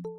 Good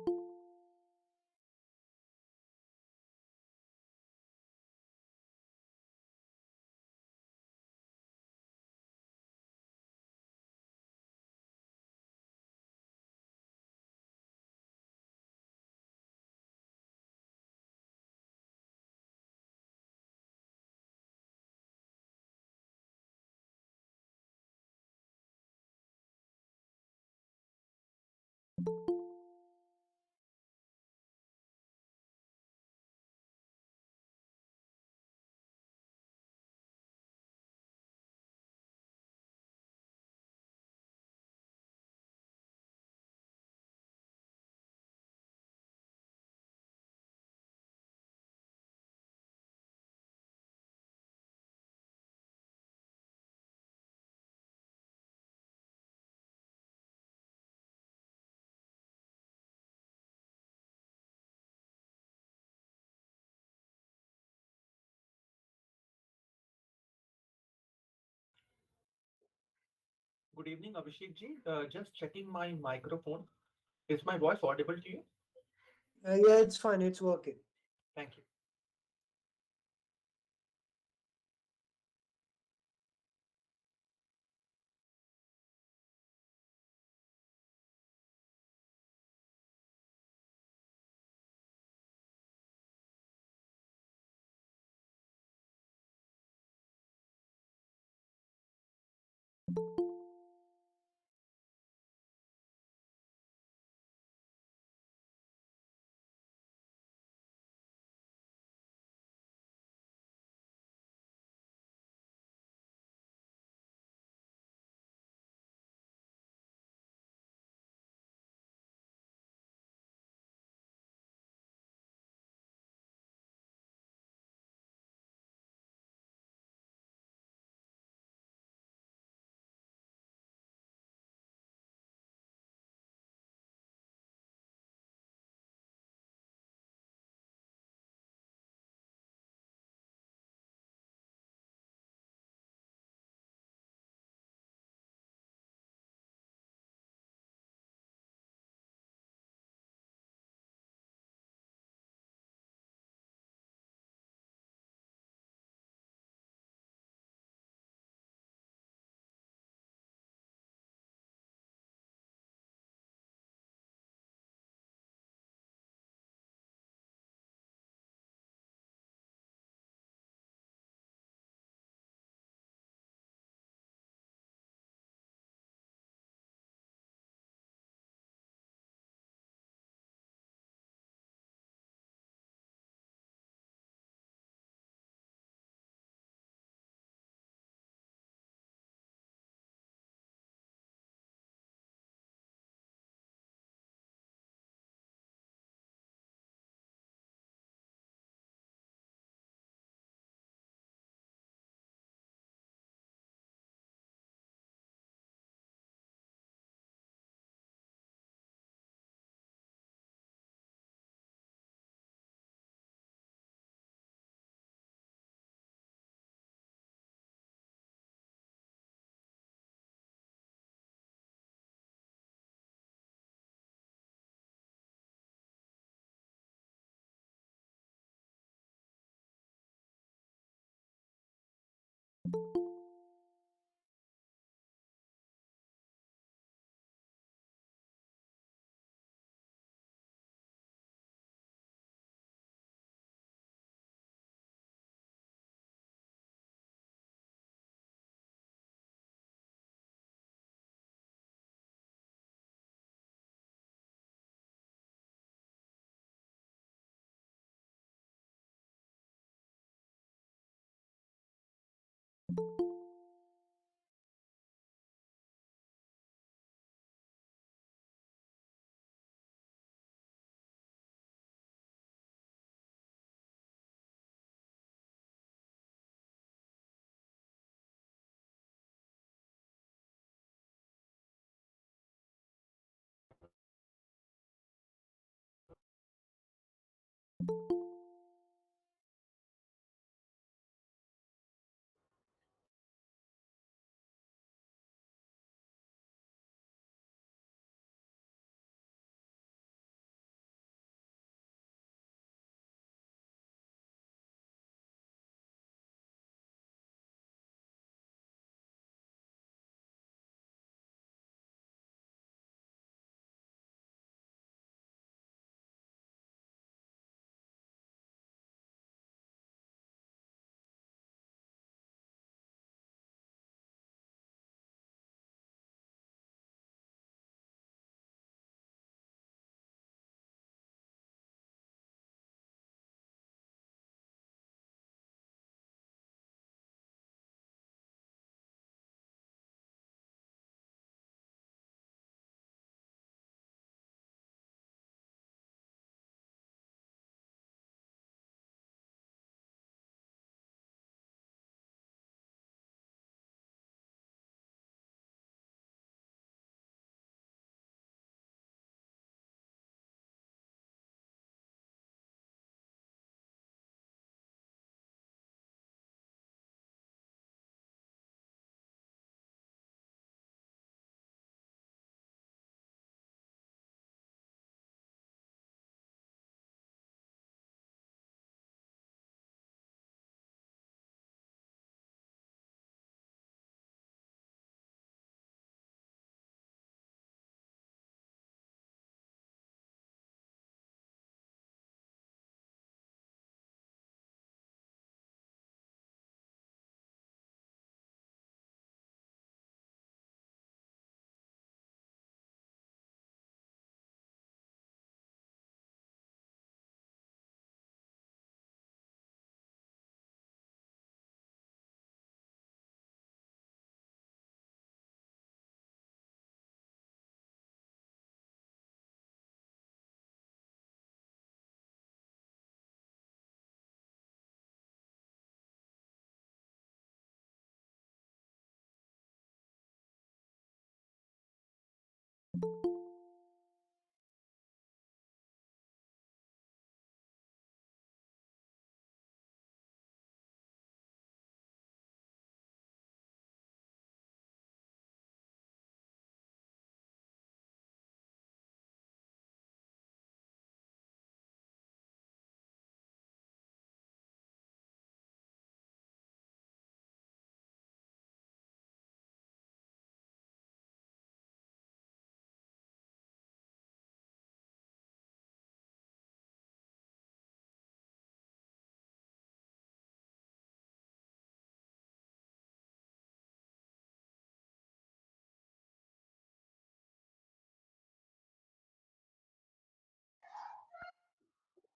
evening, Abhishek ji. Just checking my microphone. Is my voice audible to you? Yeah, it's fine. It's working. Thank you.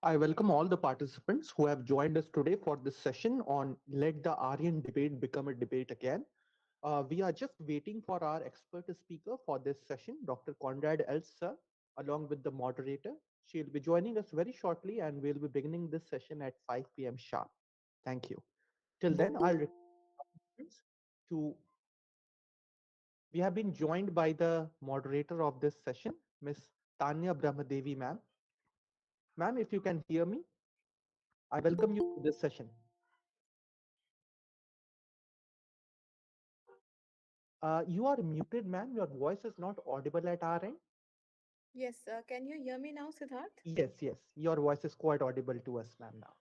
I welcome all the participants who have joined us today for this session on Let the Aryan Debate Become a Debate Again. We are just waiting for our expert speaker for this session, Dr. Conrad Elsa, along with the moderator. She'll be joining us very shortly and we'll be beginning this session at 5 p.m. sharp. Thank you. Till then, I'll request participants to, we have been joined by the moderator of this session, Miss Tanya Brahmadevi, ma'am. Ma'am, if you can hear me, I welcome you to this session. You are muted, ma'am. Your voice is not audible at our end. Yes, can you hear me now, Siddharth? Yes, yes. Your voice is quite audible to us, ma'am, now.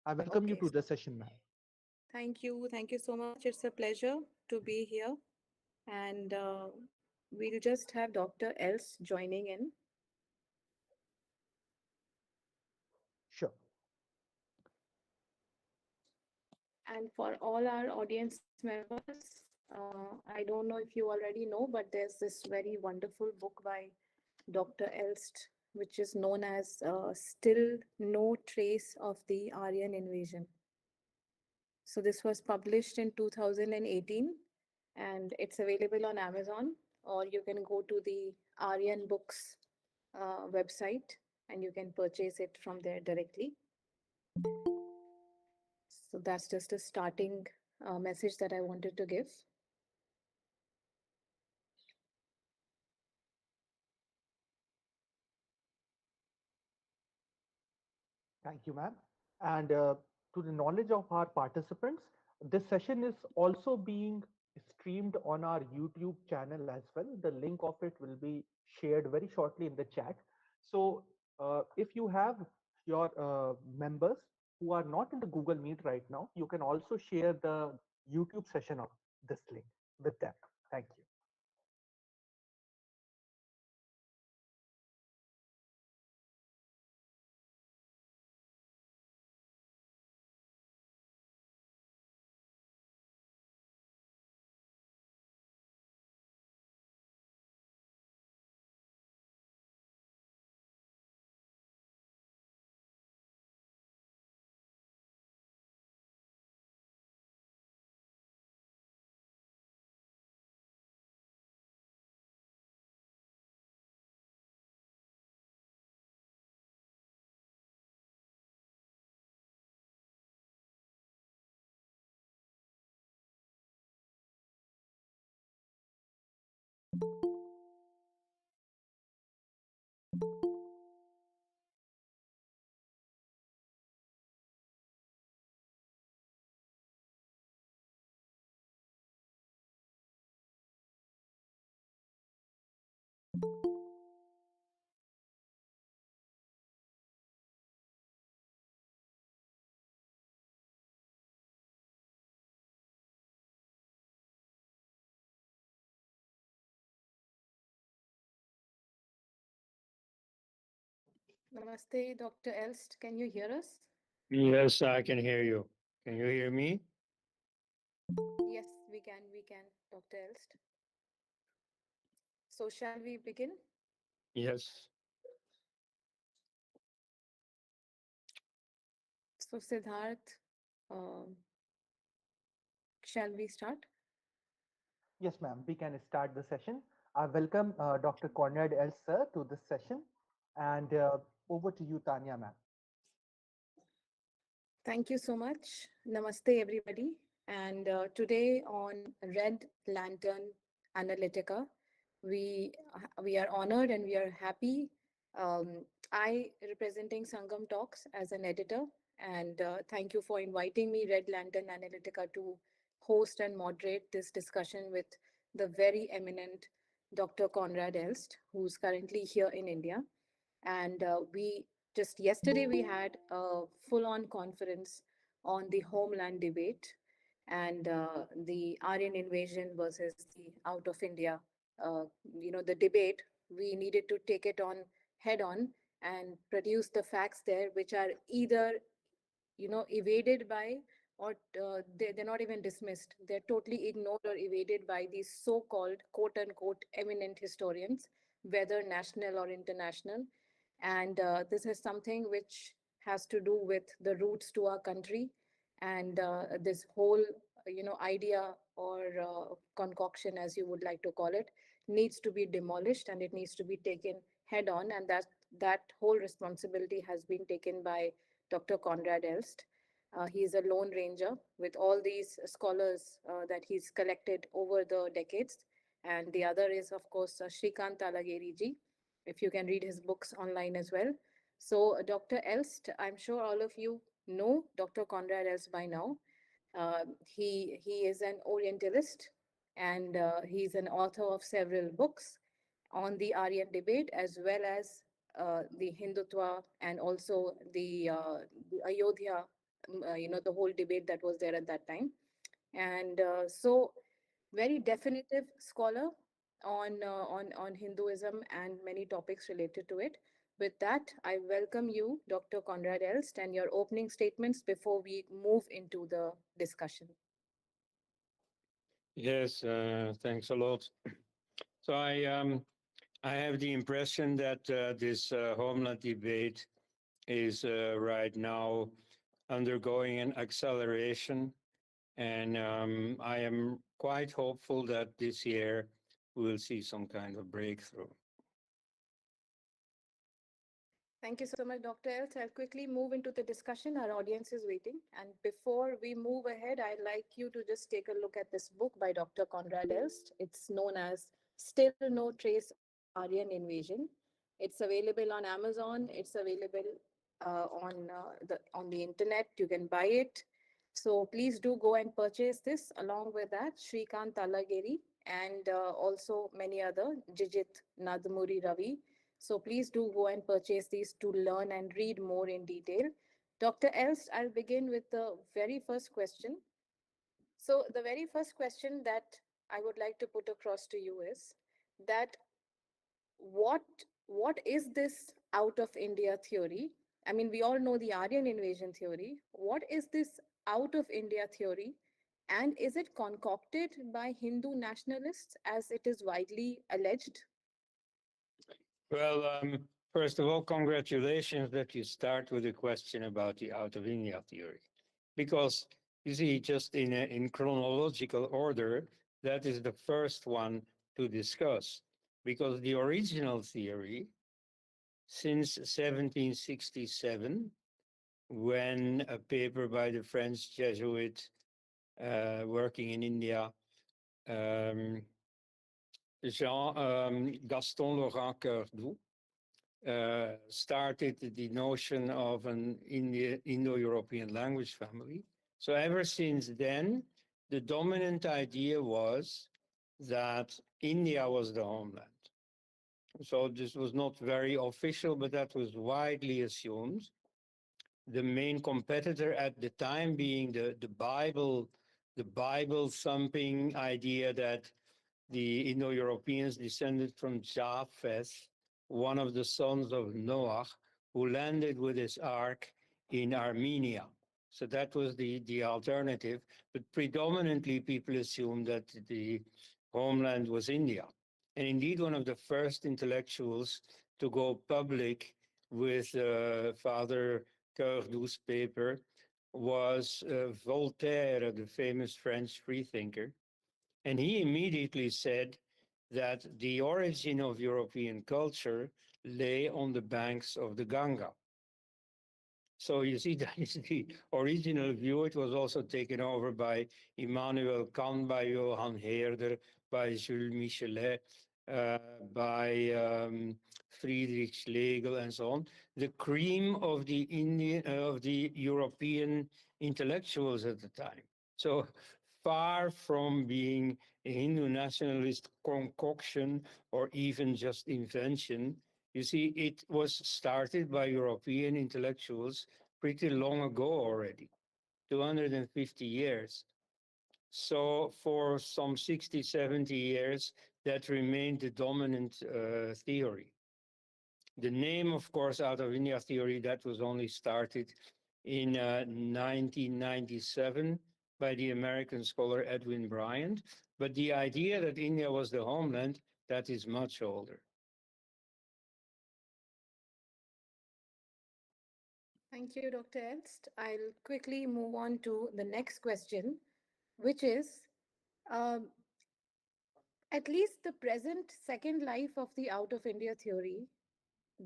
I welcome you Okay, to the session, ma'am. thank you. Thank you so much. It's a pleasure to be here. And we'll just have Dr. Els joining in. Sure. And for all our audience members, I don't know if you already know, but there's this very wonderful book by Dr. Elst, which is known as Still No Trace of the Aryan Invasion. So this was published in 2018 and it's available on Amazon, or you can go to the Aryan Books website and you can purchase it from there directly. So that's just a starting message that I wanted to give. Thank you, ma'am. And to the knowledge of our participants, this session is also being streamed on our YouTube channel as well. The link of it will be shared very shortly in the chat. So if you have your members who are not in the Google Meet right now, you can also share the YouTube session of this link with them. Thank you. Namaste, Dr. Elst. Can you hear us? Yes, I can hear you. Can you hear me? Yes, we can, Dr. Elst. So shall we begin? Yes. So Siddharth, um, shall we start? Yes, ma'am. We can start the session. I welcome Dr. Conrad L. Sir to this session. And over to you, Tanya, ma'am. Thank you so much. Namaste, everybody. And today on Red Lantern Analytica, We are honored and we are happy. I representing Sangam Talks as an editor, and thank you for inviting me, Red Lantern Analytica, to host and moderate this discussion with the very eminent Dr. Conrad Elst, who's currently here in India. And we just yesterday we had a full-on conference on the homeland debate and the Aryan invasion versus the out of India. Uh, the debate. We needed to take it on head on and produce the facts there, which are either evaded by or they're not even dismissed. They're totally ignored or evaded by these so-called quote unquote eminent historians, whether national or international. And this is something which has to do with the roots to our country, and this whole idea or concoction, as you would like to call it, needs to be demolished and it needs to be taken head on, and that whole responsibility has been taken by Dr. Conrad Elst. He is a lone ranger with all these scholars that he's collected over the decades. And the other is, of course, Shrikant Talageri ji, if you can read his books online as well. So, Dr. Elst, I'm sure all of you know Dr. Conrad Elst by now. He is an Orientalist, and he's an author of several books on the Aryan debate, as well as the Hindutva, and also the Ayodhya, the whole debate that was there at that time. And so, very definitive scholar on Hinduism and many topics related to it. With that, I welcome you, Dr. Conrad Elst, and your opening statements before we move into the discussion. Yes, thanks a lot. So I have the impression that this homeland debate is right now undergoing an acceleration, and I am quite hopeful that this year we'll see some kind of breakthrough. Thank you so much, Dr. Els. I'll quickly move into the discussion. Our audience is waiting. And before we move ahead, I'd like you to just take a look at this book by Dr. Conrad Elst. It's known as Still No Trace of the Aryan Invasion. It's available on Amazon. It's available on the internet. You can buy it. So please do go and purchase this. Along with that, Shrikant Talageri and also many other, Jijit Nadamuri Ravi. So please do go and purchase these to learn and read more in detail. Dr. Elst, I'll begin with the very first question. So the very first question that I would like to put across to you is that what what is this out of India theory? I mean, we all know the Aryan invasion theory. What is this out of India theory? And is it concocted by Hindu nationalists as it is widely alleged? Well, first of all, congratulations that you start with a question about the out of India theory, because you see, just in chronological order, that is the first one to discuss, because the original theory, since 1767, when a paper by the French Jesuit working in India, um, Jean Gaston Laurent Coeur started the notion of an Indo-European language family. So ever since then, the dominant idea was that India was the homeland. So this was not very official, but that was widely assumed. The main competitor at the time being the Bible thumping idea that the Indo-Europeans descended from Japheth, one of the sons of Noah, who landed with his ark in Armenia. So that was the alternative. But predominantly, people assumed that the homeland was India. And indeed, one of the first intellectuals to go public with Father Coeur paper was Voltaire, the famous French freethinker. And he immediately said that the origin of European culture lay on the banks of the Ganga. So you see, that is the original view. It was also taken over by Immanuel Kant, by Johann Herder, by Jules Michelet, uh, by Friedrich Schlegel and so on, the cream of the of the European intellectuals at the time. So far from being a Hindu nationalist concoction or even just invention, you see, it was started by European intellectuals pretty long ago already, 250 years. So for some 60, 70 years, that remained the dominant theory. The name, of course, out of India theory, that was only started in 1997 by the American scholar Edwin Bryant. But the idea that India was the homeland, that is much older. Thank you, Dr. Elst. I'll quickly move on to the next question, which is um, at least the present second life of the out of India theory,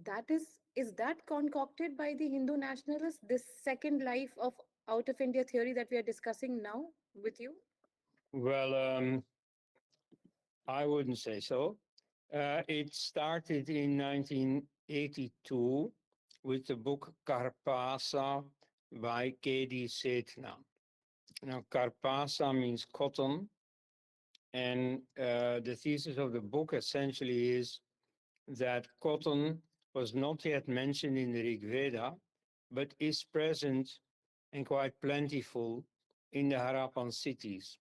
that is that concocted by the Hindu nationalists, this second life of out of India theory that we are discussing now with you? Well, I wouldn't say so. It started in 1982 with the book Karpasa by K.D. Setna. Now, Karpasa means cotton, and the thesis of the book essentially is that cotton was not yet mentioned in the Rig Veda, but is present and quite plentiful in the Harappan cities,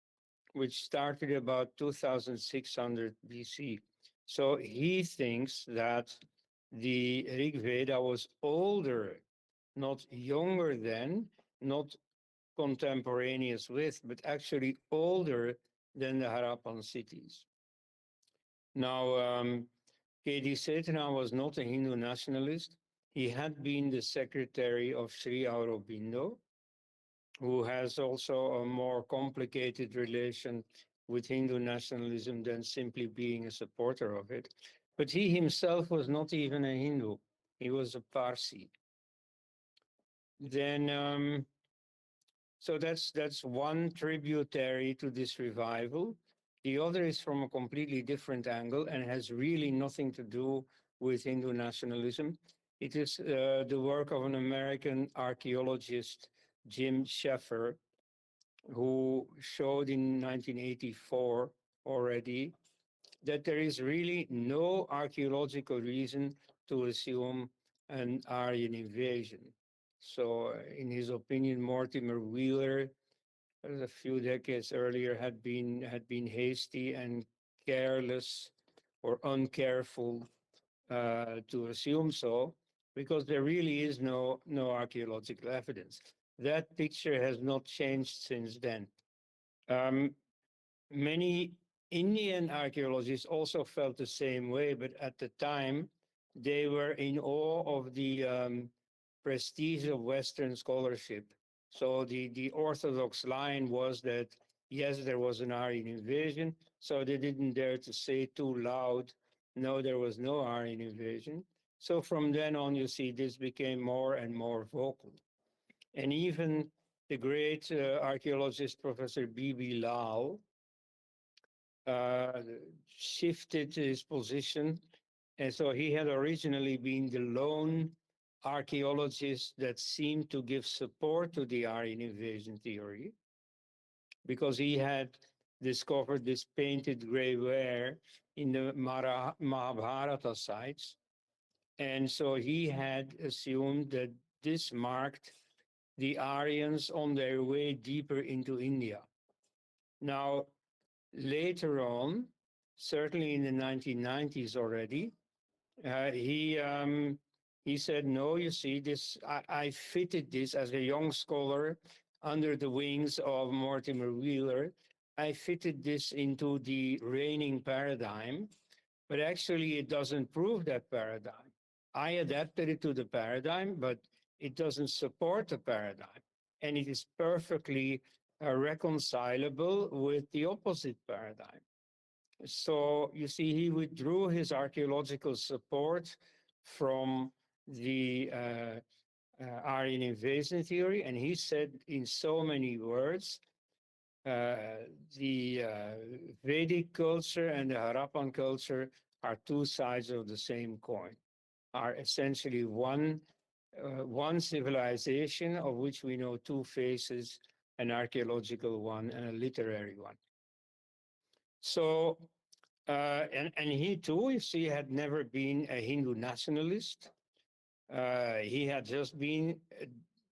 which started about 2600 BC. So he thinks that the Rig Veda was older, not younger than, not contemporaneous with, but actually older than the Harappan cities. Now, K.D. Setna was not a Hindu nationalist. He had been the secretary of Sri Aurobindo, who has also a more complicated relation with Hindu nationalism than simply being a supporter of it. But he himself was not even a Hindu. He was a Parsi. Then, so that's one tributary to this revival. The other is from a completely different angle and has really nothing to do with Hindu nationalism. It is the work of an American archaeologist, Jim Sheffer, who showed in 1984 already that there is really no archaeological reason to assume an Aryan invasion. So, in his opinion, Mortimer Wheeler, a few decades earlier, had been hasty and careless or uncareful to assume so, because there really is no archaeological evidence. That picture has not changed since then. Um, Many Indian archaeologists also felt the same way, but at the time they were in awe of the prestige of Western scholarship. So the orthodox line was that yes, there was an Aryan invasion, so they didn't dare to say too loud, no, there was no Aryan invasion. So from then on, you see, this became more and more vocal. And even the great archaeologist, Professor B.B. Lal, uh, shifted his position. And so he had originally been the lone archaeologist that seemed to give support to the Aryan invasion theory, because he had discovered this painted gray ware in the Mahabharata sites. And so he had assumed that this marked the Aryans on their way deeper into India. Now, later on, certainly in the 1990s already, he said, no, you see, this I fitted this as a young scholar under the wings of Mortimer Wheeler. I fitted this into the reigning paradigm, but actually it doesn't prove that paradigm. I adapted it to the paradigm, but it doesn't support the paradigm. And it is perfectly reconcilable with the opposite paradigm. So you see, he withdrew his archaeological support from the Aryan invasion theory, and he said in so many words, uh, the Vedic culture and the Harappan culture are two sides of the same coin, are essentially one civilization of which we know two faces, an archaeological one and a literary one. So, and he too, you see, had never been a Hindu nationalist. He had just been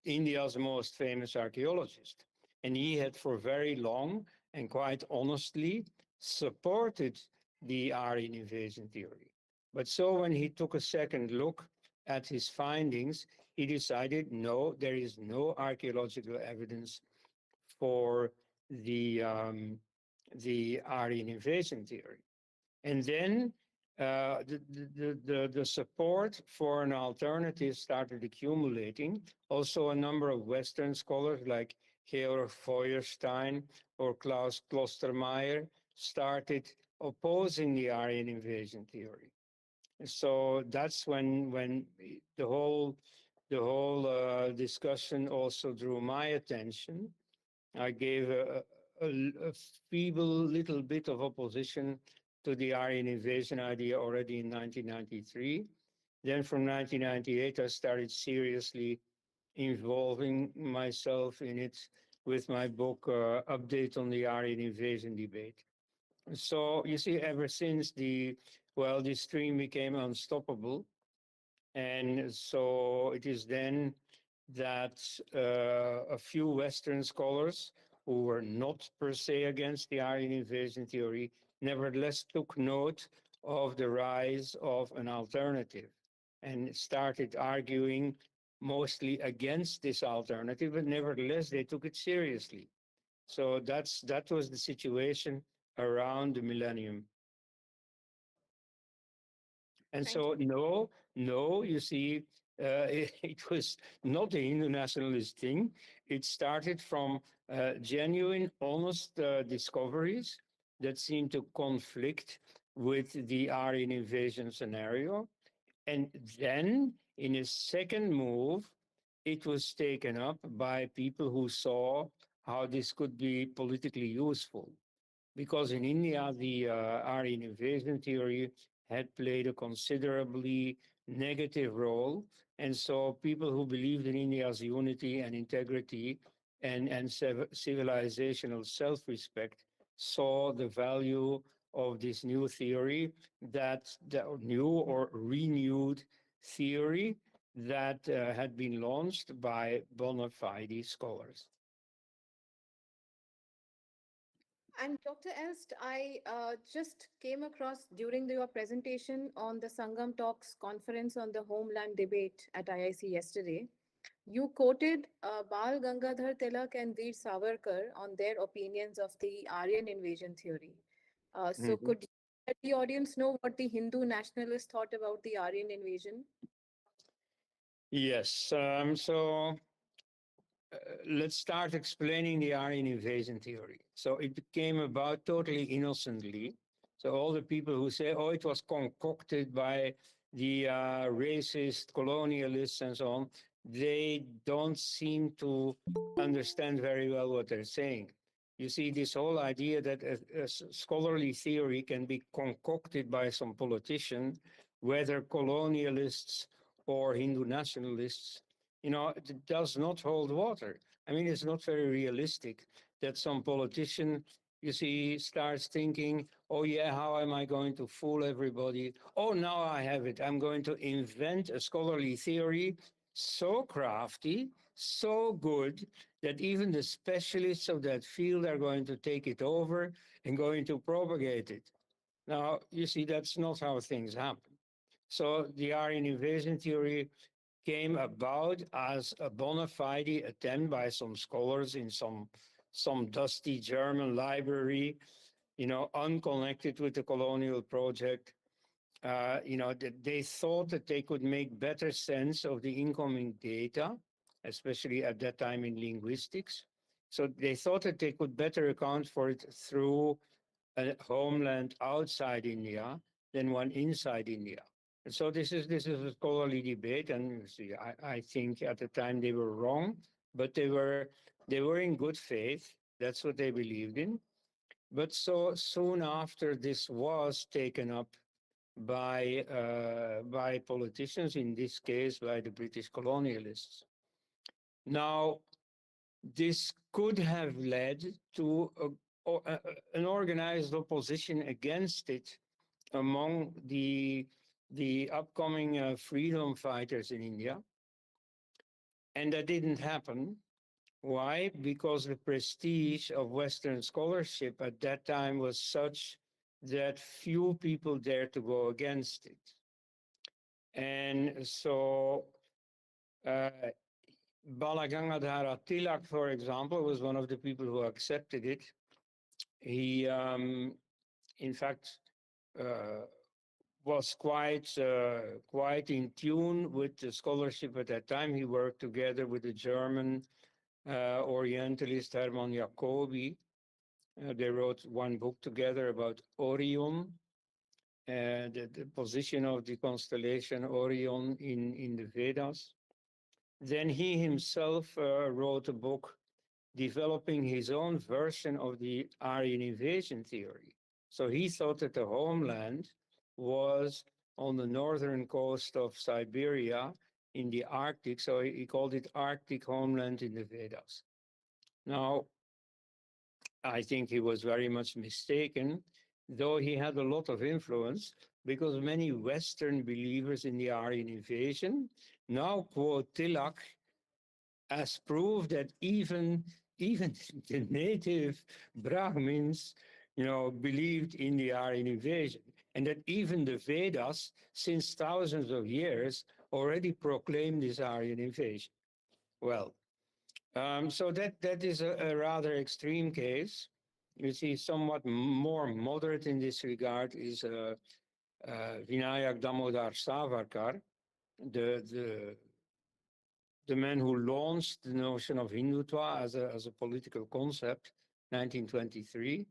India's most famous archaeologist. And he had for very long and quite honestly supported the Aryan invasion theory. But so when he took a second look at his findings, he decided no, there is no archaeological evidence for the Aryan invasion theory. And then the support for an alternative started accumulating. Also, a number of Western scholars like Georg Feuerstein or Klaus Klostermaier started opposing the Aryan invasion theory. So that's when the whole discussion also drew my attention. I gave a feeble little bit of opposition to the Aryan invasion idea already in 1993. Then from 1998, I started seriously involving myself in it with my book, Update on the Aryan Invasion Debate. So you see, ever since the stream became unstoppable, and so it is then that a few Western scholars who were not per se against the Aryan invasion theory nevertheless took note of the rise of an alternative and started arguing mostly against this alternative, but nevertheless they took it seriously. So that was the situation around the millennium. And Thank so, no, you see, it was not a Hindu nationalist thing. It started from genuine, honest discoveries that seemed to conflict with the Aryan invasion scenario. And then, in a second move, it was taken up by people who saw how this could be politically useful, because in India, the Aryan invasion theory had played a considerably negative role. And so people who believed in India's unity and integrity and civilizational self-respect saw the value of this new theory, that new or renewed theory that had been launched by bona fide scholars. And Dr. Elst, I just came across during your presentation on the Sangam Talks conference on the homeland debate at IIC yesterday. You quoted Bal Gangadhar Tilak and Veer Savarkar on their opinions of the Aryan invasion theory. So, Mhm. could you let the audience know what the Hindu nationalists thought about the Aryan invasion? Yes. So let's start explaining the Aryan invasion theory. So it came about totally innocently. So all the people who say, oh, it was concocted by the racist colonialists and so on, they don't seem to understand very well what they're saying. You see, this whole idea that a scholarly theory can be concocted by some politician, whether colonialists or Hindu nationalists, it does not hold water. I mean, it's not very realistic that some politician, you see, starts thinking, oh, yeah, how am I going to fool everybody? Oh, now I have it. I'm going to invent a scholarly theory so crafty, so good, that even the specialists of that field are going to take it over and going to propagate it. Now, you see, that's not how things happen. So the Aryan invasion theory came about as a bona fide attempt by some scholars in some dusty German library, unconnected with the colonial project. That they thought that they could make better sense of the incoming data, especially at that time in linguistics. So they thought that they could better account for it through a homeland outside India than one inside India. And so this is a scholarly debate, and you see, I think at the time they were wrong, but they were in good faith. That's what they believed in. But so soon after this was taken up by politicians, in this case by the British colonialists. Now, this could have led to an organized opposition against it among the upcoming freedom fighters in India. And that didn't happen. Why? Because the prestige of Western scholarship at that time was such that few people dared to go against it. And so uh, Balagangadhara Tilak, for example, was one of the people who accepted it. He, in fact, uh, was quite in tune with the scholarship at that time. He worked together with the German Orientalist Hermann Jacobi. They wrote one book together about Orion, the position of the constellation Orion in the Vedas. Then he himself wrote a book developing his own version of the Aryan invasion theory. So he thought that the homeland was on the northern coast of Siberia in the Arctic. So he called it Arctic homeland in the Vedas. Now, I think he was very much mistaken, though he had a lot of influence, because many Western believers in the Aryan invasion now quote Tilak as proof that even the native Brahmins, believed in the Aryan invasion, and that even the Vedas, since thousands of years, already proclaimed this Aryan invasion. Well, so that is a rather extreme case. You see, somewhat more moderate in this regard is Vinayak Damodar Savarkar, the the man who launched the notion of Hindutva as a political concept, 1923.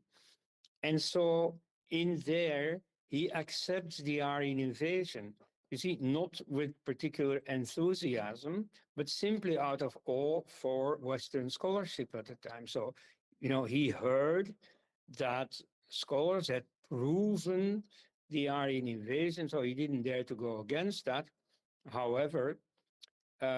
And so in there, he accepts the Aryan invasion. You see, not with particular enthusiasm, but simply out of awe for Western scholarship at the time. So, he heard that scholars had proven the Aryan invasion, so he didn't dare to go against that. However,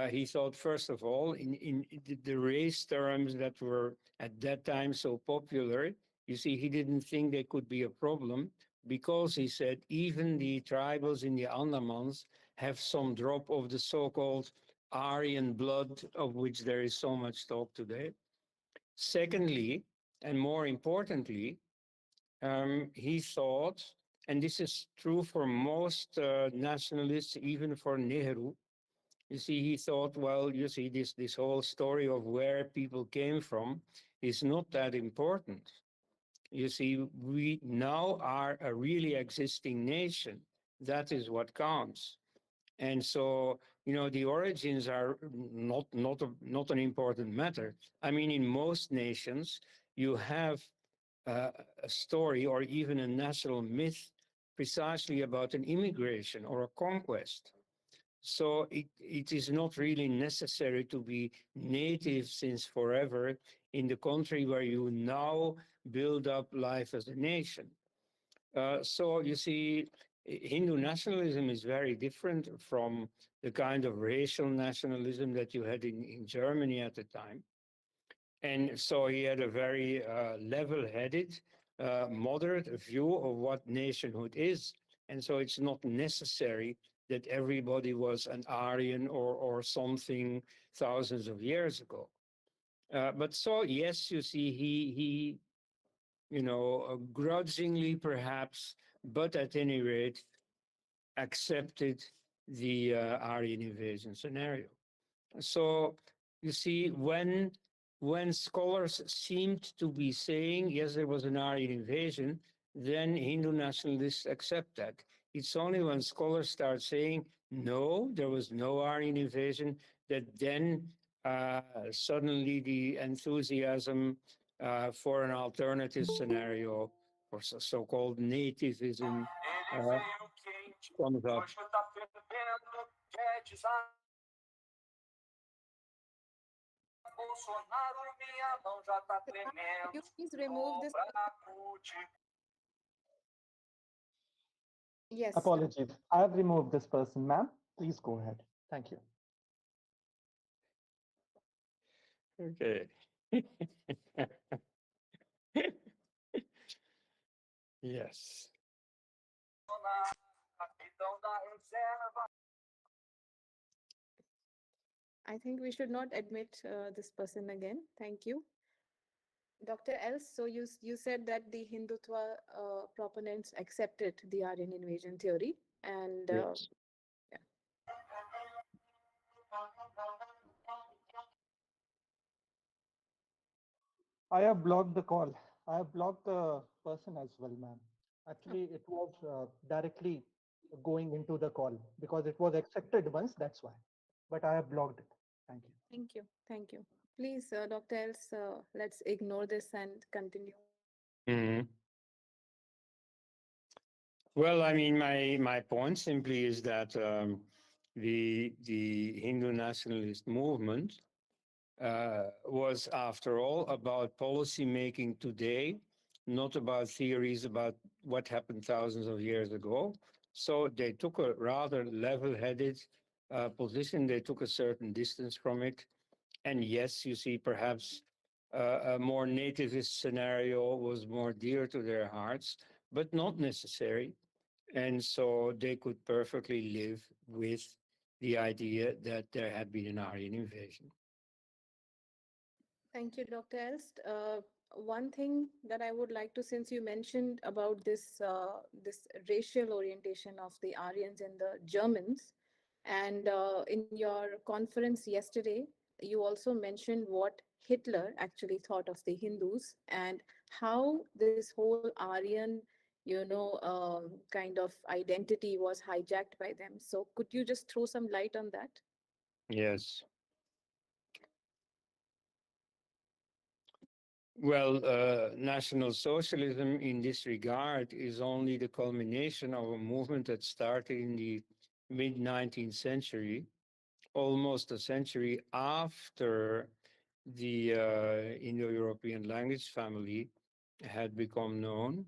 he thought, first of all, in the race terms that were at that time so popular, you see, he didn't think they could be a problem because he said even the tribals in the Andamans have some drop of the so-called Aryan blood, of which there is so much talk today. Secondly, and more importantly, he thought, and this is true for most nationalists, even for Nehru, you see, he thought, well, you see, this whole story of where people came from is not that important. You see, we now are a really existing nation. That is what counts. And so, the origins are not an important matter. I mean, in most nations, you have a story or even a national myth precisely about an immigration or a conquest. So it is not really necessary to be native since forever in the country where you now build up life as a nation. So you see, Hindu nationalism is very different from the kind of racial nationalism that you had in Germany at the time. And so he had a very level-headed, moderate view of what nationhood is. And so it's not necessary that everybody was an Aryan or something thousands of years ago. But so, yes, you see, he grudgingly perhaps, but at any rate, accepted the Aryan invasion scenario. So you see, when scholars seemed to be saying, yes, there was an Aryan invasion, then Hindu nationalists accept that. It's only when scholars start saying, no, there was no Aryan invasion, that then suddenly the enthusiasm for an alternative scenario, or so-called nativism, uh, comes up. Could you please remove this? Yes, Apologies. I have removed this person, ma'am. Please go ahead. Thank you. Okay. Yes. I think we should not admit this person again. Thank you. Dr. Els, so you said that the Hindutva proponents accepted the Aryan invasion theory, and Yes. yeah. I have blocked the call. I have blocked the person as well, ma'am. Actually, it was directly going into the call because it was accepted once, that's why. But I have blocked it. Thank you. Thank you. Thank you. Please, Dr. Els, let's ignore this and continue. Mhm. Well, I mean, my point simply is that the Hindu nationalist movement was, after all, about policy making today, not about theories about what happened thousands of years ago. So they took a rather level-headed position. They took a certain distance from it. And yes, you see, perhaps a more nativist scenario was more dear to their hearts, but not necessary. And so they could perfectly live with the idea that there had been an Aryan invasion. Thank you, Dr. Elst. One thing that I would like to, since you mentioned about this racial orientation of the Aryans and the Germans, and in your conference yesterday, you also mentioned what Hitler actually thought of the Hindus and how this whole Aryan, kind of identity was hijacked by them. So, could you just throw some light on that? Yes. Well, National Socialism in this regard is only the culmination of a movement that started in the mid 19th century, almost a century after the Indo European language family had become known,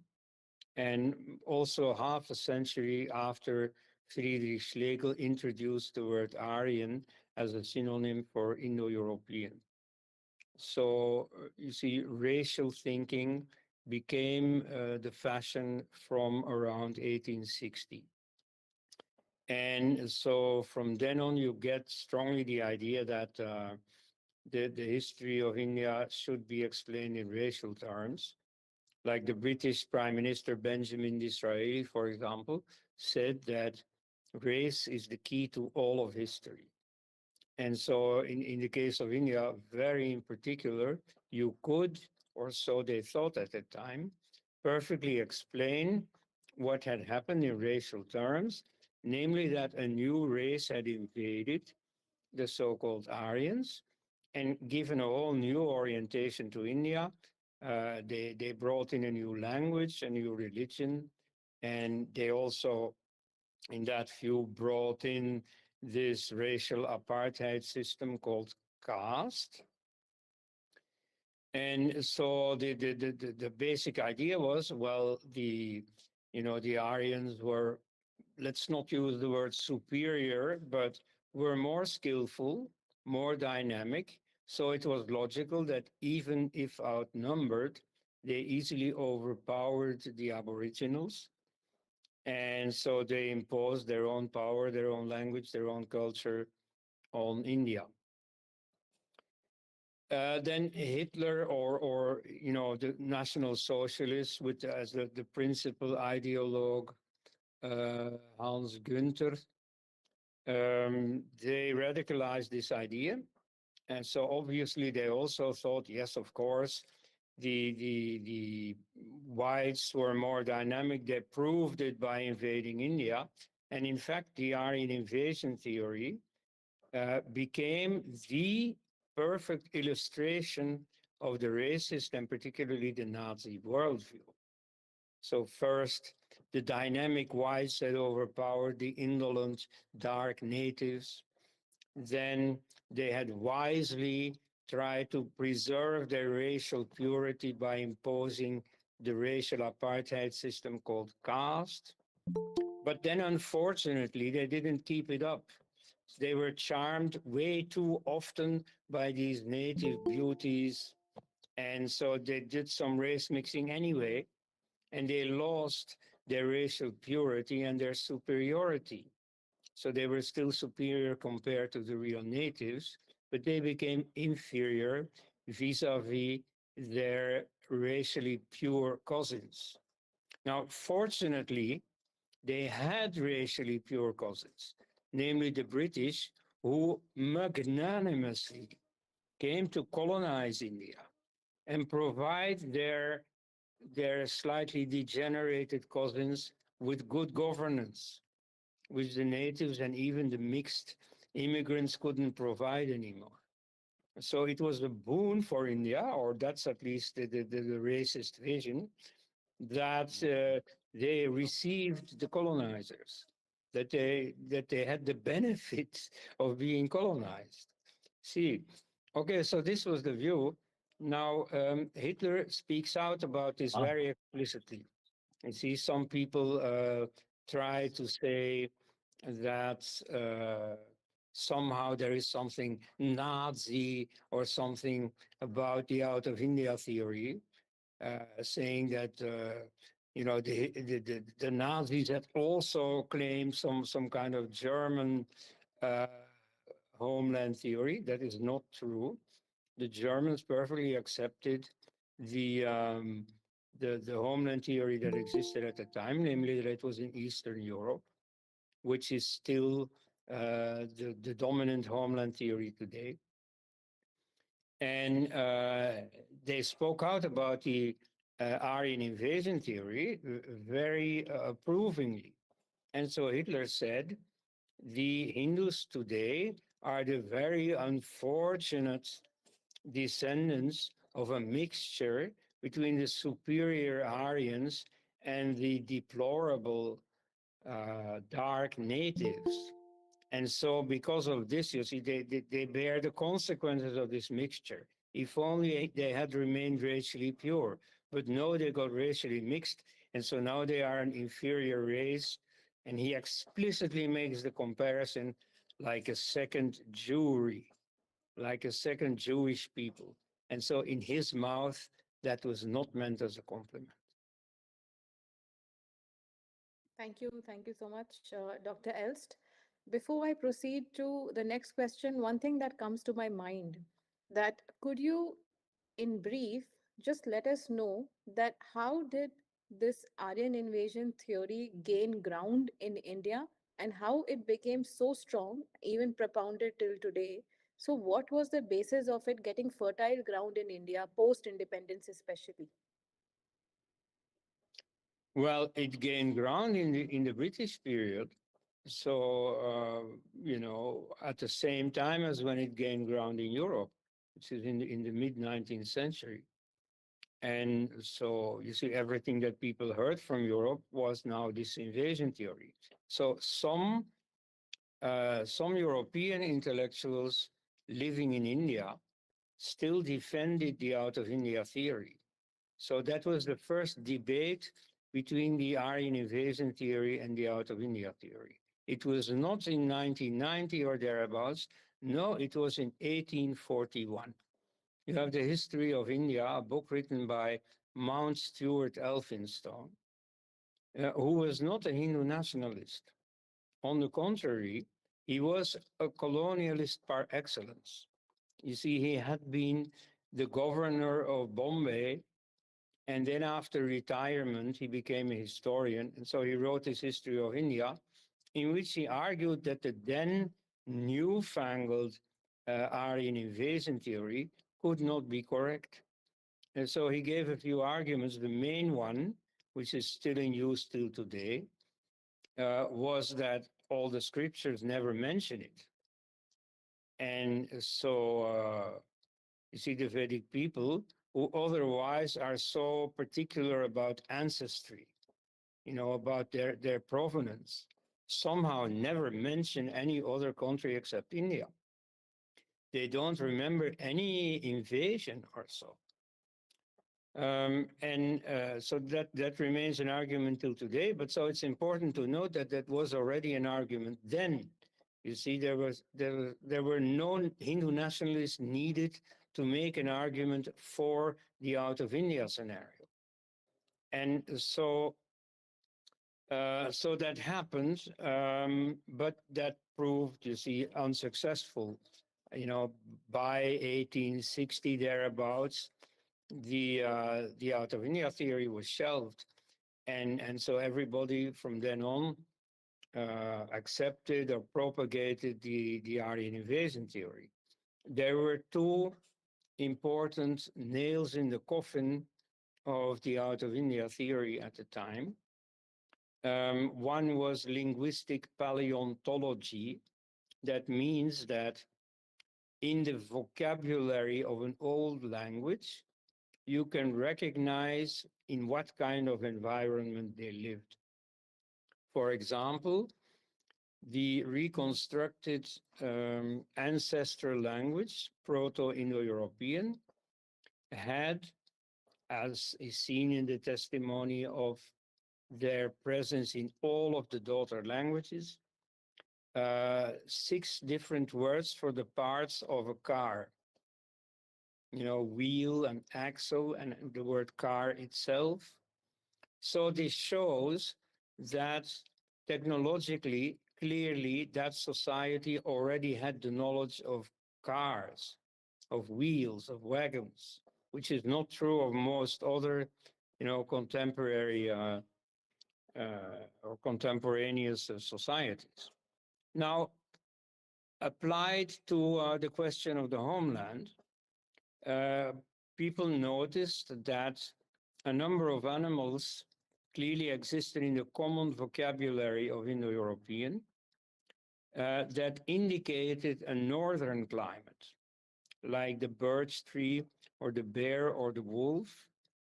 and also half a century after Friedrich Schlegel introduced the word Aryan as a synonym for Indo European. So you see, racial thinking became the fashion from around 1860. And so from then on, you get strongly the idea that the history of India should be explained in racial terms. Like the British Prime Minister Benjamin Disraeli, for example, said that race is the key to all of history. And so in the case of India, very in particular, you could, or so they thought at the time, perfectly explain what had happened in racial terms, namely that a new race had invaded, the so-called Aryans, and given a whole new orientation to India. They brought in a new language, a new religion, and they also, in that view, brought in this racial apartheid system called caste. And so the basic idea was, well, the Aryans were, let's not use the word superior, but were more skillful, more dynamic. So it was logical that even if outnumbered, they easily overpowered the Aboriginals. And so they imposed their own power, their own language, their own culture on India. Then Hitler, or the National Socialists, with as the principal ideologue Hans Günther, they radicalized this idea, and so obviously they also thought, yes, of course, the whites were more dynamic. They proved it by invading India, and in fact, the Aryan invasion theory became the perfect illustration of the racist and particularly the Nazi worldview. So first, the dynamic whites had overpowered the indolent dark natives. Then they had wisely tried to preserve their racial purity by imposing the racial apartheid system called caste. But then, unfortunately, they didn't keep it up. They were charmed way too often by these native beauties. And so they did some race mixing anyway, and they lost their racial purity and their superiority. So they were still superior compared to the real natives, but they became inferior vis-a-vis their racially pure cousins. Now, fortunately, they had racially pure cousins, namely the British, who magnanimously came to colonize India and provide their slightly degenerated cousins with good governance, which the natives and even the mixed immigrants couldn't provide anymore. So it was a boon for India, or that's at least the racist vision, that they received the colonizers, that they had the benefits of being colonized. See, okay, so this was the view. Now, Hitler speaks out about this very explicitly. You see, some people try to say that somehow there is something Nazi or something about the out of India theory, saying that the Nazis had also claimed some kind of German uh, homeland theory. That is not true. The Germans perfectly accepted the um, the homeland theory that existed at the time, namely that it was in Eastern Europe, which is still the dominant homeland theory today. And they spoke out about the Aryan invasion theory very approvingly. And so Hitler said, the Hindus today are the very unfortunate descendants of a mixture between the superior Aryans and the deplorable dark natives. And so, because of this, you see, they bear the consequences of this mixture. If only they had remained racially pure. But no, they got racially mixed. And so now they are an inferior race. And he explicitly makes the comparison like a second Jewry, like a second Jewish people. And so, in his mouth, that was not meant as a compliment. Thank you so much, Dr. Elst. Before I proceed to the next question, one thing that comes to my mind, that could you, in brief, just let us know that how did this Aryan invasion theory gain ground in India and how it became so strong, even propounded till today? So, what was the basis of it getting fertile ground in India post independence, especially? Well, it gained ground in the British period. So, at the same time as when it gained ground in Europe, which is in the mid 19th century. And so you see, everything that people heard from Europe was now this invasion theory. So some European intellectuals living in India still defended the out of India theory. So that was the first debate between the Aryan invasion theory and the out of India theory. It was not in 1990 or thereabouts. No, it was in 1841. You have the history of India, a book written by Mount Stuart Elphinstone, who was not a Hindu nationalist. On the contrary, he was a colonialist par excellence. You see, he had been the governor of Bombay, and then after retirement, he became a historian. And so he wrote his History of India, in which he argued that the then newfangled Aryan invasion theory could not be correct. And so he gave a few arguments. The main one, which is still in use till today, was that all the scriptures never mention it. And so, you see, the Vedic people who otherwise are so particular about ancestry, about their provenance, somehow never mention any other country except India. They don't remember any invasion or so. So that remains an argument till today. But so it's important to note that that was already an argument then. You see, there were no Hindu nationalists needed to make an argument for the out of India scenario. And so that happened, but that proved, you see, unsuccessful. By 1860 thereabouts, the out of India theory was shelved, and so everybody from then on accepted or propagated the Aryan invasion theory. There were two important nails in the coffin of the out of India theory at the time. One was linguistic paleontology. That means that in the vocabulary of an old language, you can recognize in what kind of environment they lived. For example, the reconstructed ancestral language, Proto-Indo-European, had, as is seen in the testimony of their presence in all of the daughter languages, 6 different words for the parts of a car. Wheel and axle and the word car itself. So this shows that technologically, clearly, that society already had the knowledge of cars, of wheels, of wagons, which is not true of most other, contemporary or contemporaneous societies. Now, applied to the question of the homeland, people noticed that a number of animals clearly existed in the common vocabulary of Indo-European that indicated a northern climate, like the birch tree or the bear or the wolf.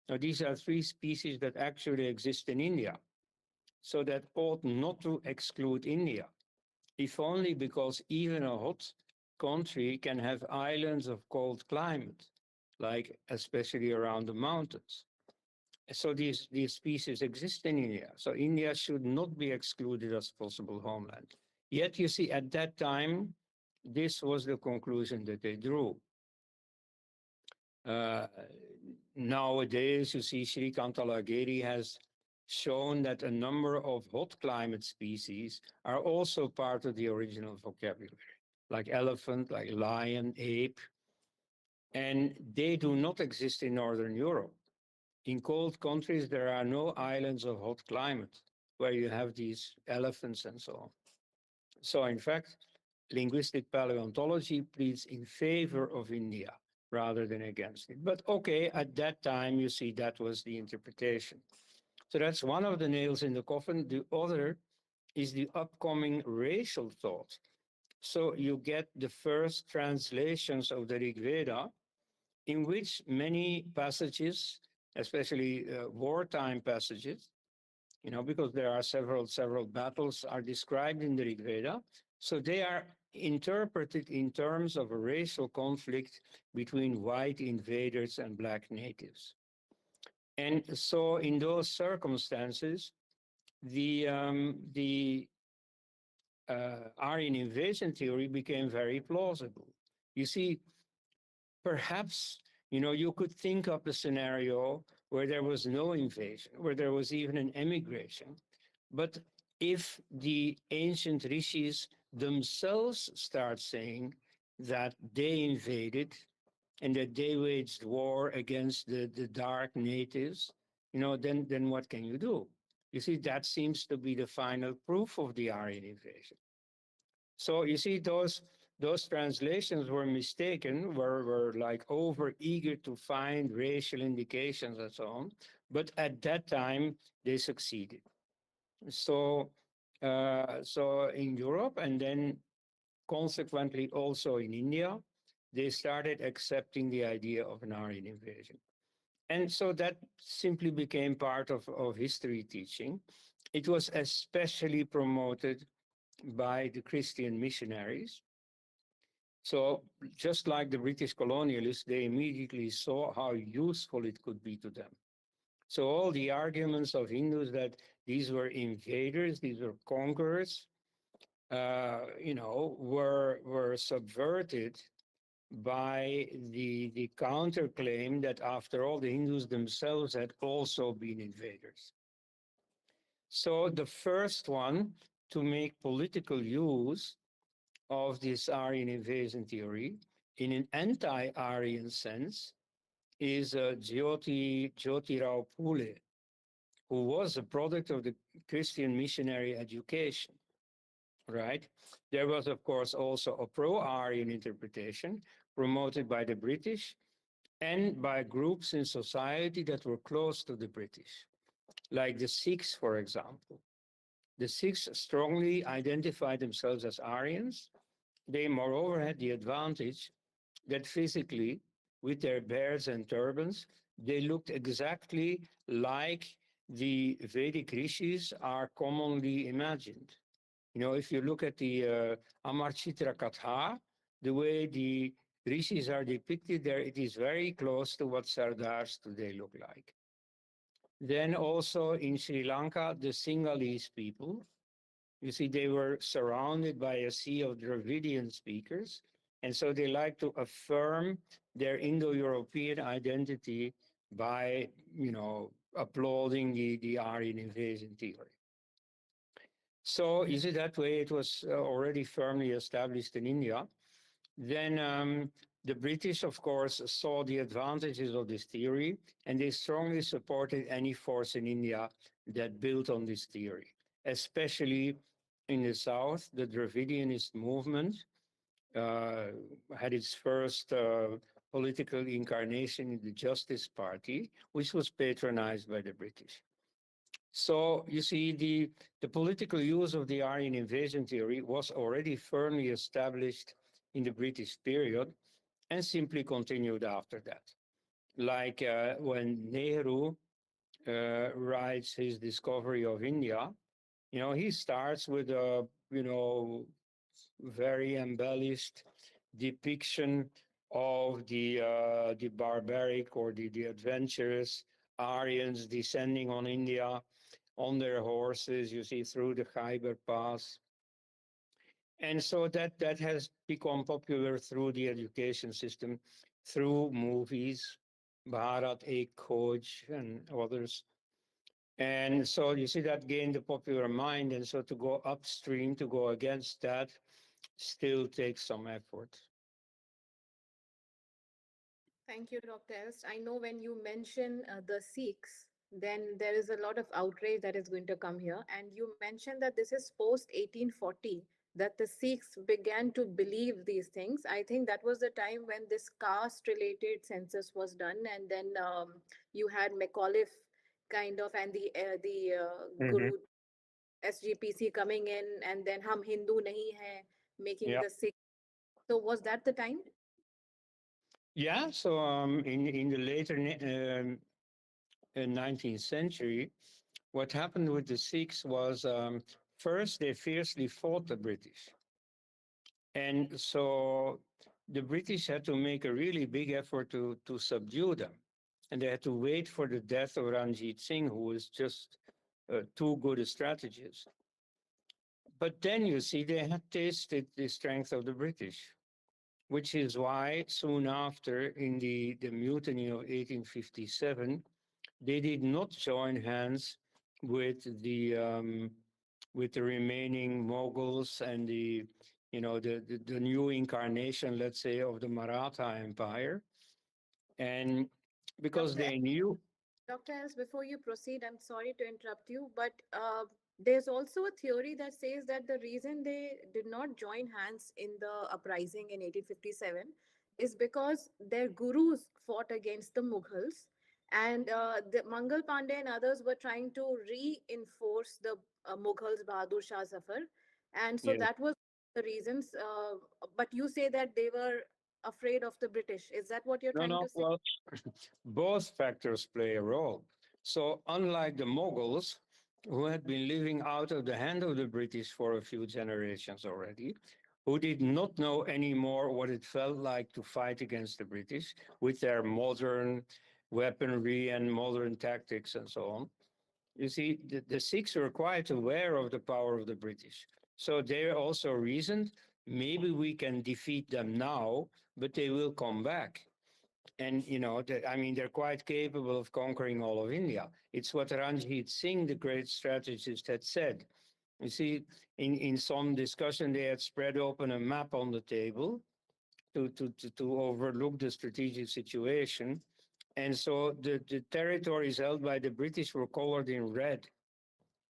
Now, these are 3 species that actually exist in India. So that ought not to exclude India, if only because even a hot country can have islands of cold climate, like especially around the mountains. So these species exist in India. So India should not be excluded as possible homeland. Yet, you see, at that time, this was the conclusion that they drew. Nowadays, you see, Shrikant Talageri has shown that a number of hot climate species are also part of the original vocabulary, like elephant, like lion, ape, and they do not exist in Northern Europe. In cold countries, there are no islands of hot climate where you have these elephants and so on. So in fact, linguistic paleontology pleads in favor of India rather than against it. But okay, at that time, you see, that was the interpretation. So that's one of the nails in the coffin. The other is the upcoming racial thought. So you get the first translations of the Rig Veda, in which many passages, especially wartime passages, because there are several battles are described in the Rig Veda. So they are interpreted in terms of a racial conflict between white invaders and black natives. And so in those circumstances, the Aryan invasion theory became very plausible. You see, perhaps, you could think of the scenario where there was no invasion, where there was even an emigration. But if the ancient rishis themselves start saying that they invaded and that they waged war against the dark natives, then what can you do? You see, that seems to be the final proof of the Aryan invasion. So you see, those translations were mistaken, were like over eager to find racial indications and so on. But at that time, they succeeded. So in Europe and then consequently also in India, they started accepting the idea of an Aryan invasion. And so that simply became part of history teaching. It was especially promoted by the Christian missionaries. So just like the British colonialists, they immediately saw how useful it could be to them. So all the arguments of Hindus that these were invaders, these were conquerors, were subverted by the counterclaim that after all, the Hindus themselves had also been invaders. So the first one to make political use of this Aryan invasion theory in an anti-Aryan sense is Jyotirao Phule, who was a product of the Christian missionary education, right? There was, of course, also a pro-Aryan interpretation promoted by the British and by groups in society that were close to the British, like the Sikhs, for example. The Sikhs strongly identified themselves as Aryans. They, moreover, had the advantage that physically, with their beards and turbans, they looked exactly like the Vedic rishis are commonly imagined. You know, if you look at the Amar Chitra Katha, the way the rishis are depicted there, it is very close to what Sardars today look like. Then also in Sri Lanka, the Sinhalese people, you see, they were surrounded by a sea of Dravidian speakers. And so they like to affirm their Indo-European identity by, applauding the Aryan invasion theory. So you see, that way it was already firmly established in India. Then the British, of course, saw the advantages of this theory, and they strongly supported any force in India that built on this theory, especially in the South. The Dravidianist movement had its first political incarnation in the Justice Party, which was patronized by the British. So you see, the political use of the Aryan invasion theory was already firmly established in the British period and simply continued after that. Like when Nehru writes his discovery of India, he starts with a, very embellished depiction of the barbaric or the adventurous Aryans descending on India on their horses, you see, through the Khyber Pass. And so that has become popular through the education system, through movies, Bharat Ek Khoj and others. And so you see that gained the popular mind. And so to go upstream, to go against that, still takes some effort. Thank you, Dr. Elst. I know when you mention the Sikhs, then there is a lot of outrage that is going to come here. And you mentioned that this is post 1840 that the Sikhs began to believe these things. I think that was the time when this caste related census was done. And then you had McAuliffe kind of and the Mhm. Guru SGPC coming in, and then Hum Hindu Nahi Hai, making Yeah. the Sikh. So was that the time? Yeah. So in the later 19th century, what happened with the Sikhs was first they fiercely fought the British. And so the British had to make a really big effort to subdue them. And they had to wait for the death of Ranjit Singh, who was just too good a strategist. But then you see, they had tasted the strength of the British, which is why soon after, in the mutiny of 1857, they did not join hands with the remaining Mughals and the new incarnation, let's say, of the Maratha Empire, and because Dr. they knew. Dr. Els, before you proceed, I'm sorry to interrupt you, but there's also a theory that says that the reason they did not join hands in the uprising in 1857 is because their gurus fought against the Mughals, and the Mangal Pandey and others were trying to reinforce the Mughals, Bahadur Shah Zafar, and so Yeah. that was the reasons. But you say that they were afraid of the British. Is that what you're No, trying no, to say? well, both factors play a role. So, unlike the Mughals, who had been living out of the hand of the British for a few generations already, who did not know anymore what it felt like to fight against the British with their modern weaponry and modern tactics and so on. You see, the Sikhs were quite aware of the power of the British. So they also reasoned, maybe we can defeat them now, but they will come back. And, you know, I mean, they're quite capable of conquering all of India. It's what Ranjit Singh, the great strategist, had said. You see, in some discussion, they had spread open a map on the table to overlook the strategic situation. And so the territories held by the British were colored in red.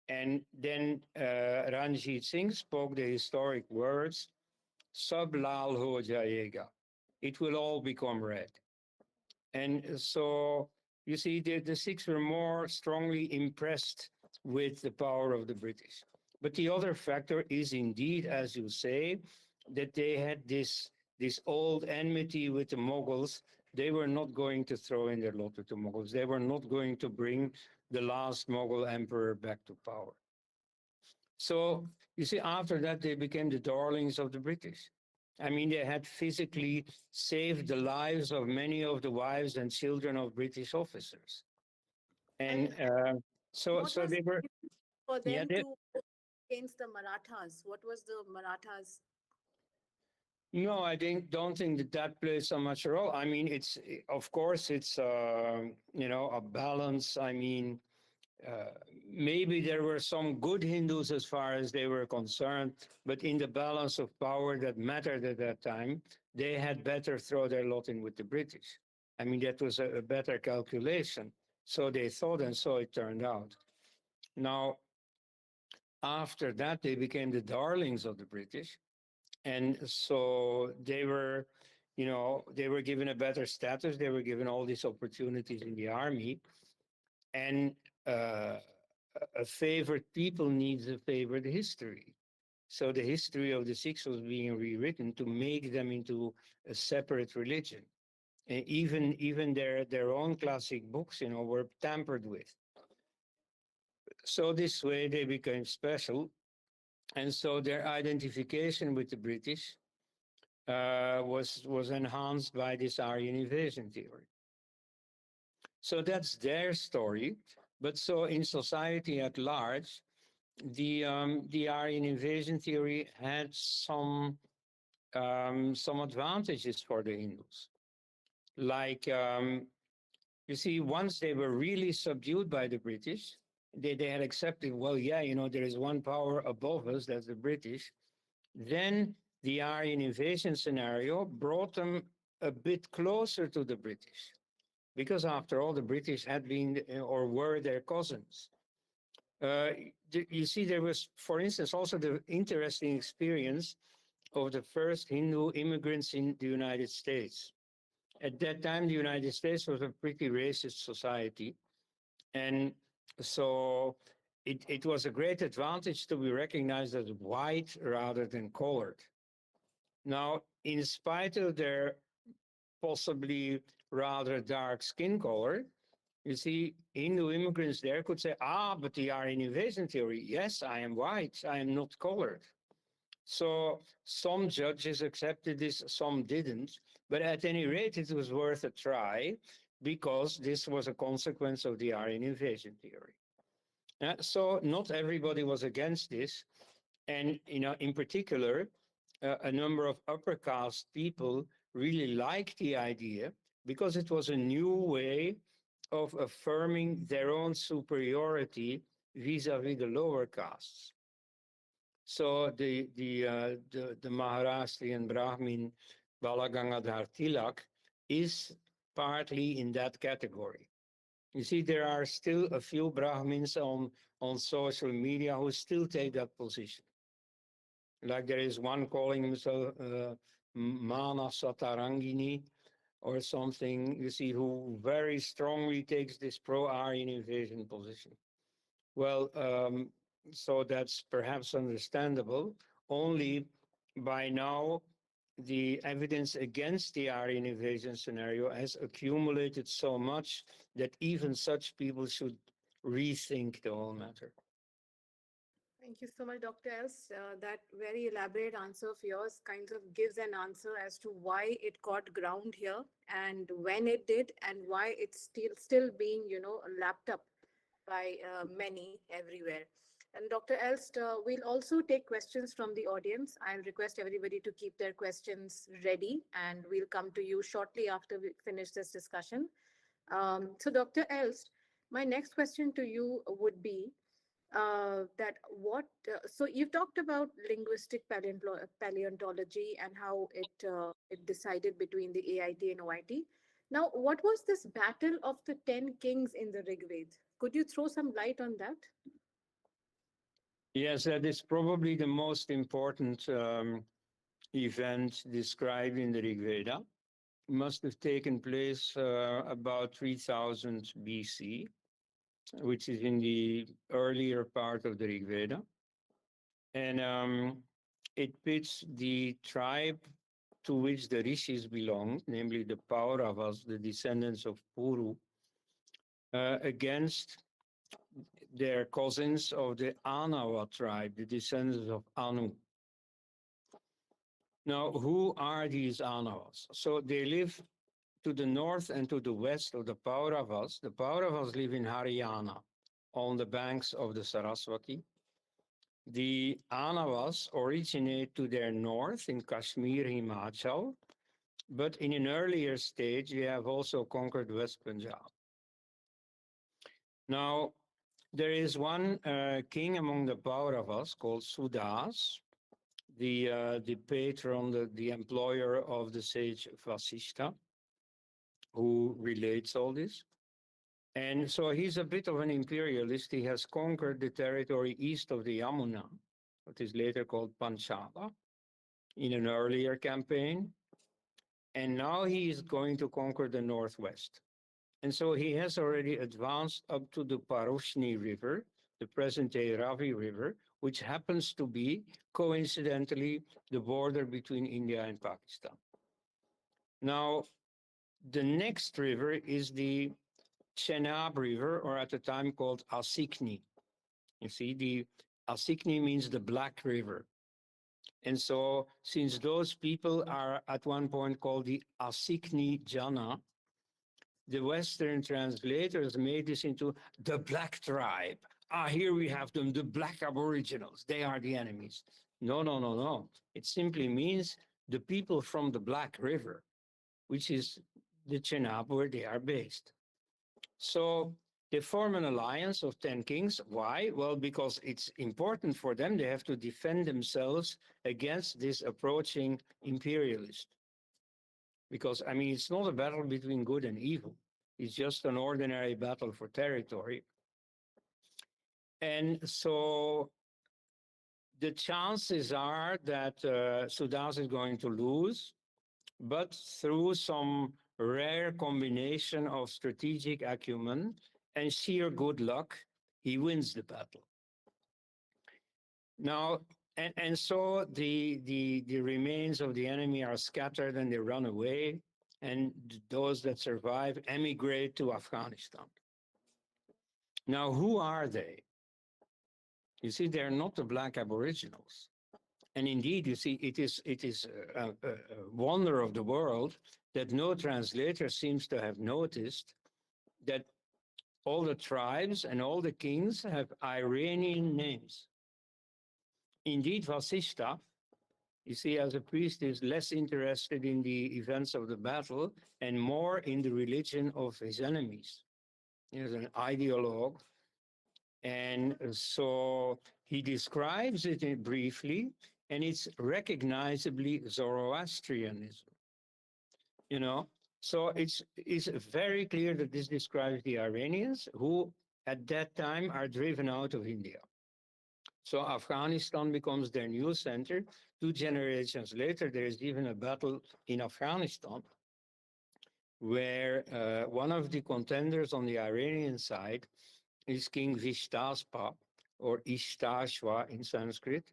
And then Ranjit Singh spoke the historic words, Sab lal ho jayega. It will all become red. And so you see, the Sikhs were more strongly impressed with the power of the British. But the other factor is indeed, as you say, that they had this old enmity with the Mughals. They were not going to throw in their lot with the Mughals. They were not going to bring the last Mughal emperor back to power. So you see, after that, they became the darlings of the British. I mean, they had physically saved the lives of many of the wives and children of British officers. And so What was they were, for yeah, them to go against the Marathas? What was the Marathas? no, don't think that plays so much role. I mean, of course, it's, you know, a balance. I mean, uh, maybe there were some good Hindus as far as they were concerned, but in the balance of power that mattered at that time, they had better throw their lot in with the British. I mean, that was a better calculation. So they thought, and so it turned out. Now, after that, they became the darlings of the British. And so they were, you know, they were given a better status. They were given all these opportunities in the army. And uh, a favored people needs a favored history. So the history of the Sikhs was being rewritten to make them into a separate religion. And even their own classic books, you know, were tampered with. So this way they became special. And so their identification with the British was enhanced by this Aryan invasion theory. So that's their story. But so in society at large, the Aryan invasion theory had some advantages for the Hindus. Like, you see, once they were really subdued by the British, they had accepted, well, yeah, you know, there is one power above us, that's the British. Then the Aryan invasion scenario brought them a bit closer to the British, because after all, the British had been or were their cousins. You see, there was, for instance, also the interesting experience of the first Hindu immigrants in the United States. At that time, the United States was a pretty racist society. And so it was a great advantage to be recognized as white rather than colored. Now, in spite of their possibly rather dark skin color, you see, Hindu immigrants there could say, but the Aryan invasion theory, yes, I am white, I am not colored. So some judges accepted this, some didn't. But at any rate, it was worth a try because this was a consequence of the Aryan invasion theory. So not everybody was against this. And, you know, in particular, a number of upper caste people really liked the idea because it was a new way of affirming their own superiority vis-a-vis the lower castes. So the Maharashtrian Brahmin Balagangadhar Tilak is partly in that category. You see, there are still a few Brahmins on social media who still take that position. Like there is one calling himself Mana Satarangini or something, you see, who very strongly takes this pro-Aryan invasion position. Well, so that's perhaps understandable. Only by now, the evidence against the Aryan invasion scenario has accumulated so much that even such people should rethink the whole matter. Thank you so much, Dr. Els. That very elaborate answer of yours kind of gives an answer as to why it got ground here and when it did and why it's still being, lapped up by many everywhere. And Dr. Elst, we'll also take questions from the audience. I'll request everybody to keep their questions ready, and we'll come to you shortly after we finish this discussion. So, Dr. Elst, my next question to you would be that what so you've talked about linguistic paleontology and how it decided between the AIT and OIT. Now, what was this battle of the 10 kings in the Rig Veda? Could you throw some light on that? Yes, that is probably the most important event described in the Rig Veda. Must have taken place about 3000 BC, which is in the earlier part of the Rig Veda. And it pits the tribe to which the rishis belonged, namely the Pauravas, the descendants of Puru, against their cousins of the Anawa tribe, the descendants of Anu. Now, who are these Anawas? So they live to the north and to the west of the Pauravas. The Pauravas live in Haryana, on the banks of the Saraswati. The Anawas originate to their north in Kashmir, Himachal, but in an earlier stage, they have also conquered West Punjab. Now, there is one king among the Pauravas called Sudas, the patron, the employer of the sage Vasishta, who relates all this. And so he's a bit of an imperialist. He has conquered the territory east of the Yamuna, what is later called Panchala, in an earlier campaign. And now he is going to conquer the northwest. And so he has already advanced up to the Paroshni River, the present-day Ravi River, which happens to be, coincidentally, the border between India and Pakistan. Now, the next river is the Chenab River, or at the time called Asikni. You see, the Asikni means the Black River. And so, since those people are at one point called the Asikni Jana, the Western translators made this into the Black Tribe. Ah, here we have them, the Black Aboriginals. They are the enemies. No, no, no, no. It simply means the people from the Black River, which is the Chenab where they are based. So they form an alliance of 10 kings. Why? Well, because it's important for them. They have to defend themselves against this approaching imperialist. Because, I mean, it's not a battle between good and evil. It's just an ordinary battle for territory. And so the chances are that Sudas is going to lose, but through some rare combination of strategic acumen and sheer good luck, he wins the battle. Now, and so the remains of the enemy are scattered and they run away, and those that survive emigrate to Afghanistan. Now, who are they? You see, they're not the Black Aboriginals. And indeed, you see, it is a wonder of the world that no translator seems to have noticed that all the tribes and all the kings have Iranian names. Indeed, Vasishta, you see, as a priest, is less interested in the events of the battle and more in the religion of his enemies. He is an ideologue. And so he describes it briefly, and it's recognizably Zoroastrianism. You know, so it's very clear that this describes the Iranians who at that time are driven out of India. So Afghanistan becomes their new center. 2 generations later, there is even a battle in Afghanistan where one of the contenders on the Iranian side is King Vishtaspa, or Ishtashwa in Sanskrit.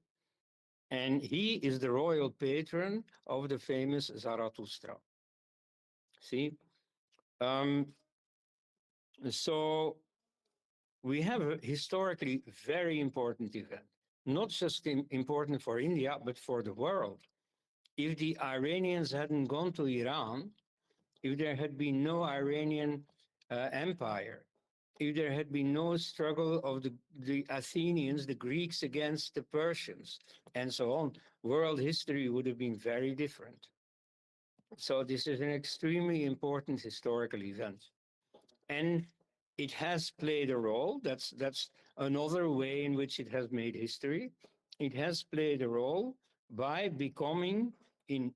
And he is the royal patron of the famous Zarathustra. See? So we have a historically very important event. not just important for India, but for the world. If the Iranians hadn't gone to Iran, if there had been no Iranian empire, if there had been no struggle of the Athenians, the Greeks against the Persians, and so on, world history would have been very different. So this is an extremely important historical event. And it has played a role. That's another way in which it has made history. It has played a role by becoming in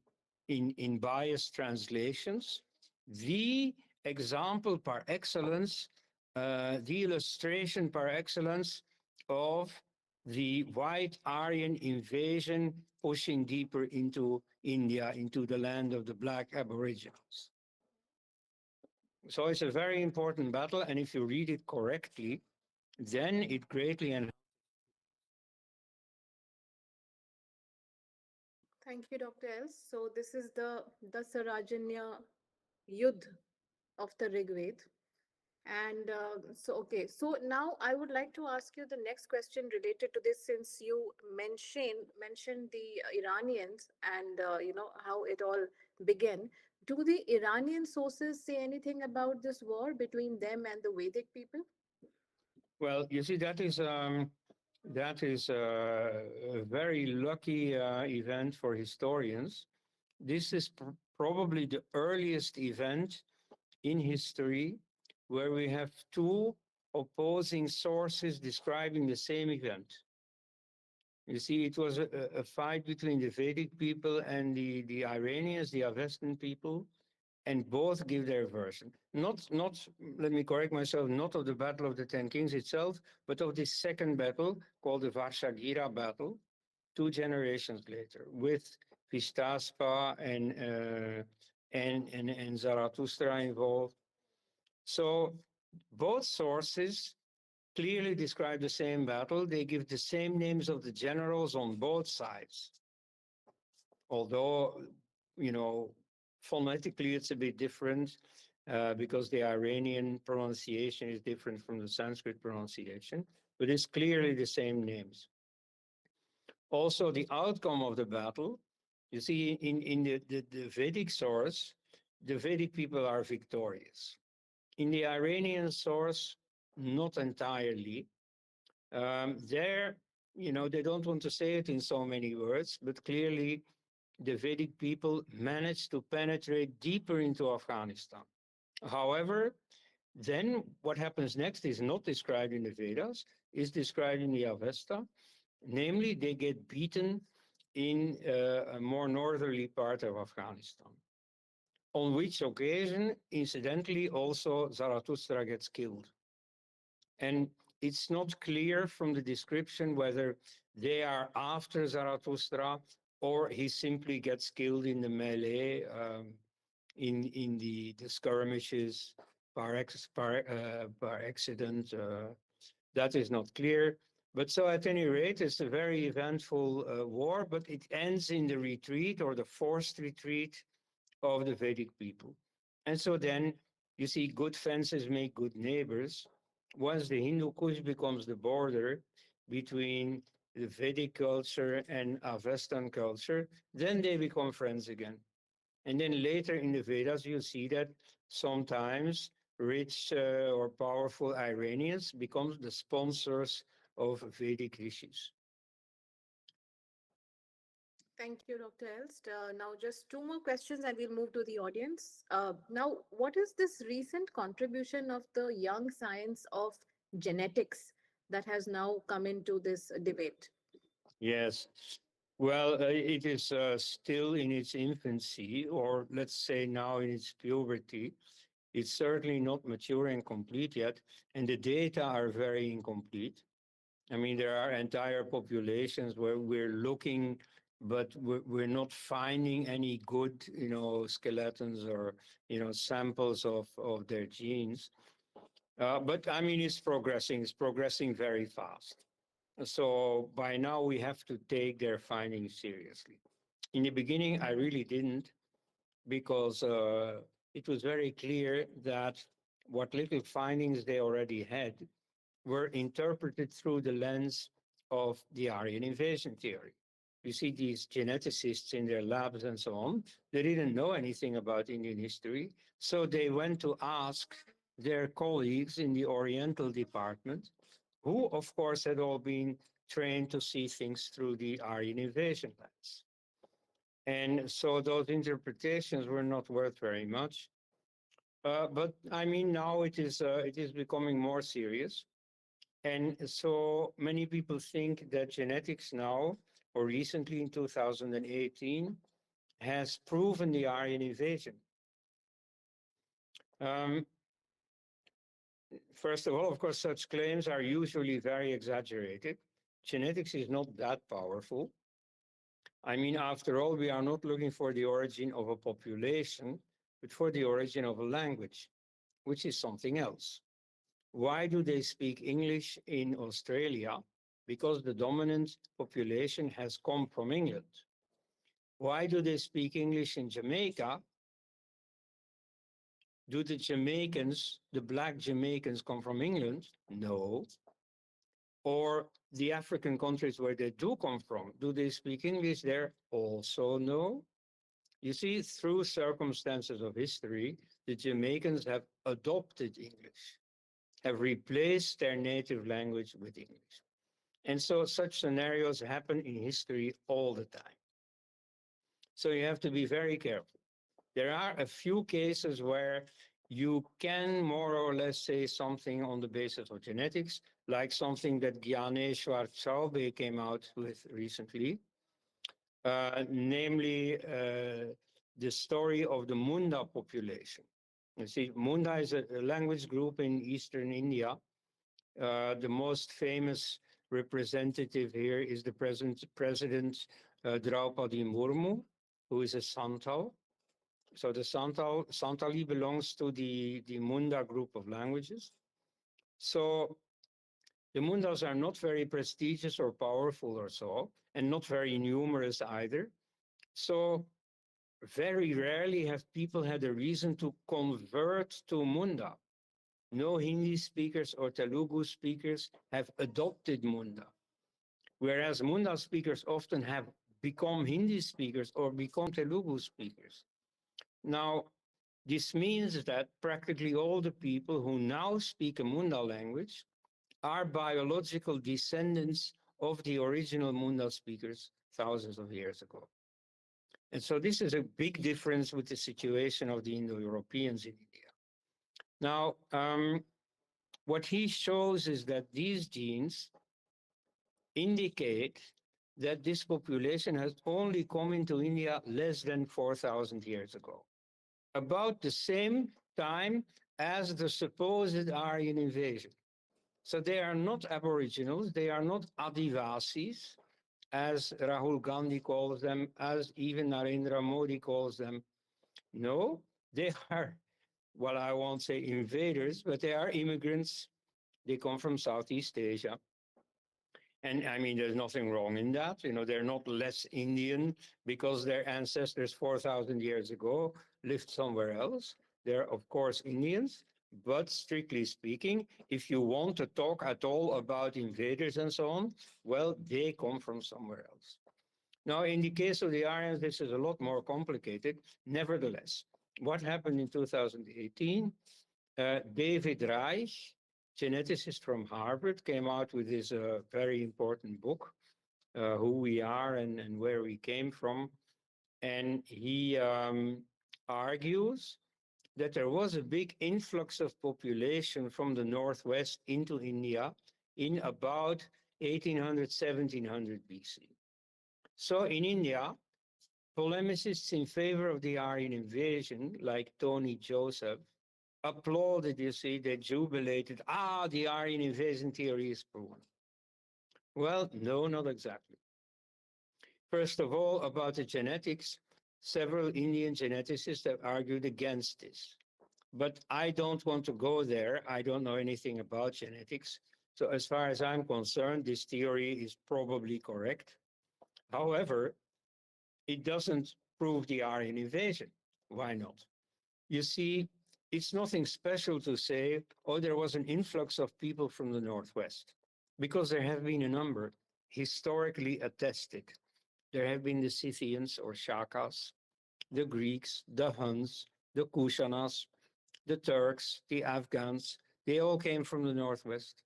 in biased translations the example par excellence, the illustration par excellence of the white Aryan invasion pushing deeper into India, into the land of the black Aboriginals. So it's a very important battle, and if you read it correctly, then it greatly enhances. Thank you, Dr. Els. So this is the Sarajanya Yudh of the Rig Veda. And okay, so now I would like to ask you the next question related to this, since you mentioned the Iranians and how it all began. Do the Iranian sources say anything about this war between them and the Vedic people? Well, you see, that is a very lucky event for historians. This is probably the earliest event in history where we have two opposing sources describing the same event. You see, it was a fight between the Vedic people and the Iranians, the Avestan people, and both give their version. Not, let me correct myself, not of the Battle of the Ten Kings itself, but of this second battle called the Varshagira battle, 2 generations later, with Vistaspa and Zarathustra involved. So both sources clearly describe the same battle. They give the same names of the generals on both sides. Although, phonetically it's a bit different because the Iranian pronunciation is different from the Sanskrit pronunciation, but it's clearly the same names. Also, the outcome of the battle, you see, in the Vedic source, the Vedic people are victorious. In the Iranian source, not entirely. There, they don't want to say it in so many words, but clearly the Vedic people managed to penetrate deeper into Afghanistan. However, then what happens next is not described in the Vedas, is described in the Avesta. Namely, they get beaten in a more northerly part of Afghanistan. On which occasion, incidentally, also Zarathustra gets killed. And it's not clear from the description whether they are after Zarathustra or he simply gets killed in the melee, in the skirmishes par accident. That is not clear. But so at any rate, it's a very eventful war, but it ends in the retreat or the forced retreat of the Vedic people. And so then you see good fences make good neighbors. Once the Hindu Kush becomes the border between the Vedic culture and Avestan culture, then they become friends again. And then later in the Vedas, you see that sometimes rich or powerful Iranians become the sponsors of Vedic rishis. Thank you, Dr. Elst. Now, just two more questions and we'll move to the audience. Now, what is this recent contribution of the young science of genetics that has now come into this debate? Yes. Well, it is still in its infancy, or let's say now in its puberty. It's certainly not mature and complete yet, and the data are very incomplete. I mean, there are entire populations where we're looking, but we're not finding any good, skeletons or, samples of their genes. But I mean, it's progressing very fast. So by now we have to take their findings seriously. In the beginning, I really didn't, because it was very clear that what little findings they already had were interpreted through the lens of the Aryan invasion theory. You see these geneticists in their labs and so on, they didn't know anything about Indian history, so they went to ask their colleagues in the Oriental department, who of course had all been trained to see things through the Aryan invasion lens. And so those interpretations were not worth very much. But I mean, now it is becoming more serious. And so many people think that genetics now, or recently in 2018, has proven the Aryan invasion. Um, First of all, of course, such claims are usually very exaggerated. Genetics is not that powerful. I mean, after all, we are not looking for the origin of a population, but for the origin of a language, which is something else. Why do they speak English in Australia? Because the dominant population has come from England. Why do they speak English in Jamaica? Do the Jamaicans, the black Jamaicans, come from England? No. Or the African countries where they do come from, do they speak English there? Also no. You see, through circumstances of history, the Jamaicans have adopted English, have replaced their native language with English. And so such scenarios happen in history all the time. So you have to be very careful. There are a few cases where you can more or less say something on the basis of genetics, like something that Gyaneshwar Chaubey came out with recently, namely the story of the Munda population. You see, Munda is a language group in eastern India. The most famous representative here is the President Draupadi Murmu, who is a Santal. So the Santali belongs to the Munda group of languages. So the Mundas are not very prestigious or powerful or so, and not very numerous either. So very rarely have people had a reason to convert to Munda. No Hindi speakers or Telugu speakers have adopted Munda, whereas Munda speakers often have become Hindi speakers or become Telugu speakers. Now, this means that practically all the people who now speak a Munda language are biological descendants of the original Munda speakers thousands of years ago. And so this is a big difference with the situation of the Indo-Europeans in India. Now, what he shows is that these genes indicate that this population has only come into India less than 4,000 years ago, about the same time as the supposed Aryan invasion. So they are not aboriginals, they are not Adivasis, as Rahul Gandhi calls them, as even Narendra Modi calls them. No, they are, well, I won't say invaders, but they are immigrants. They come from Southeast Asia. And I mean, there's nothing wrong in that. You know, they're not less Indian because their ancestors 4,000 years ago lived somewhere else. They're, of course, Indians. But strictly speaking, if you want to talk at all about invaders and so on, well, they come from somewhere else. Now, in the case of the Aryans, this is a lot more complicated. Nevertheless, what happened in 2018? David Reich, geneticist from Harvard, came out with this very important book, Who We Are and Where We Came From. And he argues that there was a big influx of population from the Northwest into India in about 1800, 1700 BC. So in India, polemicists in favor of the Aryan invasion, like Tony Joseph, applauded, you see, they jubilated, the Aryan invasion theory is proven. Well, no, not exactly. First of all, about the genetics, several Indian geneticists have argued against this. But I don't want to go there. I don't know anything about genetics. So as far as I'm concerned, this theory is probably correct. However, it doesn't prove the Aryan invasion. Why not? You see, it's nothing special to say, oh, there was an influx of people from the Northwest, because there have been a number historically attested. There have been the Scythians or Shakas, the Greeks, the Huns, the Kushanas, the Turks, the Afghans. They all came from the Northwest.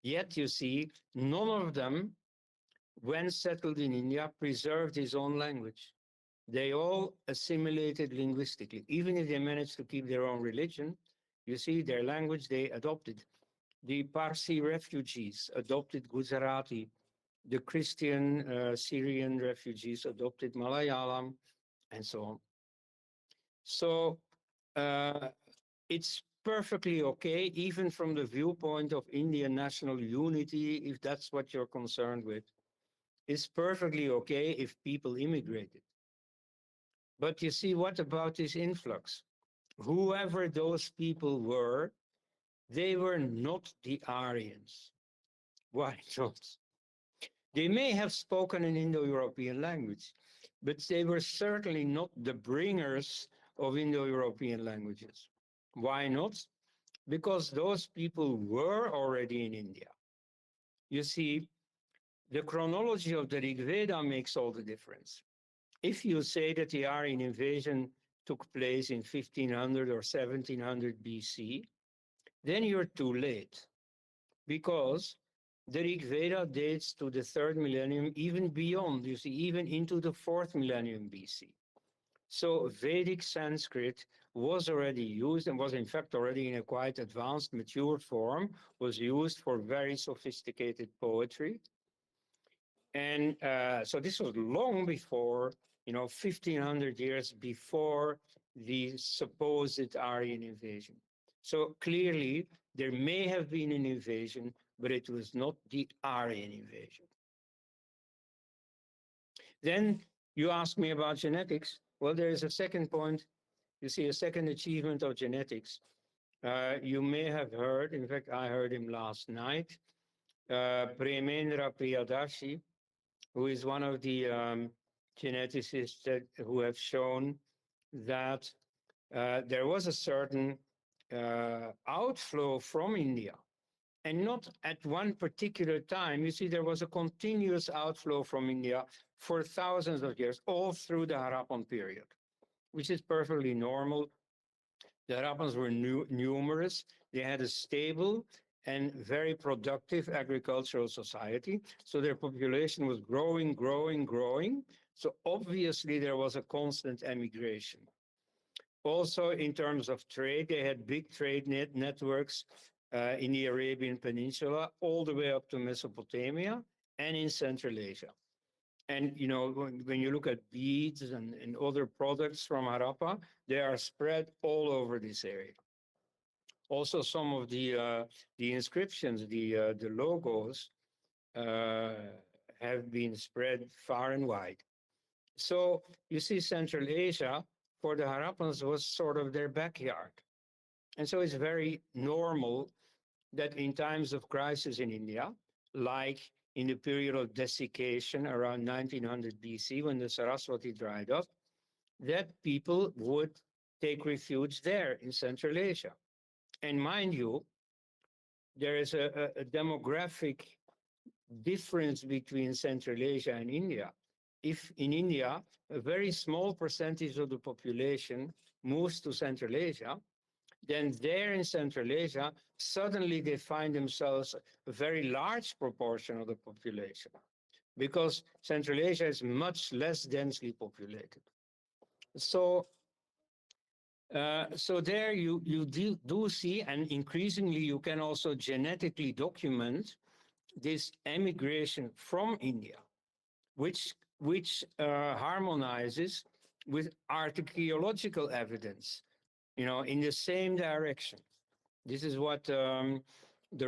Yet, you see, none of them, when settled in India, preserved his own language. They all assimilated linguistically. Even if they managed to keep their own religion, you see, their language they adopted. The Parsi refugees adopted Gujarati. The Christian Syrian refugees adopted Malayalam, and so on. So it's perfectly okay, even from the viewpoint of Indian national unity, if that's what you're concerned with. It's perfectly okay if people immigrated. But you see, what about this influx? Whoever those people were, they were not the Aryans. Why not? They may have spoken an Indo-European language, but they were certainly not the bringers of Indo-European languages. Why not? Because those people were already in India. You see, the chronology of the Rig Veda makes all the difference. If you say that the Aryan invasion took place in 1500 or 1700 BC, then you're too late, because the Rig Veda dates to the third millennium, even beyond, you see, even into the fourth millennium BC. So Vedic Sanskrit was already used, and was in fact already in a quite advanced, mature form, was used for very sophisticated poetry. And so this was long before, 1500 years before the supposed Aryan invasion. So clearly there may have been an invasion, but it was not the Aryan invasion. Then you ask me about genetics. Well, there is a second point. You see, a second achievement of genetics. You may have heard, in fact, I heard him last night, Premendra Priyadarshi, who is one of the geneticists who have shown that there was a certain outflow from India, and not at one particular time. You see, there was a continuous outflow from India for thousands of years, all through the Harappan period, which is perfectly normal. The Harappans were numerous. They had a stable and very productive agricultural society. So their population was growing, growing, growing. So obviously there was a constant emigration. Also, in terms of trade, they had big trade networks in the Arabian Peninsula, all the way up to Mesopotamia and in Central Asia. And, when you look at beads and other products from Harappa, they are spread all over this area. Also, some of the inscriptions, the logos, have been spread far and wide. So you see, Central Asia, for the Harappans, was sort of their backyard. And so it's very normal that in times of crisis in India, like in the period of desiccation around 1900 BC, when the Saraswati dried up, that people would take refuge there in Central Asia. And mind you, there is a demographic difference between Central Asia and India. If in India, a very small percentage of the population moves to Central Asia, then there in Central Asia, suddenly they find themselves a very large proportion of the population, because Central Asia is much less densely populated. So there you do see, and increasingly you can also genetically document this emigration from India, which harmonizes with archaeological evidence, in the same direction. This is what the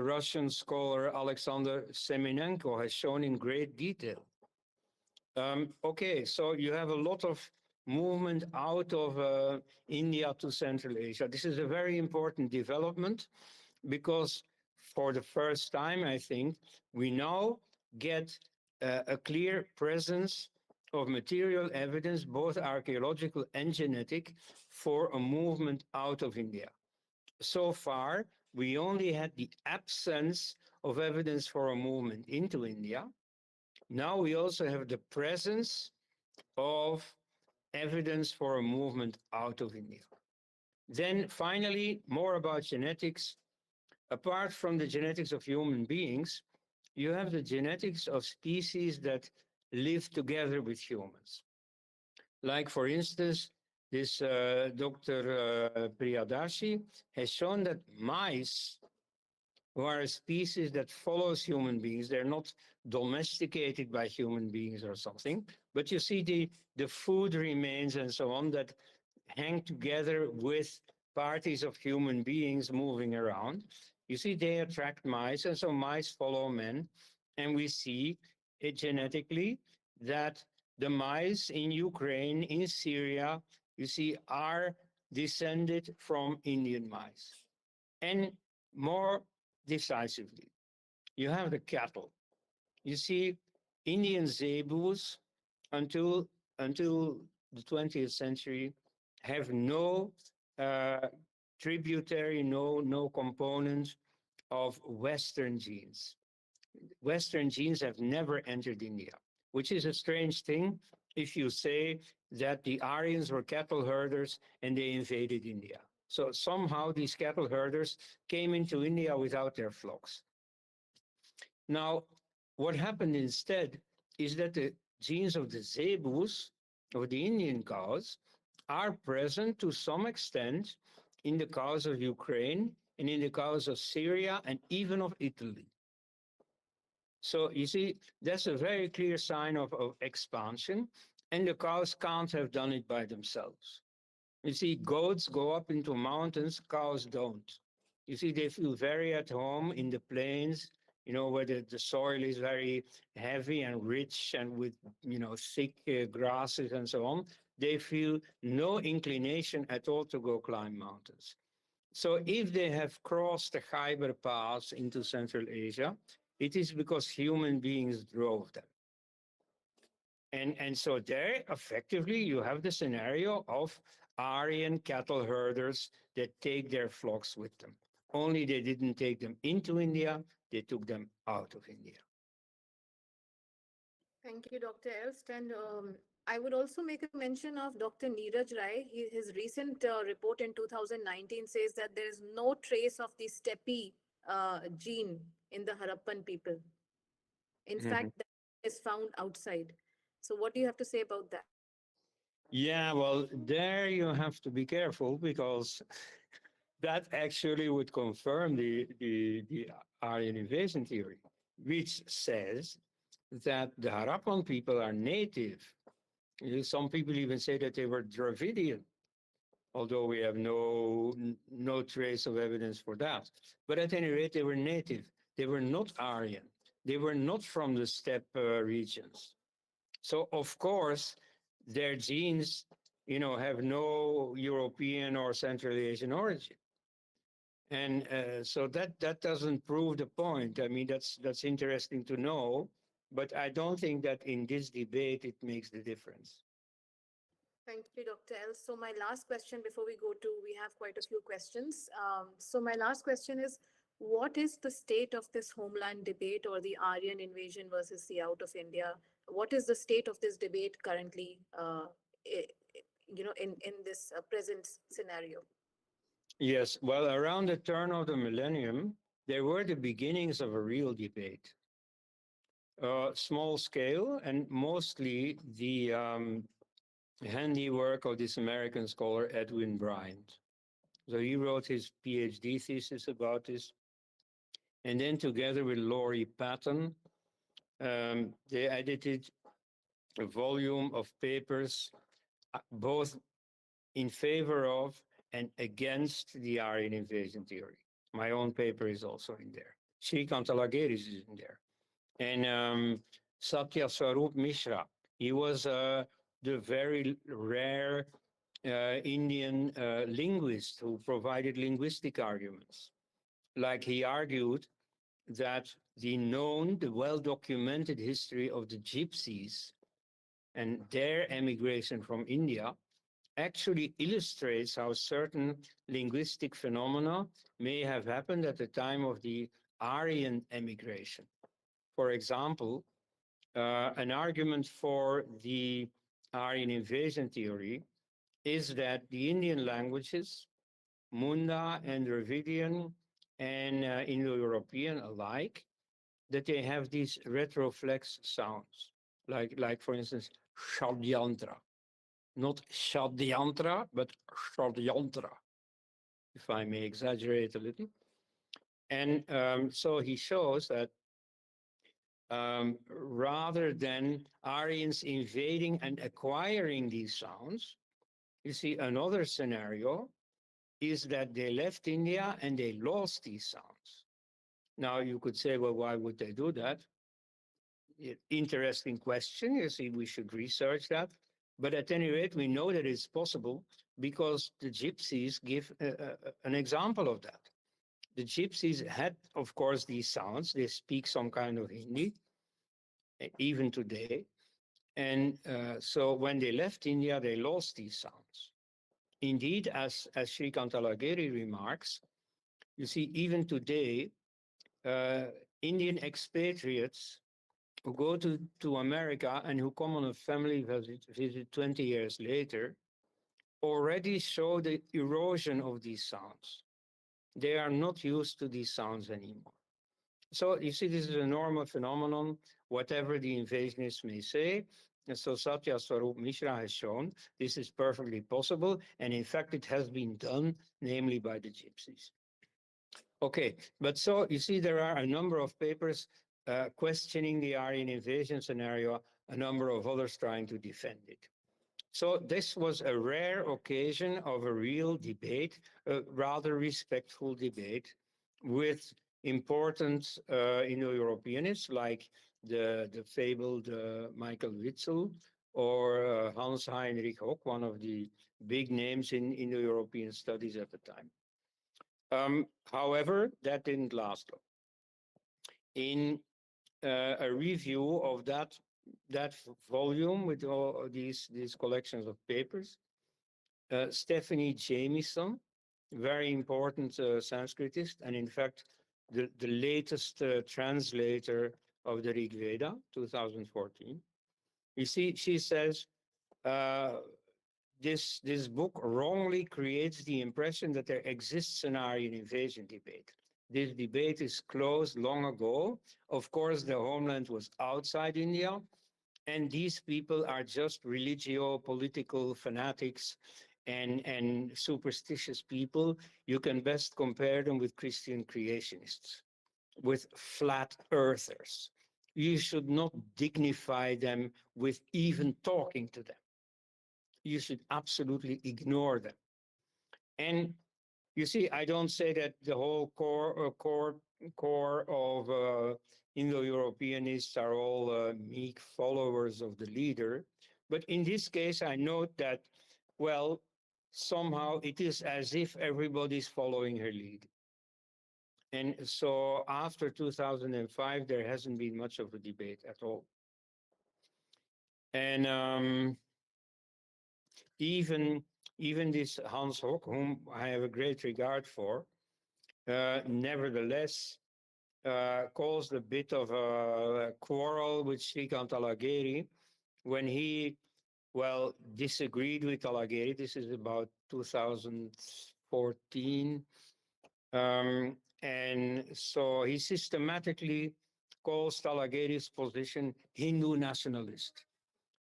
Russian scholar Alexander Semenenko has shown in great detail. Okay, so you have a lot of movement out of India to Central Asia. This is a very important development, because for the first time, I think, we now get a clear presence of material evidence, both archaeological and genetic, for a movement out of India. So far, we only had the absence of evidence for a movement into India, Now we also have the presence of evidence for a movement out of India. Then finally, more about genetics. Apart from the genetics of human beings, you have the genetics of species that live together with humans. Like, for instance, this Dr. Priyadashi has shown that mice, who are a species that follows human beings, they're not domesticated by human beings or something, but you see the food remains and so on that hang together with parties of human beings moving around. You see, they attract mice, and so mice follow men. And we see it genetically that the mice in Ukraine, in Syria, you see, are descended from Indian mice. And more decisively, you have the cattle. You see, Indian zebus until the 20th century have no uh, tributary, no component of Western genes. Western genes have never entered India, which is a strange thing if you say that the Aryans were cattle herders and they invaded India. So somehow these cattle herders came into India without their flocks. Now, what happened instead is that the genes of the zebus, of the Indian cows, are present to some extent in the cows of Ukraine and in the cows of Syria and even of Italy. So you see, that's a very clear sign of expansion, and the cows can't have done it by themselves. You see, goats go up into mountains, cows don't. You see, they feel very at home in the plains, where the soil is very heavy and rich and with, thick grasses and so on. They feel no inclination at all to go climb mountains. So if they have crossed the Khyber Pass into Central Asia, it is because human beings drove them. And so there, effectively, you have the scenario of Aryan cattle herders that take their flocks with them. Only they didn't take them into India, they took them out of India. Thank you, Dr. Elst. And I would also make a mention of Dr. Neeraj Rai. His recent report in 2019 says that there is no trace of the steppe gene in the Harappan people. In fact, that is found outside. So, what do you have to say about that? Yeah, well, there you have to be careful because that actually would confirm the Aryan invasion theory, which says that the Harappan people are native. Some people even say that they were Dravidian, although we have no trace of evidence for that. But at any rate, they were native. They were not Aryan. They were not from the steppe regions. So, of course, their genes, have no European or Central Asian origin. And so that doesn't prove the point. I mean, that's interesting to know, but I don't think that in this debate it makes the difference. Thank you, Dr. El. So my last question before we have quite a few questions. So my last question is, what is the state of this homeland debate or the Aryan invasion versus the out of India? What is the state of this debate currently, in this present scenario? Yes, well, around the turn of the millennium, there were the beginnings of a real debate. Small scale and mostly the handiwork of this American scholar, Edwin Bryant. So he wrote his PhD thesis about this. And then together with Laurie Patton, they edited a volume of papers, both in favor of and against the Aryan invasion theory. My own paper is also in there. Shrikant Alagiris is in there. And Satya Swarup Mishra, he was the very rare Indian linguist who provided linguistic arguments. Like he argued that the well-documented history of the Gypsies and their emigration from India actually illustrates how certain linguistic phenomena may have happened at the time of the Aryan emigration. For example, an argument for the Aryan invasion theory is that the Indian languages, Munda and Dravidian and Indo-European alike, that they have these retroflex sounds, like for instance, Shadyantra, not Shadyantra, but Shadyantra, if I may exaggerate a little. And so he shows that rather than Aryans invading and acquiring these sounds, you see another scenario is that they left India and they lost these sounds. Now you could say, well, why would they do that? Interesting question. You see, we should research that. But at any rate, we know that it's possible because the gypsies give an example of that. The gypsies had, of course, these sounds. They speak some kind of Hindi, even today. And so when they left India, they lost these sounds. Indeed, as Shrikant Talageri remarks, you see, even today, uh, Indian expatriates who go to America and who come on a family visit 20 years later already show the erosion of these sounds. They are not used to these sounds anymore. So you see, this is a normal phenomenon, whatever the invasionists may say. And so Satya Swarup Mishra has shown this is perfectly possible. And in fact, it has been done, namely by the gypsies. Okay, but so you see, there are a number of papers questioning the Aryan invasion scenario, a number of others trying to defend it. So this was a rare occasion of a real debate, a rather respectful debate with important Indo-Europeanists like the fabled Michael Witzel or Hans Heinrich Hock, one of the big names in Indo-European studies at the time. However, that didn't last long. In a review of that volume with all these collections of papers, Stephanie Jamieson, very important Sanskritist, and in fact, the latest translator of the Rig Veda, 2014. You see, she says, uh, this book wrongly creates the impression that there exists an Aryan invasion debate. This debate is closed long ago. Of course, the homeland was outside India, and these people are just religio-political fanatics and superstitious people. You can best compare them with Christian creationists, with flat earthers. You should not dignify them with even talking to them. You should absolutely ignore them. And you see, I don't say that the whole core of Indo-Europeanists are all meek followers of the leader. But in this case, I note that, well, somehow it is as if everybody's following her lead. And so after 2005, there hasn't been much of a debate at all. And even this Hans Hock, whom I have a great regard for, nevertheless caused a bit of a quarrel with Shrikant Talageri when he, well, disagreed with Talageri. This is about 2014. And so he systematically calls Talageri's position Hindu nationalist.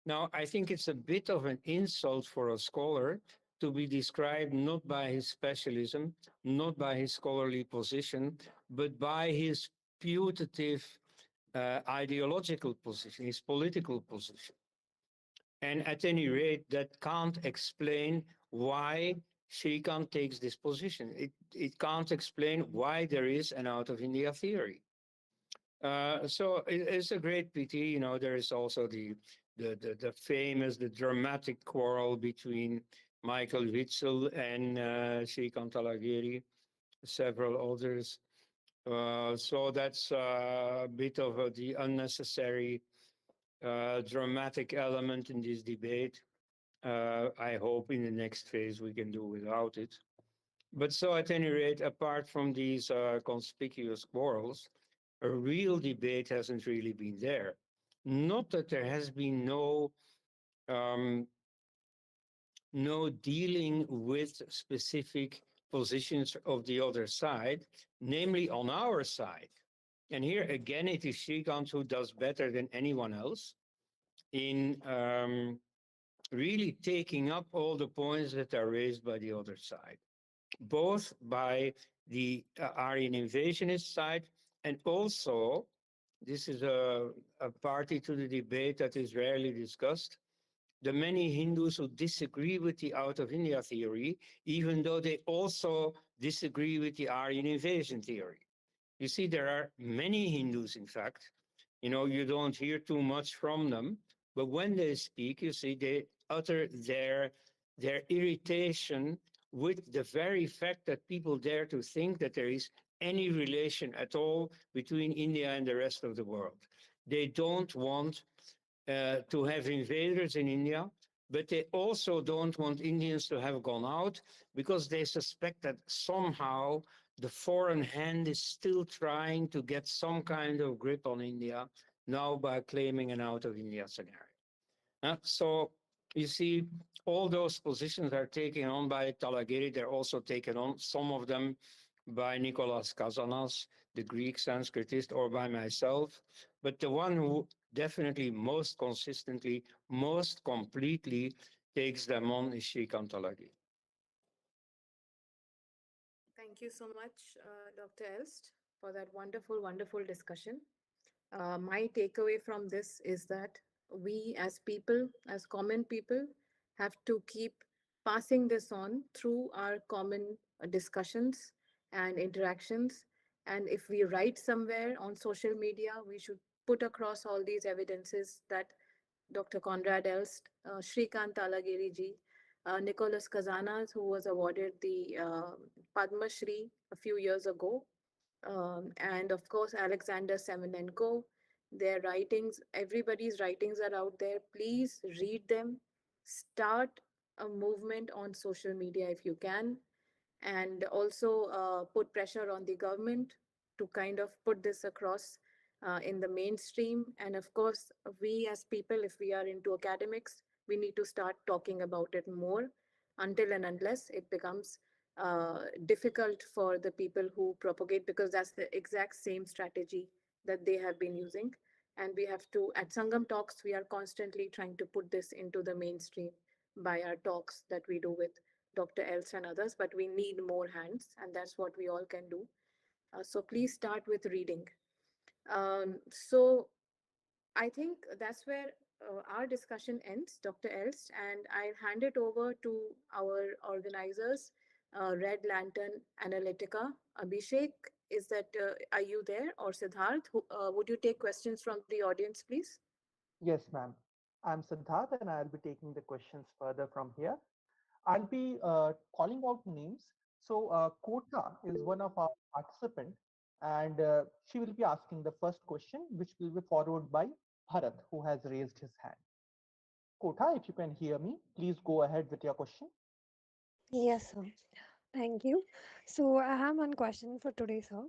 Now, I think it's a bit of an insult for a scholar to be described not by his specialism, not by his scholarly position, but by his putative ideological position, his political position. And at any rate, that can't explain why Shrikant takes this position. It can't explain why there is an out of India theory. So it's a great pity. You know, there is also the famous, the dramatic quarrel between Michael Witzel and Shrikant Talageri, several others. So that's a bit of the unnecessary dramatic element in this debate. I hope in the next phase we can do without it. But so at any rate, apart from these conspicuous quarrels, a real debate hasn't really been there. not that there has been um, no dealing with specific positions of the other side, namely on our side. And here again, it is Shrikant who does better than anyone else in really taking up all the points that are raised by the other side, both by the Aryan invasionist side and also, this is a party to the debate that is rarely discussed, the many Hindus who disagree with the out of India theory, even though they also disagree with the Aryan invasion theory. You see, there are many Hindus, in fact. You know, you don't hear too much from them, but when they speak, you see, they utter their irritation with the very fact that people dare to think that there is any relation at all between India and the rest of the world. They don't want to have invaders in India, but they also don't want Indians to have gone out because they suspect that somehow the foreign hand is still trying to get some kind of grip on India now by claiming an out of India scenario. So you see, all those positions are taken on by Talagiri. They're also taken on, some of them by Nicholas Kazanas, the Greek Sanskritist, or by myself. But the one who definitely most consistently, most completely takes them on is Shrikant Talagiri. Thank you so much, Dr. Elst, for that wonderful, wonderful discussion. My takeaway from this is that we as people, as common people, have to keep passing this on through our common discussions and interactions. And if we write somewhere on social media, we should put across all these evidences that Dr. Conrad Elst, Shrikant Talagiri ji, Nicholas Kazanas, who was awarded the Padma Shri a few years ago, and of course Alexander Semenenko. Their writings, everybody's writings are out there. Please read them. Start a movement on social media if you can, and also put pressure on the government to kind of put this across in the mainstream. And of course, we as people, if we are into academics, we need to start talking about it more until and unless it becomes difficult for the people who propagate, because that's the exact same strategy that they have been using. And we have to, at Sangam Talks, we are constantly trying to put this into the mainstream by our talks that we do with Dr. Els and others, but we need more hands, and that's what we all can do. So please start with reading. So I think that's where our discussion ends, Dr. Els, and I'll hand it over to our organizers, Red Lantern Analytica. Abhishek, is that, are you there? Or Siddharth, would you take questions from the audience, please? Yes, ma'am. I'm Siddharth and I'll be taking the questions further from here. I'll be calling out names. So Kota is one of our participants, and she will be asking the first question, which will be followed by Bharat, who has raised his hand. Kota, if you can hear me, please go ahead with your question. Yes, sir. Thank you. So I have one question for today, sir.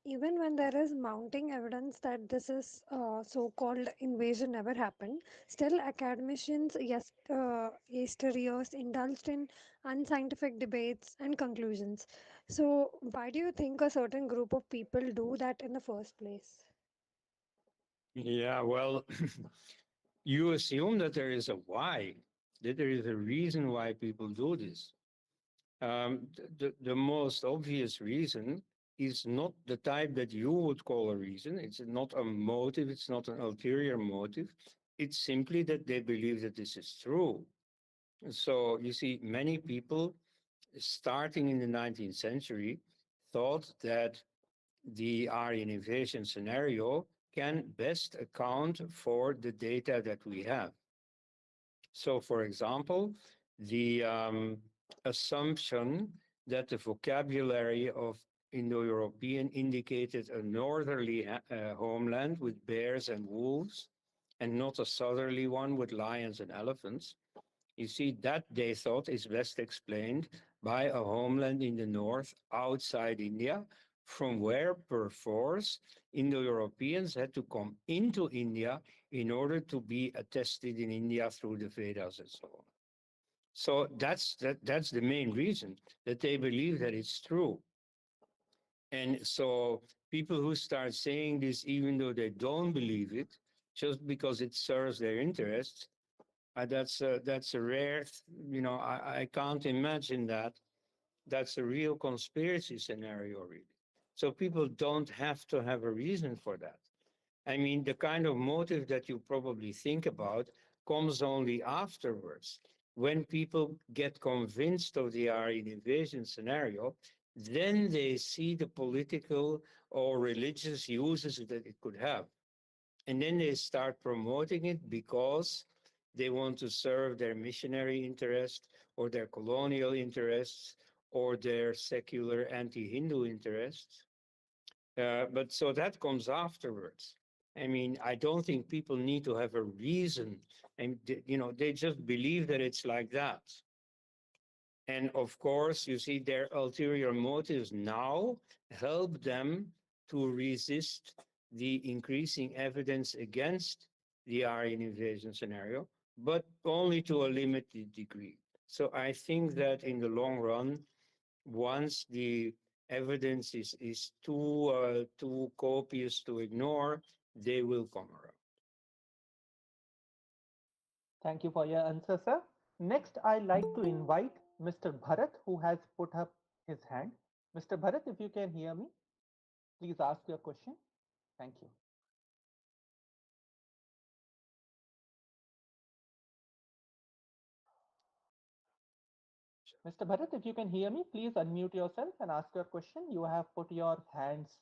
Even when there is mounting evidence that this is so-called invasion never happened, still academicians yesteryears indulged in unscientific debates and conclusions. So why do you think a certain group of people do that in the first place? Yeah, well, you assume that there is a why, that there is a reason why people do this. The most obvious reason is not the type that you would call a reason. It's not a motive. It's not an ulterior motive. It's simply that they believe that this is true. So you see, many people starting in the 19th century thought that the Aryan invasion scenario can best account for the data that we have. So, for example, the assumption that the vocabulary of Indo-European indicated a northerly homeland with bears and wolves, and not a southerly one with lions and elephants. You see, that they thought is best explained by a homeland in the north outside India, from where, per force, Indo-Europeans had to come into India in order to be attested in India through the Vedas and so on. So that's the main reason, that they believe that it's true. And so people who start saying this, even though they don't believe it, just because it serves their interests, that's a rare, I can't imagine that. That's a real conspiracy scenario, really. So people don't have to have a reason for that. I mean, the kind of motive that you probably think about comes only afterwards. When people get convinced of the Aryan invasion scenario, then they see the political or religious uses that it could have. And then they start promoting it because they want to serve their missionary interest or their colonial interests or their secular anti-Hindu interests. But so that comes afterwards. I mean, I don't think people need to have a reason. And, they just believe that it's like that. And of course, you see, their ulterior motives now help them to resist the increasing evidence against the Aryan invasion scenario, but only to a limited degree. So I think that in the long run, once the evidence is too copious to ignore, they will come around. Thank you for your answer, sir. Next, I like to invite Mr. Bharat, who has put up his hand. Mr. Bharat, if you can hear me, please ask your question. Thank you. Mr. Bharat, if you can hear me, please unmute yourself and ask your question. You have put your hands.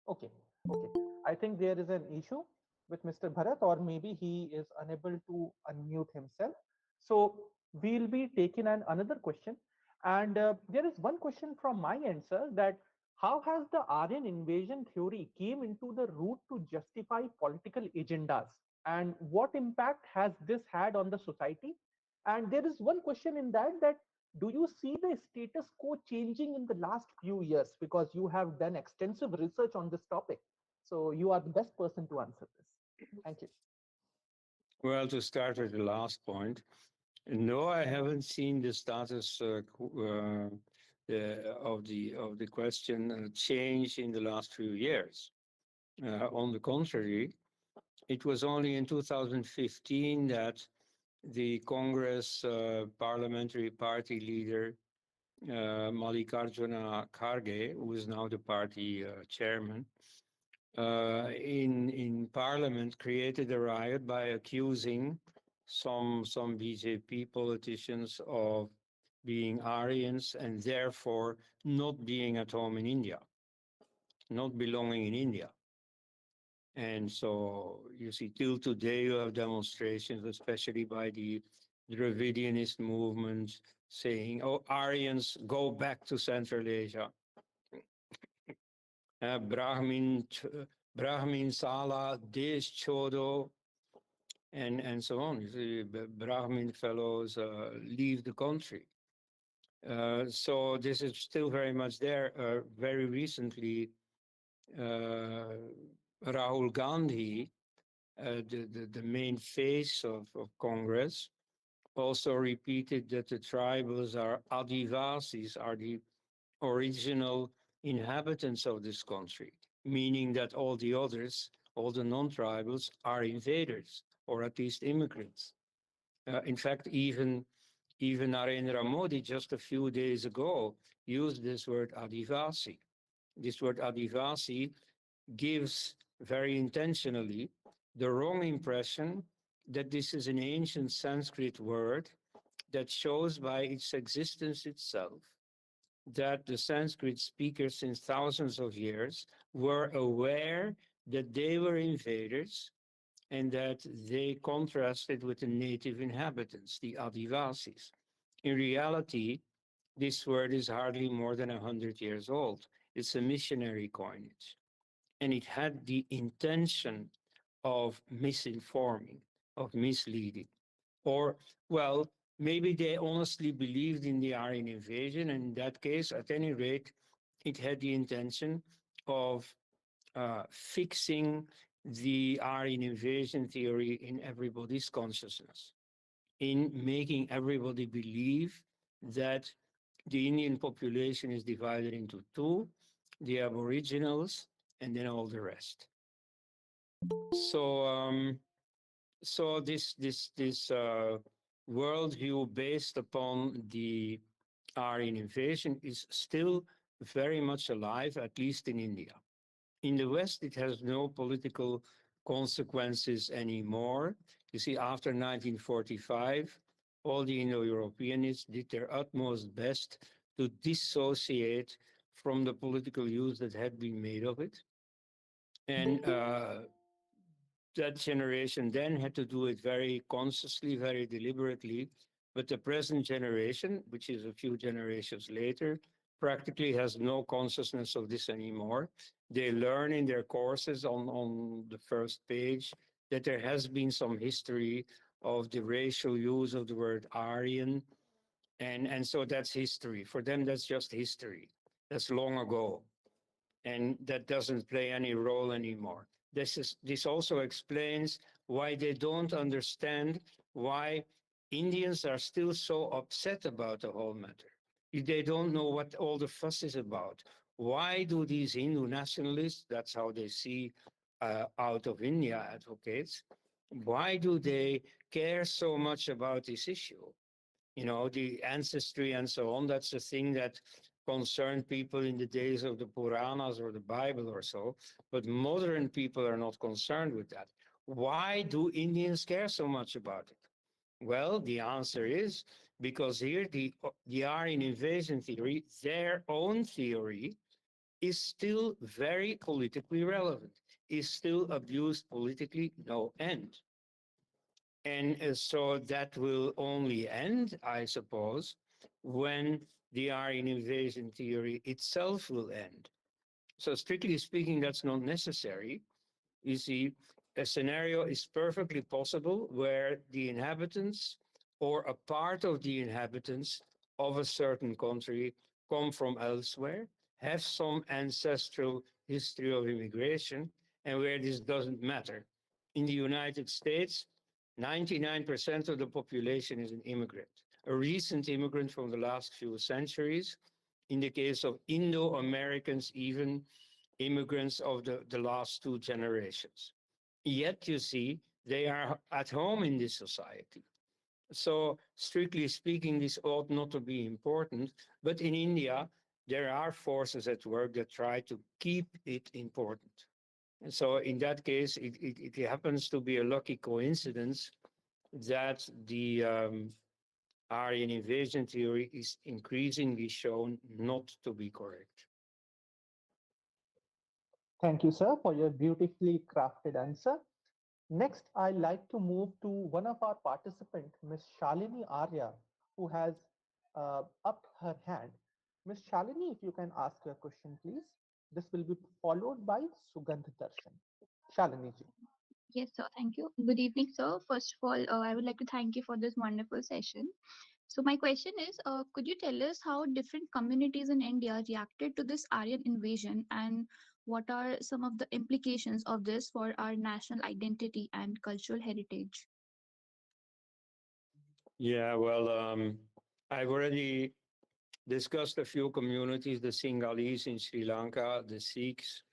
Okay, okay. I think there is an issue with Mr. Bharat, or maybe he is unable to unmute himself. So we'll be taking another question. And there is one question from my end, sir, that how has the Aryan invasion theory came into the root to justify political agendas? And what impact has this had on the society? And there is one question in that do you see the status quo changing in the last few years? Because you have done extensive research on this topic. So you are the best person to answer this. Thank you. Well, to start with the last point, no, I haven't seen the status of the question change in the last few years. On the contrary, it was only in 2015 that the Congress parliamentary party leader Mallikarjuna Kharge, who is now the party chairman, in parliament created a riot by accusing some BJP politicians of being Aryans and therefore not being at home in India, not belonging in India. And so you see, till today you have demonstrations, especially by the Dravidianist movement, saying, "Oh, Aryans, go back to Central Asia. Brahmin, Brahmin Sala, Desh Chodo," and so on. You see, Brahmin fellows leave the country. So this is still very much there. Very recently, Rahul Gandhi, the main face of Congress, also repeated that the tribals are Adivasis, are the original inhabitants of this country, meaning that all the others, all the non-tribals, are invaders, or at least immigrants. In fact, even Narendra Modi just a few days ago used this word Adivasi. This word Adivasi gives very intentionally the wrong impression that this is an ancient Sanskrit word that shows by its existence itself that the Sanskrit speakers since thousands of years were aware that they were invaders and that they contrasted with the native inhabitants, the Adivasis. In reality, this word is hardly more than 100 years old. It's a missionary coinage. And it had the intention of misinforming, of misleading, or, well, maybe they honestly believed in the Aryan invasion, and in that case, at any rate, it had the intention of fixing the Aryan invasion theory in everybody's consciousness, in making everybody believe that the Indian population is divided into two, the Aboriginals and then all the rest. So, this worldview based upon the Aryan invasion is still very much alive, at least in India. In the West, it has no political consequences anymore. You see, after 1945, all the Indo-Europeanists did their utmost best to dissociate from the political use that had been made of it. And that generation then had to do it very consciously, very deliberately. But the present generation, which is a few generations later, practically has no consciousness of this anymore. They learn in their courses on the first page that there has been some history of the racial use of the word Aryan. And so that's history. For them, that's just history. That's long ago. And that doesn't play any role anymore. This also explains why they don't understand why Indians are still so upset about the whole matter. They don't know what all the fuss is about. Why do these Hindu nationalists, that's how they see out of India advocates, why do they care so much about this issue? You know, the ancestry and so on, that's the thing that concerned people in the days of the Puranas or the Bible or so, but modern people are not concerned with that. Why do Indians care so much about it? Well, the answer is because here the Aryan invasion theory, their own theory, is still very politically relevant, is still abused politically, no end. And so that will only end, I suppose, when the Aryan invasion theory itself will end. So strictly speaking, that's not necessary. You see, a scenario is perfectly possible where the inhabitants or a part of the inhabitants of a certain country come from elsewhere, have some ancestral history of immigration, and where this doesn't matter. In the United States, 99% of the population is an immigrant, a recent immigrant from the last few centuries. In the case of Indo-Americans, even immigrants of the last two generations. Yet, you see, they are at home in this society. So, strictly speaking, this ought not to be important. But in India, there are forces at work that try to keep it important. And so, in that case, it happens to be a lucky coincidence that the Aryan invasion theory is increasingly shown not to be correct. Thank you, sir, for your beautifully crafted answer. Next, I'd like to move to one of our participants, Ms. Shalini Arya, who has upped her hand. Ms. Shalini, if you can ask your question, please. This will be followed by Sugandh Darshan. Shalini ji. Yes, sir. Thank you. Good evening, sir. First of all, I would like to thank you for this wonderful session. So, my question is could you tell us how different communities in India reacted to this Aryan invasion and what are some of the implications of this for our national identity and cultural heritage? Yeah, well, I've already discussed a few communities, the Sinhalese in Sri Lanka, the Sikhs,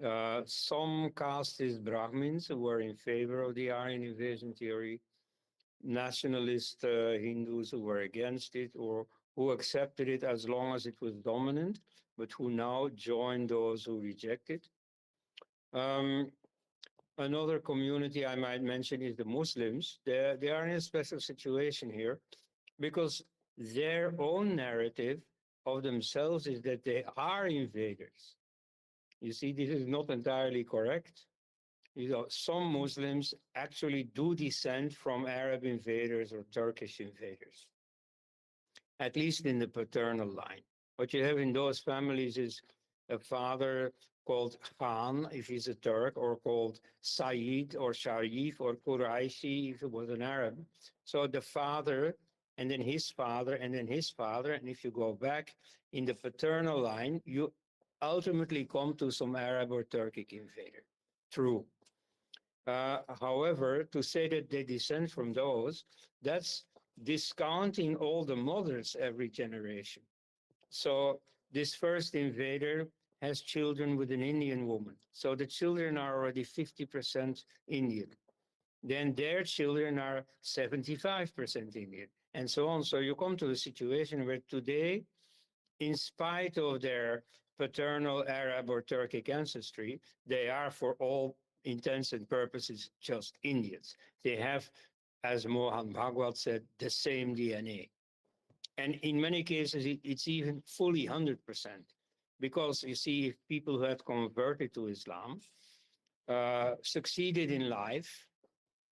some casteist Brahmins who were in favor of the Aryan invasion theory, nationalist Hindus who were against it or who accepted it as long as it was dominant, but who now joined those who reject it. Another community I might mention is the Muslims. They are in a special situation here because their own narrative of themselves is that they are invaders. You see, this is not entirely correct. You know, some Muslims actually do descend from Arab invaders or Turkish invaders, at least in the paternal line. What you have in those families is a father called Khan, if he's a Turk, or called Sayyid or Sharif or Quraishi, if it was an Arab. So the father and then his father, and then his father. And if you go back in the paternal line, you ultimately come to some Arab or Turkic invader. True. However, to say that they descend from those, that's discounting all the mothers every generation. So this first invader has children with an Indian woman. So the children are already 50% Indian. Then their children are 75% Indian, and so on. So you come to a situation where today, in spite of their paternal Arab or Turkic ancestry, they are, for all intents and purposes, just Indians. They have, as Mohan Bhagwat said, the same DNA. And in many cases, it's even fully 100%. Because you see, if people who had converted to Islam succeeded in life,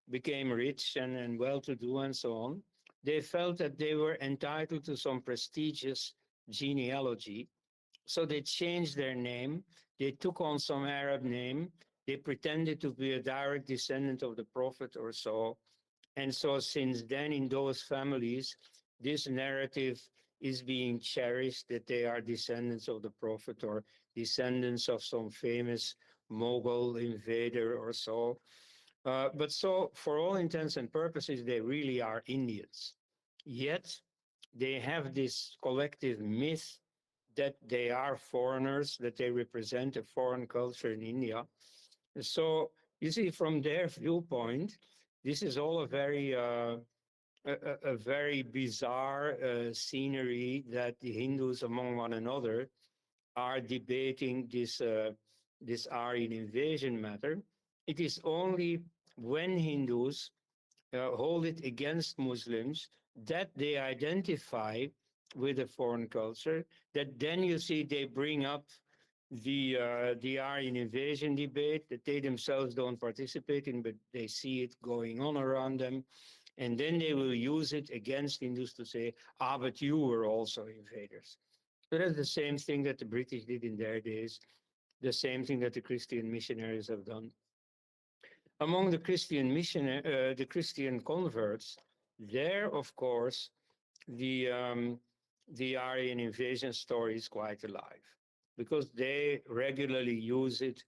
became rich and well-to-do and so on, they felt that they were entitled to some prestigious genealogy. So they changed their name. They took on some Arab name. They pretended to be a direct descendant of the Prophet or so. And so since then, in those families, this narrative is being cherished that they are descendants of the Prophet or descendants of some famous Mughal invader or so. But so, for all intents and purposes, they really are Indians. Yet, they have this collective myth that they are foreigners, that they represent a foreign culture in India. So, you see, from their viewpoint, this is all a very bizarre scenery that the Hindus among one another are debating this Aryan invasion matter. It is only when Hindus hold it against Muslims that they identify with a foreign culture, that then you see they bring up the Aryan invasion debate that they themselves don't participate in, but they see it going on around them. And then they will use it against Hindus to say, but you were also invaders. So that's the same thing that the British did in their days, the same thing that the Christian missionaries have done. Among the Christian converts, there, of course, the um, the Aryan invasion story is quite alive because they regularly use it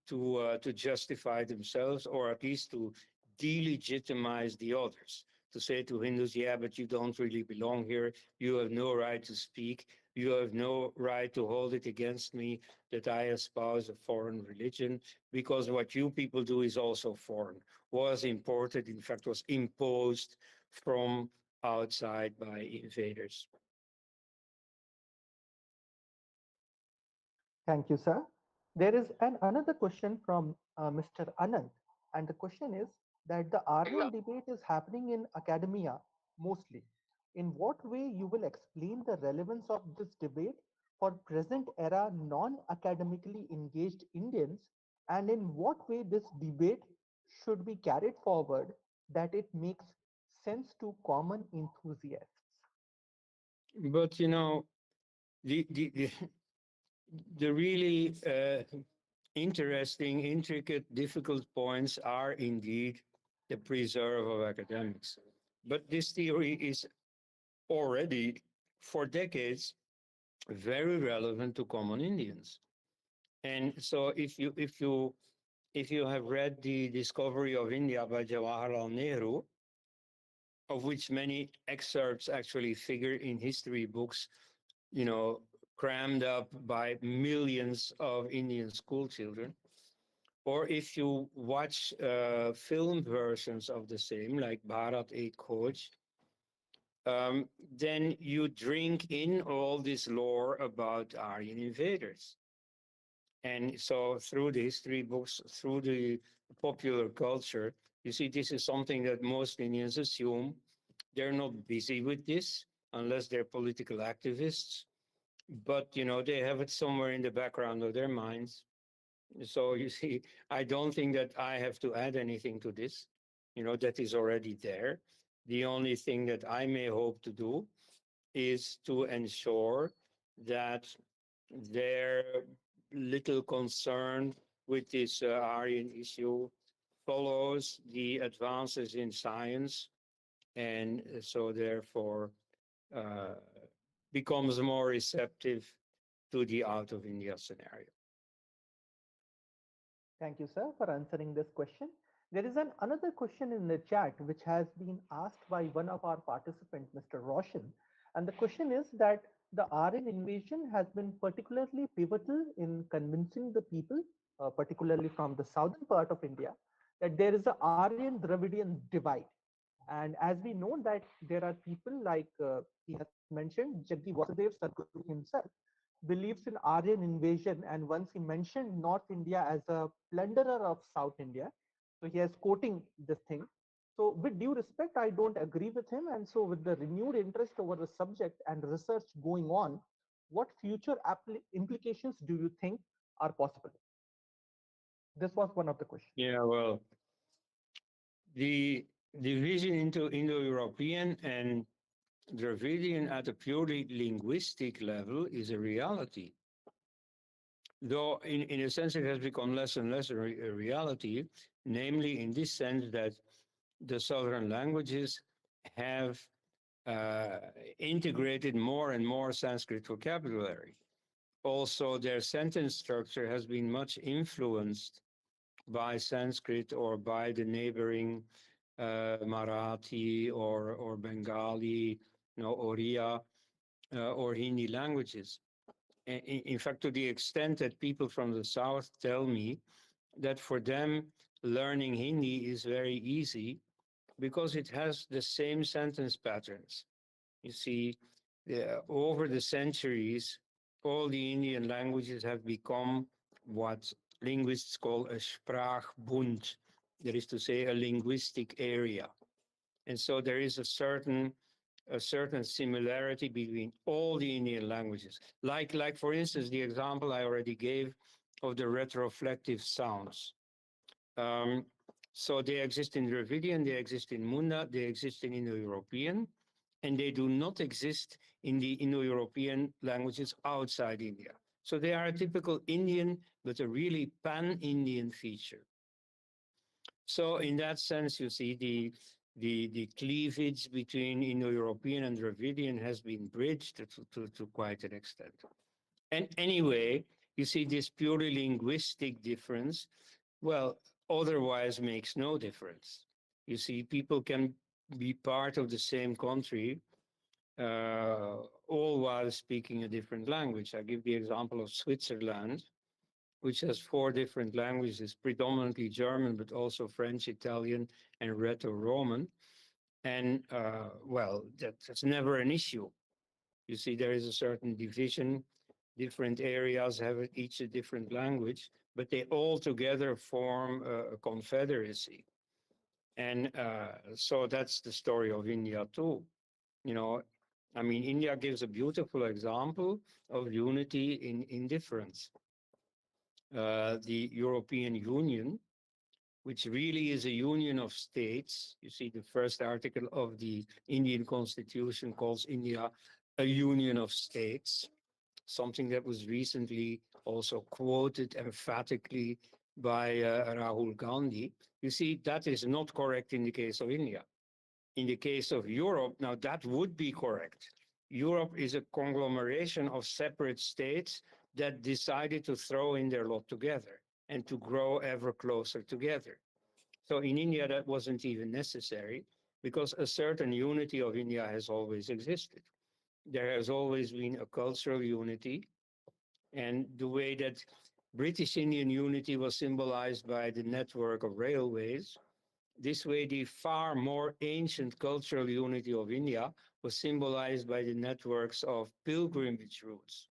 to justify themselves, or at least to delegitimize the others, to say to Hindus, yeah, but you don't really belong here. You have no right to speak. You have no right to hold it against me that I espouse a foreign religion, because what you people do is also foreign, was imported, in fact, was imposed from outside by invaders. Thank you, sir. There is another question from Mr. Anand, and the question is that the Aryan debate is happening in academia mostly. In what way you will explain the relevance of this debate for present era non-academically engaged Indians, and in what way this debate should be carried forward that it makes sense to common enthusiasts? But the the really interesting, intricate, difficult points are indeed the preserve of academics. But this theory is already, for decades, very relevant to common Indians. And so if you have read The Discovery of India by Jawaharlal Nehru, of which many excerpts actually figure in history books, crammed up by millions of Indian school children, or if you watch film versions of the same, like Bharat Ek Khoj, then you drink in all this lore about Aryan invaders. And so through the history books, through the popular culture, you see, this is something that most Indians assume. They're not busy with this unless they're political activists, but they have it somewhere in the background of their minds. So you see, I don't think that I have to add anything to this. That is already there. The only thing that I may hope to do is to ensure that their little concern with this Aryan issue follows the advances in science and so therefore uh, becomes more receptive to the out of India scenario. Thank you, sir, for answering this question. There is another question in the chat which has been asked by one of our participants, Mr. Roshan. And the question is that the Aryan invasion has been particularly pivotal in convincing the people, particularly from the southern part of India, that there is a Aryan Dravidian divide. And as we know that there are people like he has mentioned, Jagdi Vasudev Sadhguru himself believes in Aryan invasion, and once he mentioned North India as a plunderer of South India, so he is quoting this thing. So, with due respect, I don't agree with him. And so, with the renewed interest over the subject and research going on, what future implications do you think are possible? This was one of the questions. Yeah, well, the division into Indo-European and Dravidian at a purely linguistic level is a reality. Though in a sense it has become less and less a reality, namely in this sense that the southern languages have uh, integrated more and more Sanskrit vocabulary. Also, their sentence structure has been much influenced by Sanskrit or by the neighboring Marathi or Bengali, Oriya or Hindi languages. In fact, to the extent that people from the south tell me that for them learning Hindi is very easy because it has the same sentence patterns. You see, over the centuries, all the Indian languages have become what linguists call a Sprachbund, that is to say, a linguistic area. And so there is a certain similarity between all the Indian languages. Like for instance, the example I already gave of the retroflective sounds. Um, so they exist in Dravidian, they exist in Munda, they exist in Indo-European, and they do not exist in the Indo-European languages outside India. So they are a typical Indian, but a really pan-Indian feature. So in that sense, you see the cleavage between Indo-European and Dravidian has been bridged to quite an extent. And anyway, you see this purely linguistic difference, well, otherwise makes no difference. You see, people can be part of the same country, all while speaking a different language. I give the example of Switzerland, which has 4 different languages, predominantly German, but also French, Italian, and Rheto-Roman. And well, that's never an issue. You see, there is a certain division. Different areas have each a different language, but they all together form a confederacy. And so that's the story of India too. You know, I mean, India gives a beautiful example of unity in difference. The European Union, which really is a union of states. You see, the first article of the Indian Constitution calls India a union of states, something that was recently also quoted emphatically by Rahul Gandhi. You see, that is not correct in the case of India. In the case of Europe, now that would be correct. Europe is a conglomeration of separate states that decided to throw in their lot together and to grow ever closer together. So in India, that wasn't even necessary because a certain unity of India has always existed. There has always been a cultural unity, and the way that British Indian unity was symbolized by the network of railways, this way the far more ancient cultural unity of India was symbolized by the networks of pilgrimage routes.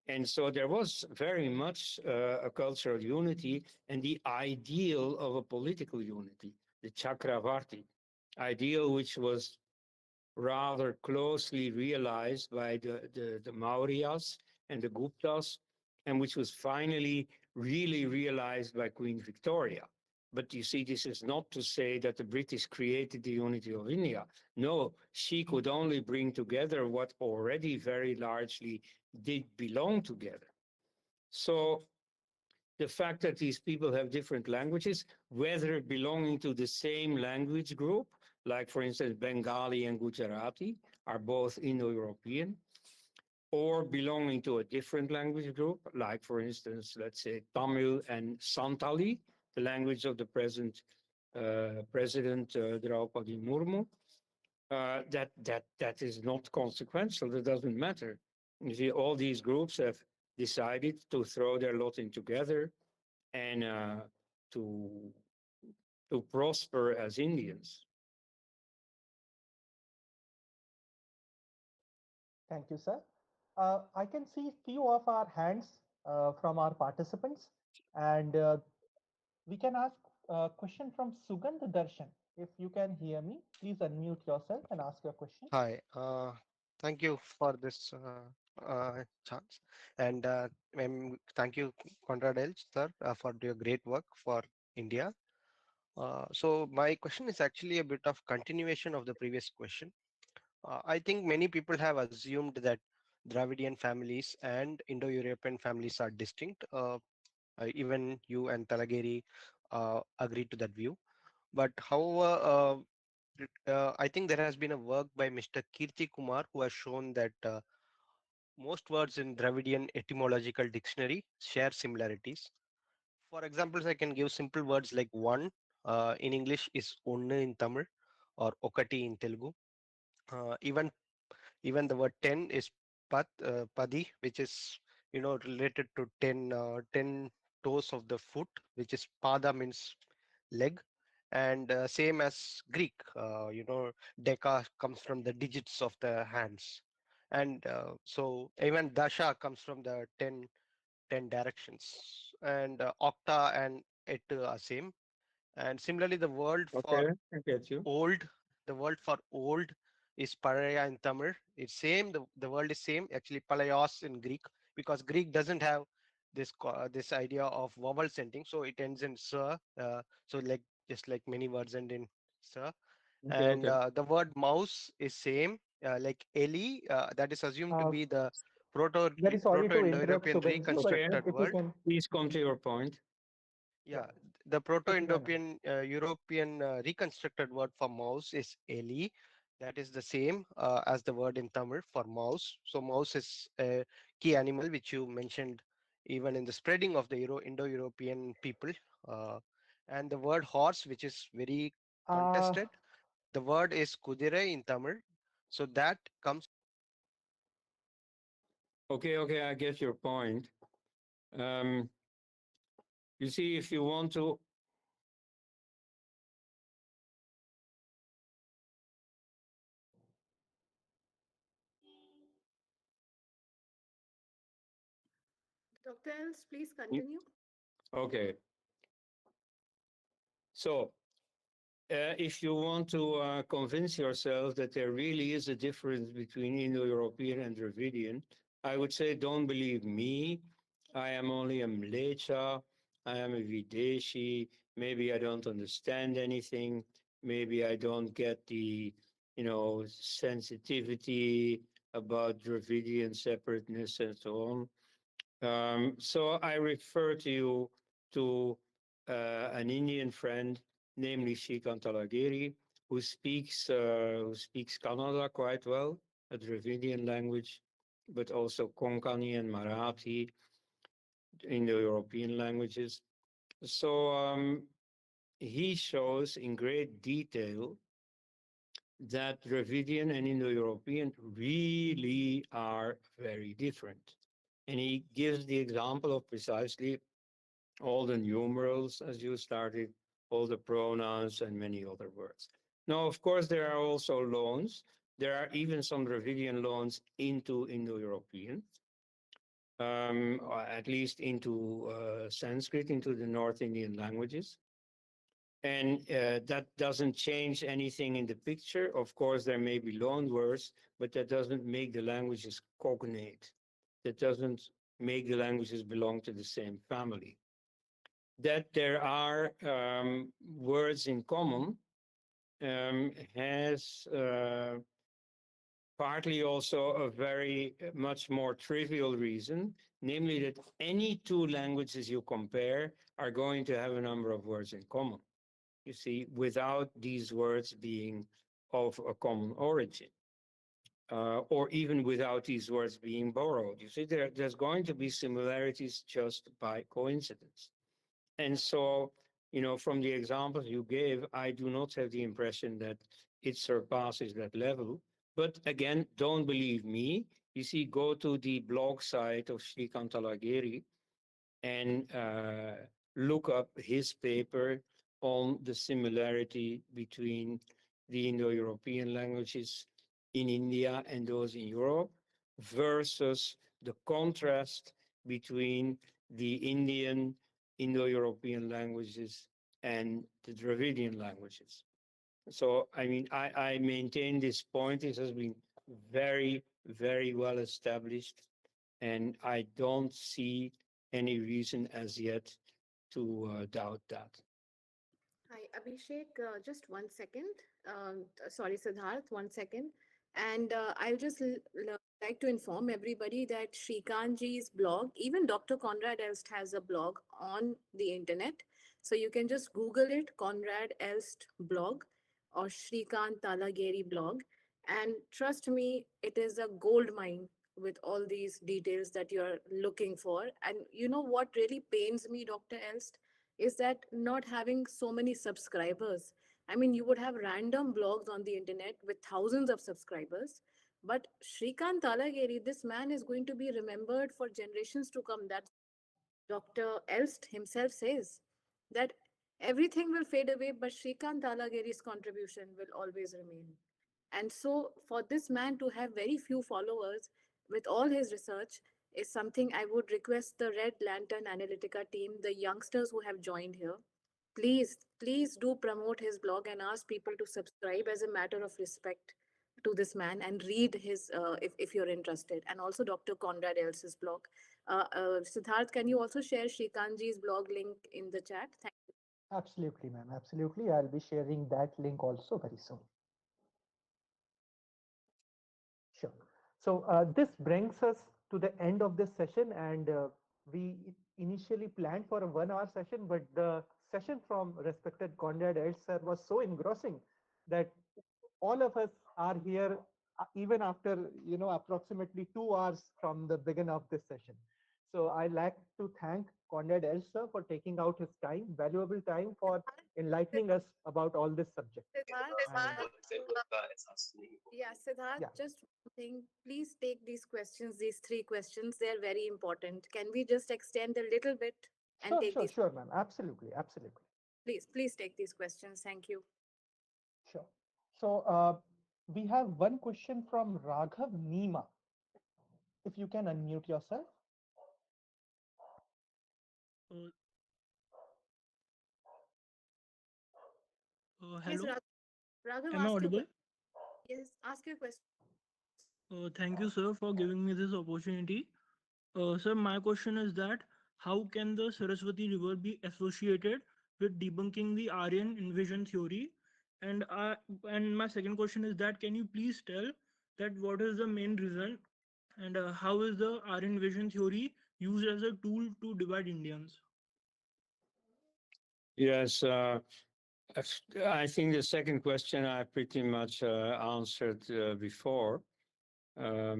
And so there was very much a cultural unity and the ideal of a political unity, the Chakravarti ideal, which was rather closely realized by the Mauryas and the Guptas, and which was finally really realized by Queen Victoria. But you see, this is not to say that the British created the unity of India. No, she could only bring together what already very largely did belong together. So the fact that these people have different languages, whether belonging to the same language group, like for instance, Bengali and Gujarati are both Indo-European, or belonging to a different language group, like for instance, let's say Tamil and Santali, the language of the present President Draupadi Murmu. That is not consequential. That doesn't matter. You see, all these groups have decided to throw their lot in together and to to prosper as Indians. Thank you, sir. I can see few of our hands from our participants, and we can ask a question from Sugandh Darshan. If you can hear me, please unmute yourself and ask your question. Hi, thank you for this chance, and thank you, Conrad Elch, sir, for your great work for India. So my question is actually a bit of continuation of the previous question. I think many people have assumed that Dravidian families and Indo-European families are distinct. Even you and Talageri agree to that view. But however, I think there has been a work by Mr. Kirti Kumar who has shown that most words in Dravidian etymological dictionary share similarities. For examples, I can give simple words like one in English is onnu in Tamil or okati in Telugu. Even the word 10 is padi, which is related to 10 toes of the foot, which is pada means leg. And same as Greek, deca comes from the digits of the hands. And so even dasha comes from the 10 directions. And octa and et are same. And similarly, the word for Okay, I get you. old, the word for old is paraya in Tamil. It's same. The word is same. Actually, palayos in Greek, because Greek doesn't have this idea of vowel ending, so it ends in sir. So like just like many words end in sir. Okay, And okay. the word mouse is same. Like Eli, that is assumed to Uh, be the proto Very sorry to interrupt, Proto-Indo-European Sugandhi, but Okay, reconstructed if you word. can, please come to your point. yeah, Yeah, the if you can. Proto-European European reconstructed word for mouse is Eli. That is the same as the word in Tamil for mouse. So mouse is a key animal which you mentioned even in the spreading of the Indo-European people. Uh, and the word horse, which is very Uh, contested, the word is kudire in Tamil. So that comes. Okay, okay, I get your point. Um, you see, if you want to, Dr. Els, please you- continue. okay. So if you want to convince yourself that there really is a difference between Indo-European and Dravidian, I would say don't believe me. I am only a Mlecha. I am a Videshi. Maybe I don't understand anything. Maybe I don't get the, sensitivity about Dravidian separateness and so on. So I refer to you to an Indian friend, namely Shrikant Talageri, who speaks Kannada quite well, a Dravidian language, but also Konkani and Marathi, Indo-European languages. So he shows in great detail that Dravidian and Indo-European really are very different. And he gives the example of precisely all the numerals as you started, all the pronouns, and many other words. Now, of course, there are also loans. There are even some Dravidian loans into Indo-European, or at least into Sanskrit, into the North Indian languages. And that doesn't change anything in the picture. Of course, there may be loan words, but that doesn't make the languages cognate. That doesn't make the languages belong to the same family. That there are words in common has partly also a very much more trivial reason, namely that any two languages you compare are going to have a number of words in common. you see, without these words being of a common origin, or even without these words being borrowed. You see, there's going to be similarities just by coincidence. And so, from the examples you gave, I do not have the impression that it surpasses that level. But again, don't believe me. You see, go to the blog site of Shrikant Talageri and look up his paper on the similarity between the Indo-European languages in India and those in Europe versus the contrast between the Indian Indo-European languages and the Dravidian languages. So, I mean, I maintain this point. This has been very, very well established, and I don't see any reason as yet to doubt that. Hi, Abhishek. Just 1 second. Sorry, Siddharth, 1 second. And I'll just like to inform everybody that Shrikantji's blog, even Dr. Conrad Elst has a blog on the internet. So you can just Google it, Conrad Elst blog or Shrikant Talageri blog. And trust me, it is a gold mine with all these details that you're looking for. And you know what really pains me, Dr. Elst? Is that not having so many subscribers. I mean, you would have random blogs on the internet with thousands of subscribers. But Shrikant Talageri, this man is going to be remembered for generations to come. That Dr. Elst himself says that everything will fade away, but Shrikant Talageri's contribution will always remain. And so, for this man to have very few followers with all his research is something I would request the Red Lantern Analytica team, the youngsters who have joined here, please do promote his blog and ask people to subscribe as a matter of respect to this man and read his, if you're interested, and also Dr. Conrad Else's blog. Siddharth, can you also share Shrikantji's blog link in the chat? Thank you. Absolutely, ma'am. Absolutely. I'll be sharing that link also very soon. Sure. So this brings us to the end of this session, and we initially planned for a 1 hour session, but the session from respected Conrad Ed sir was so engrossing that all of us are here even after approximately 2 hours from the beginning of this session. So I like to thank Conrad Ed sir for taking out his time, valuable time, for enlightening us about all this subject. And Yeah, Siddharth, yeah, just one thing. Please take these questions, these three questions. They're very important. Can we just extend a little bit and sure, take sure, these? sure, ma'am. Absolutely, absolutely. Please take these questions. Thank you. Sure. So we have one question from Raghav Neema. If you can unmute yourself. Uh, Yes, Hello, Raghav, am I ask your audible? question. Yes, ask your question. Thank you, sir, for giving me this opportunity. Sir, my question is that how can the Saraswati River be associated with debunking the Aryan invasion theory? And and my second question is that can you please tell that what is the main reason and how is the Aryan invasion theory used as a tool to divide Indians? Yes, I think the second question I pretty much answered before.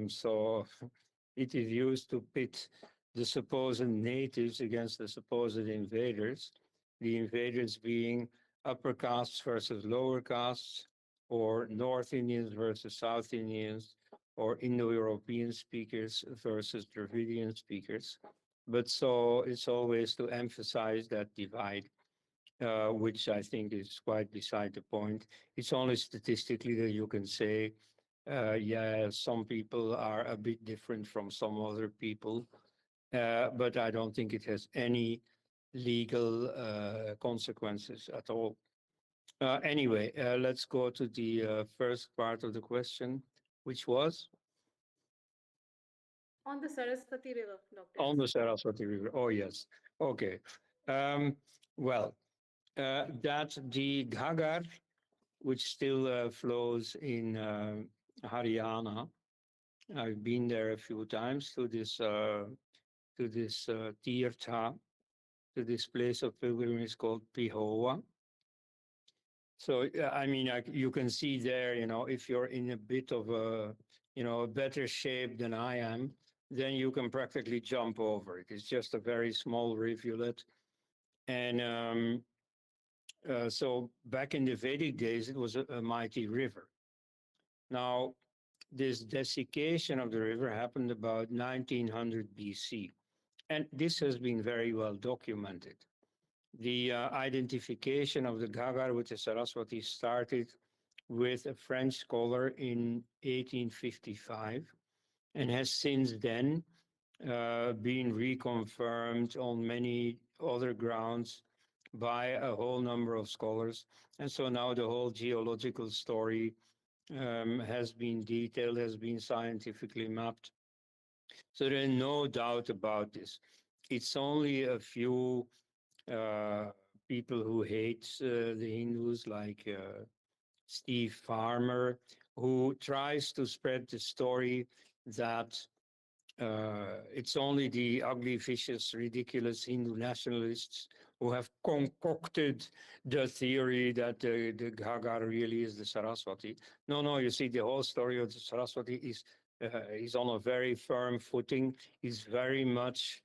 So it is used to pit the supposed natives against the supposed invaders, the invaders being upper castes versus lower castes, or North Indians versus South Indians, or Indo-European speakers versus Dravidian speakers. But so it's always to emphasize that divide, which I think is quite beside the point. It's only statistically that you can say yeah, some people are a bit different from some other people, but I don't think it has any legal consequences at all. Anyway, let's go to the first part of the question, which was On the Saraswati River, Dr. on the Elsa. Saraswati River. Oh, yes. Okay. Um, well, that the Ghagar, which still flows in Haryana, I've been there a few times to this tirtha, to this place of pilgrimage called Pihowa. So I mean, you can see there, if you're in a bit of a better shape than I am, then you can practically jump over it. It's just a very small rivulet. And so back in the Vedic days, it was a mighty river. Now, this desiccation of the river happened about 1900 BC. And this has been very well documented. The identification of the Ghagar with the Saraswati started with a French scholar in 1855 and has since then been reconfirmed on many other grounds by a whole number of scholars. And so now the whole geological story has been detailed, has been scientifically mapped. So there is no doubt about this. It's only a few uh, people who hate the Hindus, like Steve Farmer, who tries to spread the story that it's only the ugly, vicious, ridiculous Hindu nationalists who have concocted the theory that the Ghagar really is the Saraswati. No, you see, the whole story of the Saraswati is on a very firm footing, is very much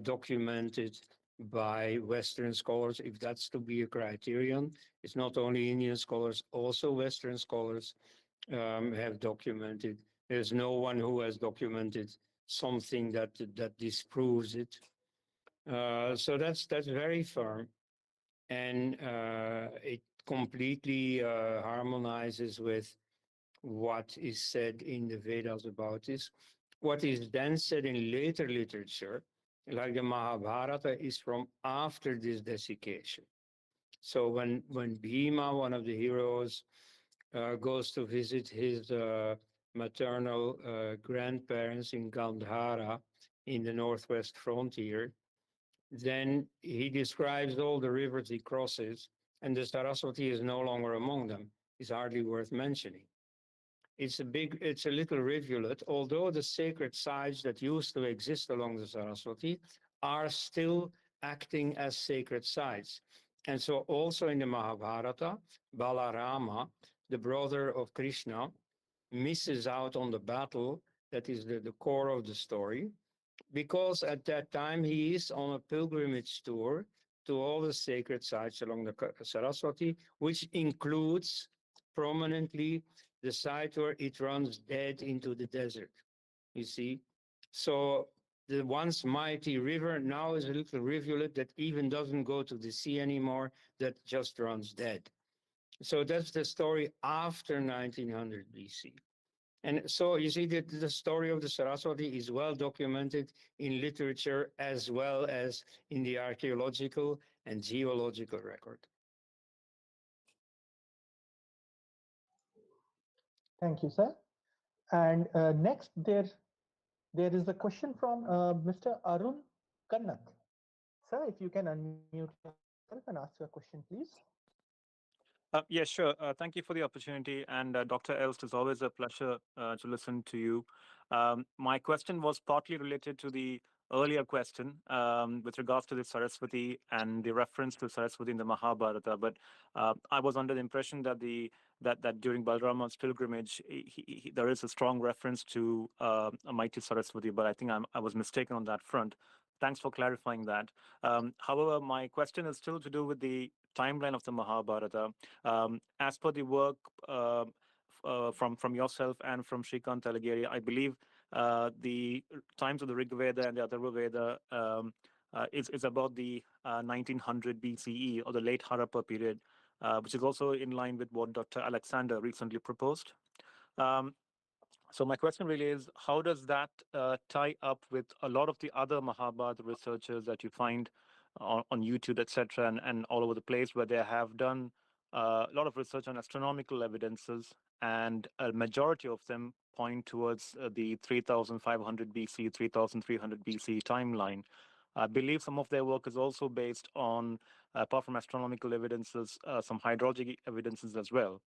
documented by Western scholars, if that's to be a criterion. It's not only Indian scholars, also Western scholars have documented. There's no one who has documented something that disproves it. So that's very firm, and it completely harmonizes with what is said in the Vedas about this. What is then said in later literature, like the Mahabharata, is from after this desiccation. So when Bhima, one of the heroes, goes to visit his maternal grandparents in Gandhara in the northwest frontier, then he describes all the rivers he crosses, and the Saraswati is no longer among them. It's hardly worth mentioning. It's a little rivulet, although the sacred sites that used to exist along the Saraswati are still acting as sacred sites. And so also in the Mahabharata, Balarama, the brother of Krishna, misses out on the battle that is the core of the story, because at that time he is on a pilgrimage tour to all the sacred sites along the Saraswati, which includes prominently the site where it runs dead into the desert, you see. So the once mighty river now is a little rivulet that even doesn't go to the sea anymore, that just runs dead. So that's the story after 1900 BC. And so you see that the story of the Saraswati is well documented in literature as well as in the archaeological and geological record. Thank you, sir. And next, there is a question from Mr. Arun Kannak. Sir, if you can unmute yourself and ask your question, please. Yeah, sure. Thank you for the opportunity. And Dr. Elst, it's always a pleasure to listen to you. My question was partly related to the earlier question with regards to the Saraswati and the reference to Saraswati in the Mahabharata. But I was under the impression that that during Balrama's pilgrimage, there is a strong reference to a mighty Saraswati. But I think I was mistaken on that front. Thanks for clarifying that. However, my question is still to do with the timeline of the Mahabharata. As per the work from yourself and from Shrikant Talageri, I believe the times of the Rig Veda and the Atharva Veda is about the 1900 BCE or the late Harappa period, which is also in line with what Dr. Alexander recently proposed. So my question really is, how does that tie up with a lot of the other Mahabharata researchers that you find on YouTube, etc., and all over the place, where they have done a lot of research on astronomical evidences, and a majority of them point towards the 3500 BC, 3300 BC timeline. I believe some of their work is also based on, apart from astronomical evidences, some hydrologic evidences as well.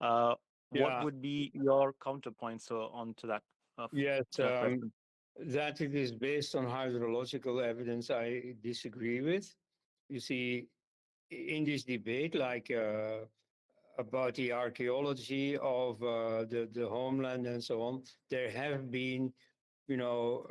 What Yeah, would be your counterpoints onto that? yes, To that question? that it is based on hydrological evidence, I disagree with. You see, in this debate, like about the archaeology of the homeland and so on, there have been, you know,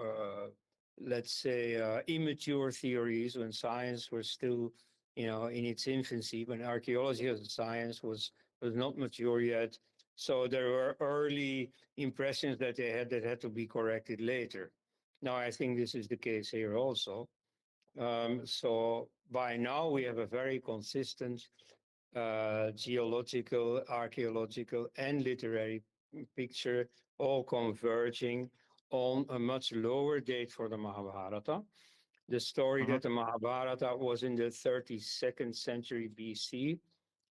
let's say, immature theories when science was still, in its infancy, when archaeology as a science was not mature yet. So there were early impressions that they had that had to be corrected later. Now, I think this is the case here also. So by now we have a very consistent geological, archaeological, and literary picture all converging on a much lower date for the Mahabharata. The story that the Mahabharata was in the 32nd century BC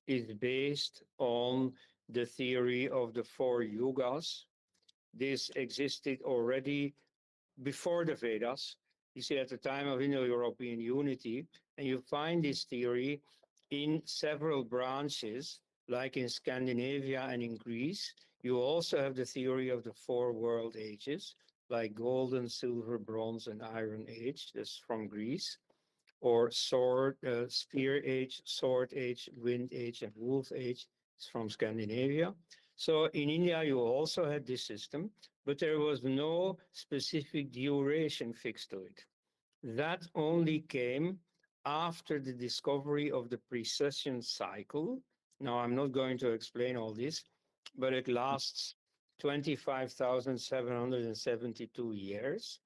is based on the theory of the four yugas. This existed already before the Vedas. You see, at the time of Indo-European unity, and you find this theory in several branches, like in Scandinavia and in Greece. You also have the theory of the four world ages, like golden, silver, bronze, and iron age. That's from Greece. Or spear age, sword age, wind age, and wolf age is from Scandinavia. So in India, you also had this system, but there was no specific duration fixed to it. That only came after the discovery of the precession cycle. Now, I'm not going to explain all this, but it lasts 25,772 years.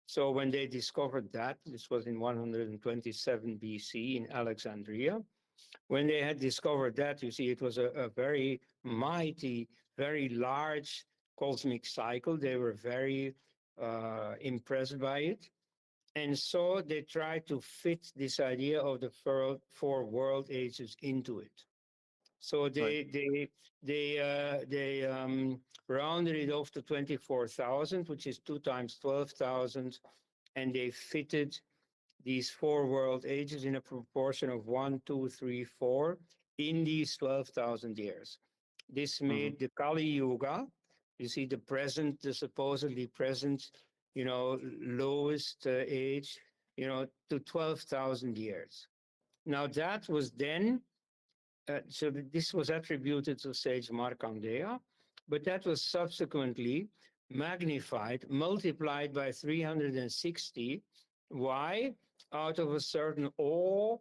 So when they discovered that, this was in 127 BC in Alexandria, when they had discovered that, you see, it was a very mighty, very large cosmic cycle. They were very impressed by it. And so they tried to fit this idea of the four world ages into it. So they rounded it off to 24,000, which is 2 times 12,000, and they fitted these four world ages in a proportion of 1, 2, 3, 4 in these 12,000 years. This made the Kali Yuga, you see, the supposedly present, lowest age, to 12,000 years. Now that was then this was attributed to sage Markandeya, but that was subsequently magnified, multiplied by 360. Why? Out of a certain awe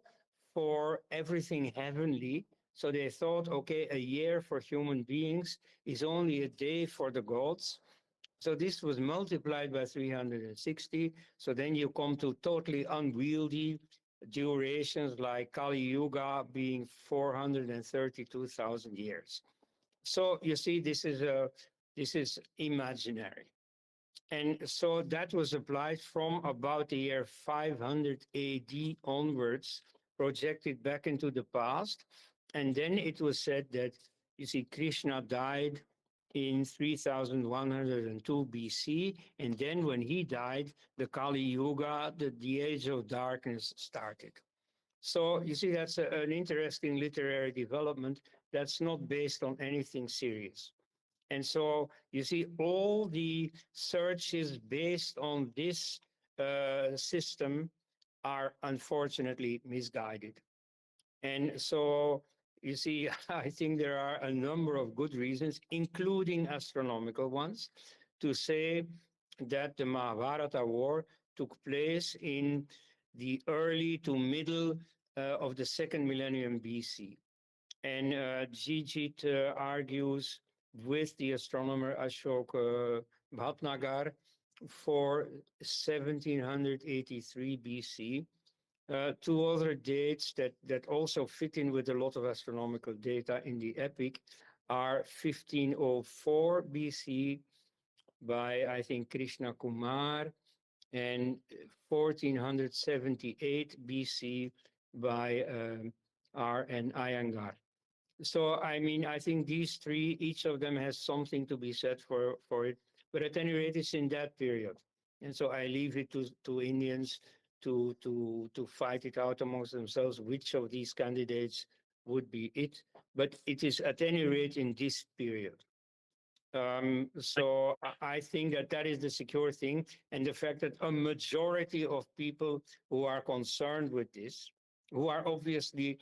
for everything heavenly. So they thought, okay, a year for human beings is only a day for the gods. So this was multiplied by 360. So then you come to totally unwieldy durations like Kali Yuga being 432,000 years. So you see, this is imaginary. And so that was applied from about the year 500 AD onwards, projected back into the past. And then it was said that, you see, Krishna died in 3102 BC. And then when he died, the Kali Yuga, the age of darkness started. So you see, that's an interesting literary development that's not based on anything serious. And so you see, all the searches based on this system are unfortunately misguided. And so you see, I think there are a number of good reasons, including astronomical ones, to say that the Mahabharata war took place in the early to middle of the second millennium BC. And Gigit argues with the astronomer Ashok Bhatnagar for 1783 BC. Two other dates that also fit in with a lot of astronomical data in the epic are 1504 BC by, I think, Krishna Kumar, and 1478 BC by R.N. Iyengar. So, I mean, I think these three, each of them has something to be said for it. But at any rate, it's in that period. And so I leave it to Indians to fight it out amongst themselves, which of these candidates would be it. But it is at any rate in this period. So I think that is the secure thing. And the fact that a majority of people who are concerned with this, who are obviously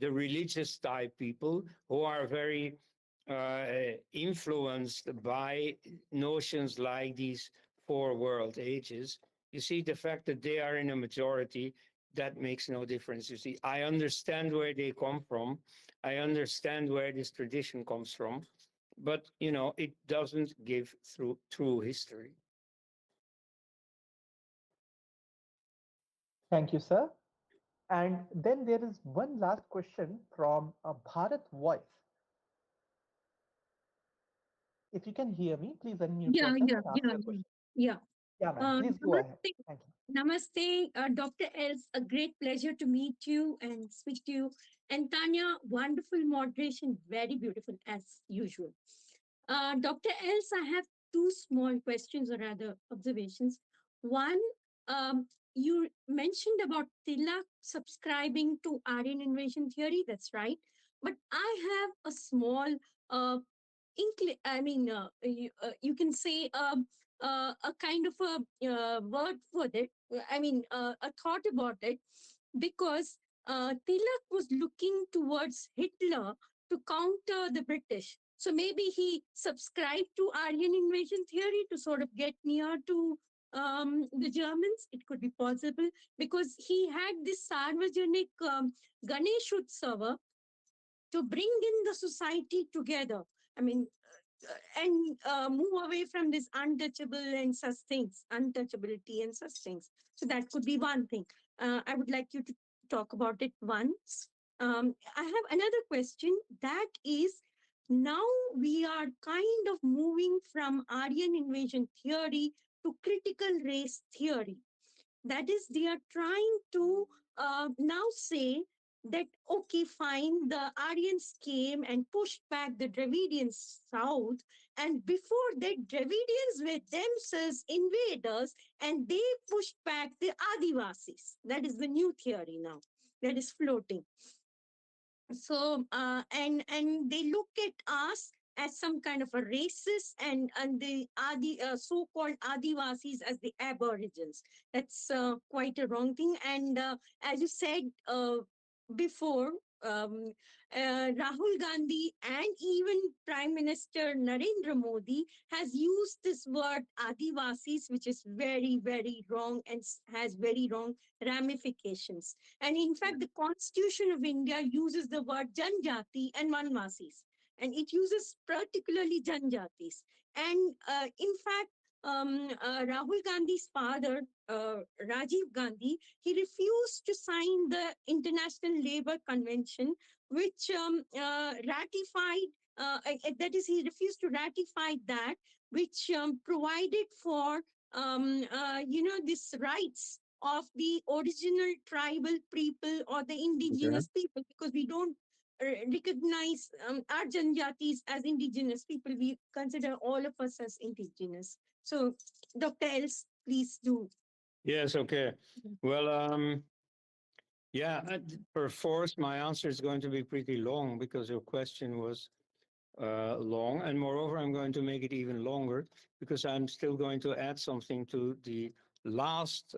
the religious type people who are very influenced by notions like these four world ages. You see, the fact that they are in a majority, that makes no difference. You see, I understand where they come from. I understand where this tradition comes from, but it doesn't give through true history. Thank you, sir. And then there is one last question from Bharat Voice. If you can hear me, please unmute Yeah, yourself yeah, and ask yeah, your yeah. question. Yeah. Yeah, ma'am. Please go ahead. Namaste, Thank you. namaste, Dr. Els. A great pleasure to meet you and speak to you. And Tanya, wonderful moderation, very beautiful as usual. Dr. Els, I have two small questions or rather observations. One, you mentioned about Tilak subscribing to Aryan invasion theory. That's right. But I have a small uh, you can say a kind of a word for it. A thought about it, because Tilak was looking towards Hitler to counter the British. So maybe he subscribed to Aryan invasion theory to sort of get near to the Germans. It could be possible because he had this Sarvajanic Ganesh Utsava to bring in the society together. I mean, and move away from this untouchable and such things, untouchability and such things. So that could be one thing. I would like you to talk about it once. I have another question that is, now we are kind of moving from Aryan invasion theory to critical race theory. That is, they are trying to now say that, okay, fine, the Aryans came and pushed back the Dravidians south, and before that, Dravidians were themselves invaders, and they pushed back the Adivasis. That is the new theory now that is floating. So and they look at us as some kind of a racist, and the so-called Adivasis as the aborigines. That's quite a wrong thing. And as you said before, um, Rahul Gandhi and even Prime Minister Narendra Modi has used this word Adivasis, which is very, very wrong and has very wrong ramifications. And in fact, the Constitution of India uses the word Janjati and Vanvasis, and it uses particularly Janjatis. And in fact, Rahul Gandhi's father, Rajiv Gandhi, he refused to sign the International Labour Convention, which ratified, that is, he refused to ratify that, which provided for, this rights of the original tribal people or the Okay. indigenous people, because we don't recognize our Janjatis as indigenous people. We consider all of us as indigenous. So, Dr. Els, please do. Yes, okay. Well, yeah, perforce, my answer is going to be pretty long because your question was long. And moreover, I'm going to make it even longer because I'm still going to add something to the last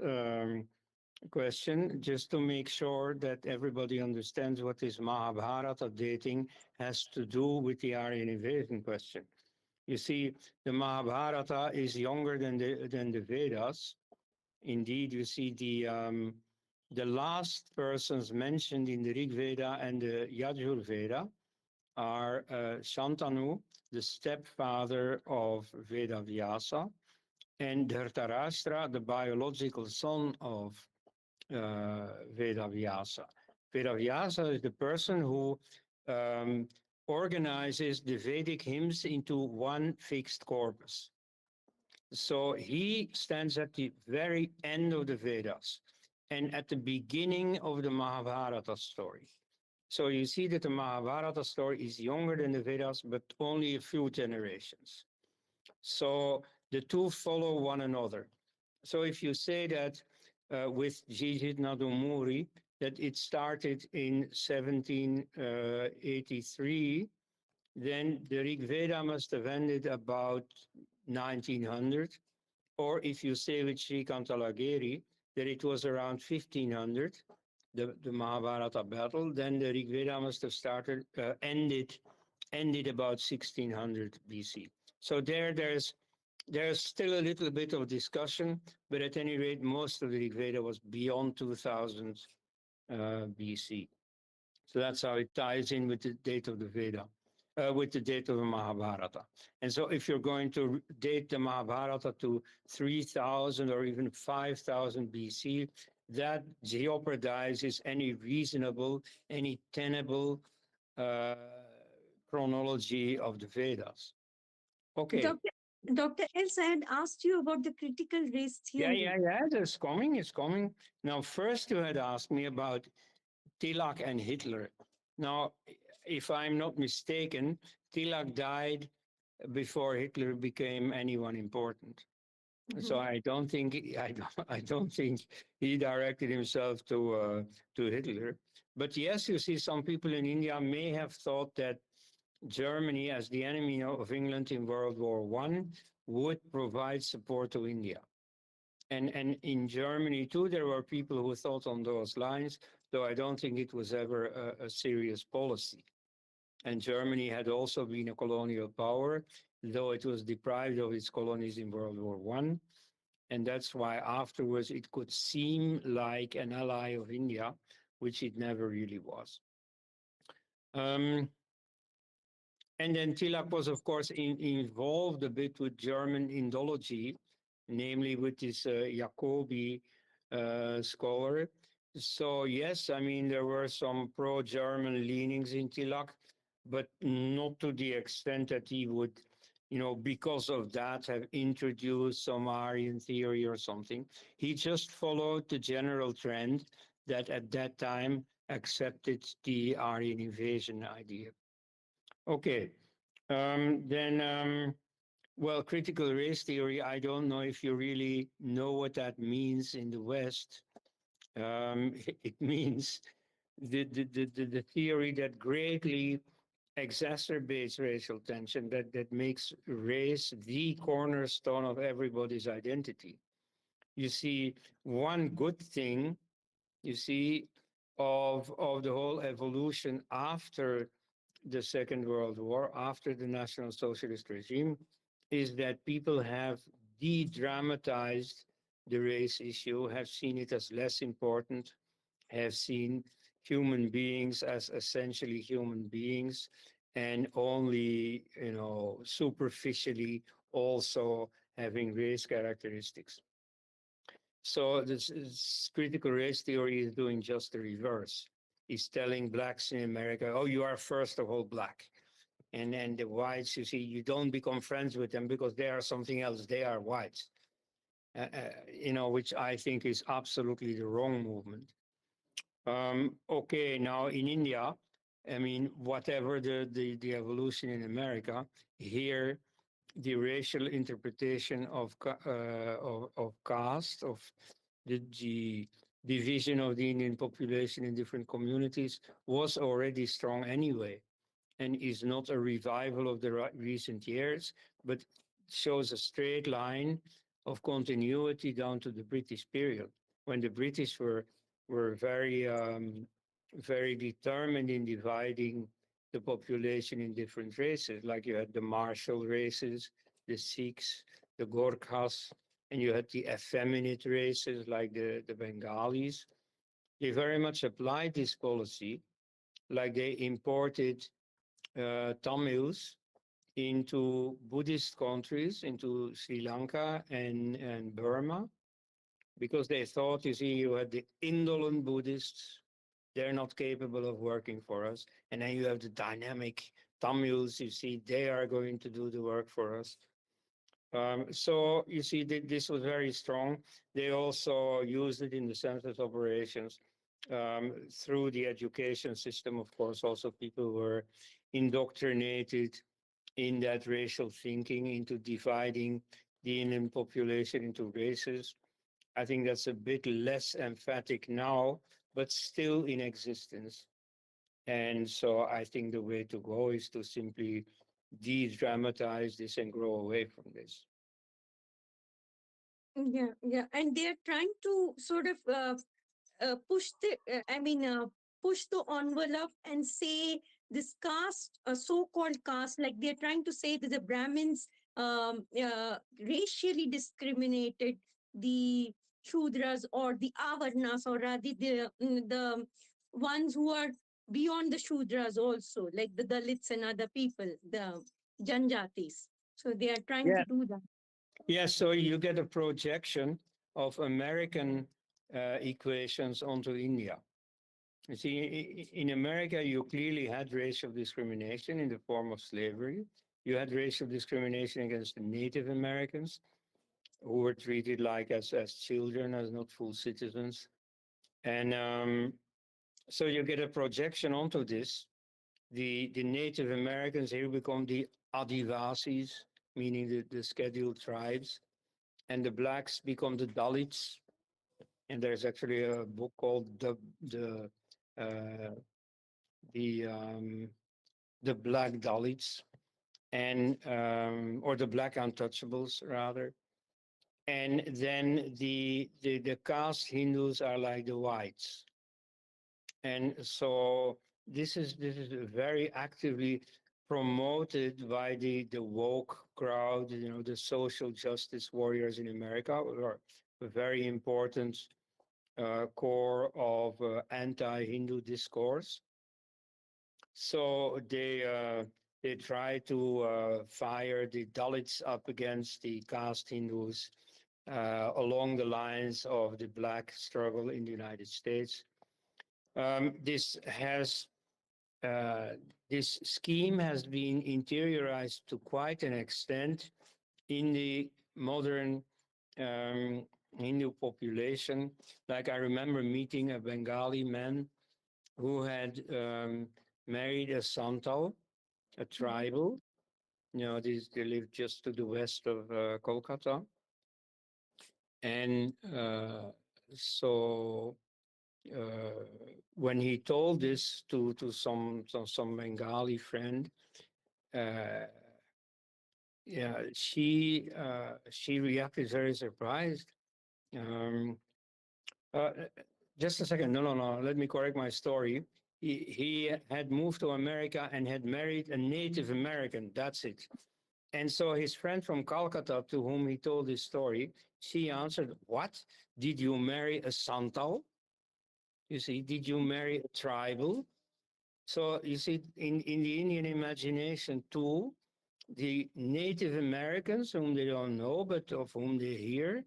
question, just to make sure that everybody understands what this Mahabharata dating has to do with the Aryan invasion question. You see, the Mahabharata is younger than the Vedas. Indeed, you see the last persons mentioned in the Rig Veda and the Yajur Veda are Shantanu, the stepfather of Veda Vyasa, and Dhartarashtra, the biological son of Veda Vyasa. Veda Vyasa is the person who organizes the Vedic hymns into one fixed corpus. So he stands at the very end of the Vedas and at the beginning of the Mahabharata story. So you see that the Mahabharata story is younger than the Vedas, but only a few generations. So the two follow one another. So if you say that with Jijit Nadumuri, that it started in 1783, then the Rig Veda must have ended about 1900. Or if you say with Sri Kantalagiri that it was around 1500, the Mahabharata battle, then the Rig Veda must have ended about 1600 BC. So there's still a little bit of discussion, but at any rate, most of the Rig Veda was beyond 2000 BC. So that's how it ties in with the date of the Veda, with the date of the Mahabharata. And so if you're going to date the Mahabharata to 3000 or even 5000 BC, that jeopardizes any reasonable, any tenable uh, chronology of the Vedas. Okay. Dr. Elsa had asked you about the critical race theory. Yeah, it's coming. Now, first you had asked me about Tilak and Hitler. Now, if I'm not mistaken, Tilak died before Hitler became anyone important. So I don't think I don't think he directed himself to Hitler. But yes, you see, some people in India may have thought that Germany, as the enemy of England in World War One, would provide support to India. And in Germany too, there were people who thought on those lines, though I don't think it was ever a serious policy. And Germany had also been a colonial power, though it was deprived of its colonies in World War One. And that's why afterwards it could seem like an ally of India, which it never really was. And then Tilak was, of course, involved a bit with German Indology, namely with this Jacobi scholar. So yes, I mean, there were some pro-German leanings in Tilak, but not to the extent that he would, because of that, have introduced some Aryan theory or something. He just followed the general trend that at that time accepted the Aryan invasion idea. Okay, then, well, critical race theory, I don't know if you really know what that means in the West. It means the theory that greatly exacerbates racial tension, that makes race the cornerstone of everybody's identity. You see, one good thing, you see, of the whole evolution after the Second World War, after the National Socialist regime, is that people have de-dramatized the race issue, have seen it as less important, have seen human beings as essentially human beings, and only, superficially also having race characteristics. So this critical race theory is doing just the reverse. It's telling blacks in America, oh, you are first of all black. And then the whites, you see, you don't become friends with them because they are something else. They are whites, which I think is absolutely the wrong movement. Okay, now in India, I mean, whatever the evolution in America, here the racial interpretation of caste, of the division of the Indian population in different communities was already strong anyway, and is not a revival of the recent years, but shows a straight line of continuity down to the British period, when the British were very determined in dividing the population in different races. Like you had the martial races, the Sikhs, the Gorkhas, and you had the effeminate races like the Bengalis. They very much applied this policy, like they imported Tamils into Buddhist countries, into Sri Lanka and Burma, because they thought, you see, you had the indolent Buddhists, they're not capable of working for us. And then you have the dynamic Tamils, you see, they are going to do the work for us. So you see, this was very strong. They also used it in the census operations. Through the education system, of course, also people were indoctrinated in that racial thinking, into dividing the Indian population into races. I think that's a bit less emphatic now, but still in existence. And so I think the way to go is to simply de-dramatize this and grow away from this. Yeah, and they're trying to sort of push the envelope and say this caste, so-called caste, like they're trying to say that the Brahmins racially discriminated the Shudras or the Avarnas, or rather the ones who are beyond the Shudras also, like the Dalits and other people, the Janjatis. So they are trying to Yeah. do that. Yeah, so you get a projection of American equations onto India. You see, in America, you clearly had racial discrimination in the form of slavery. You had racial discrimination against the Native Americans, who were treated like as children, as not full citizens. And so you get a projection onto this. The Native Americans here become the Adivasis, meaning the scheduled tribes, and the blacks become the Dalits. And there's actually a book called uh, the um, the Black Dalits, and or the Black Untouchables rather. And then the caste Hindus are like the whites. And so this is very actively promoted by the woke crowd, the social justice warriors in America, who are a very important core of anti-Hindu discourse. So they try to fire the Dalits up against the caste Hindus along the lines of the black struggle in the United States. This has this scheme has been interiorized to quite an extent in the modern Hindu population. Like I remember meeting a Bengali man who had married a Santal, a tribal. They live just to the west of Kolkata. And so uh, when he told this to some Bengali friend, uh, yeah, she reacted very surprised. Um, uh, just a second, no. Let me correct my story. He had moved to America and had married a Native American. That's it. And so his friend from Calcutta, to whom he told this story, she answered, "What? Did you marry a Santal? You see, did you marry a tribal?" So you see, in the Indian imagination too, the Native Americans, whom they don't know, but of whom they hear,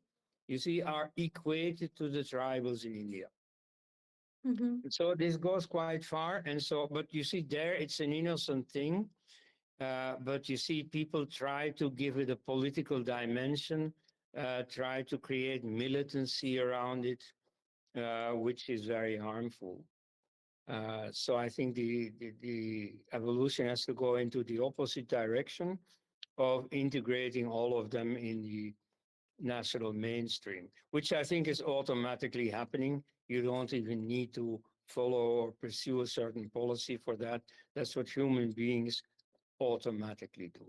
you see, are equated to the tribals in India. So this goes quite far. And so, but you see, there it's an innocent thing. But you see, people try to give it a political dimension, try to create militancy around it, which is very harmful. So I think the evolution has to go into the opposite direction of integrating all of them in the national mainstream, which I think is automatically happening. You don't even need to follow or pursue a certain policy for that. That's what human beings automatically do.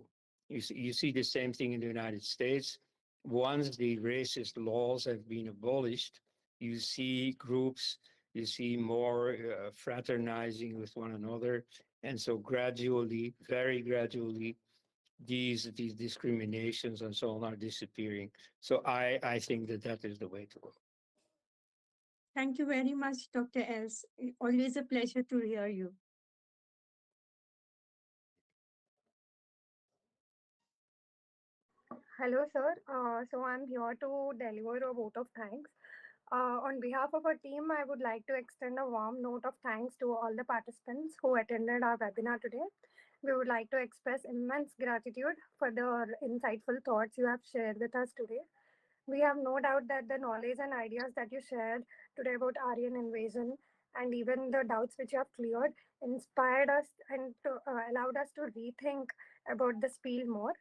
You see the same thing in the United States. Once the racist laws have been abolished, you see groups, you see more fraternizing with one another. And so gradually, very gradually, these discriminations and so on are disappearing. So I think that is the way to go. Thank you very much, Dr. Els. Always a pleasure to hear you. Hello, sir. So I'm here to deliver a vote of thanks. On behalf of our team, I would like to extend a warm note of thanks to all the participants who attended our webinar today. We would like to express immense gratitude for the insightful thoughts you have shared with us today. We have no doubt that the knowledge and ideas that you shared today about Aryan invasion and even the doubts which you have cleared inspired us and allowed us to rethink about this field more.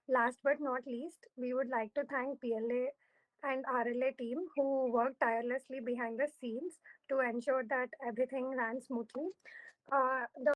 Last but not least, we would like to thank PLA and RLA team who worked tirelessly behind the scenes to ensure that everything ran smoothly. The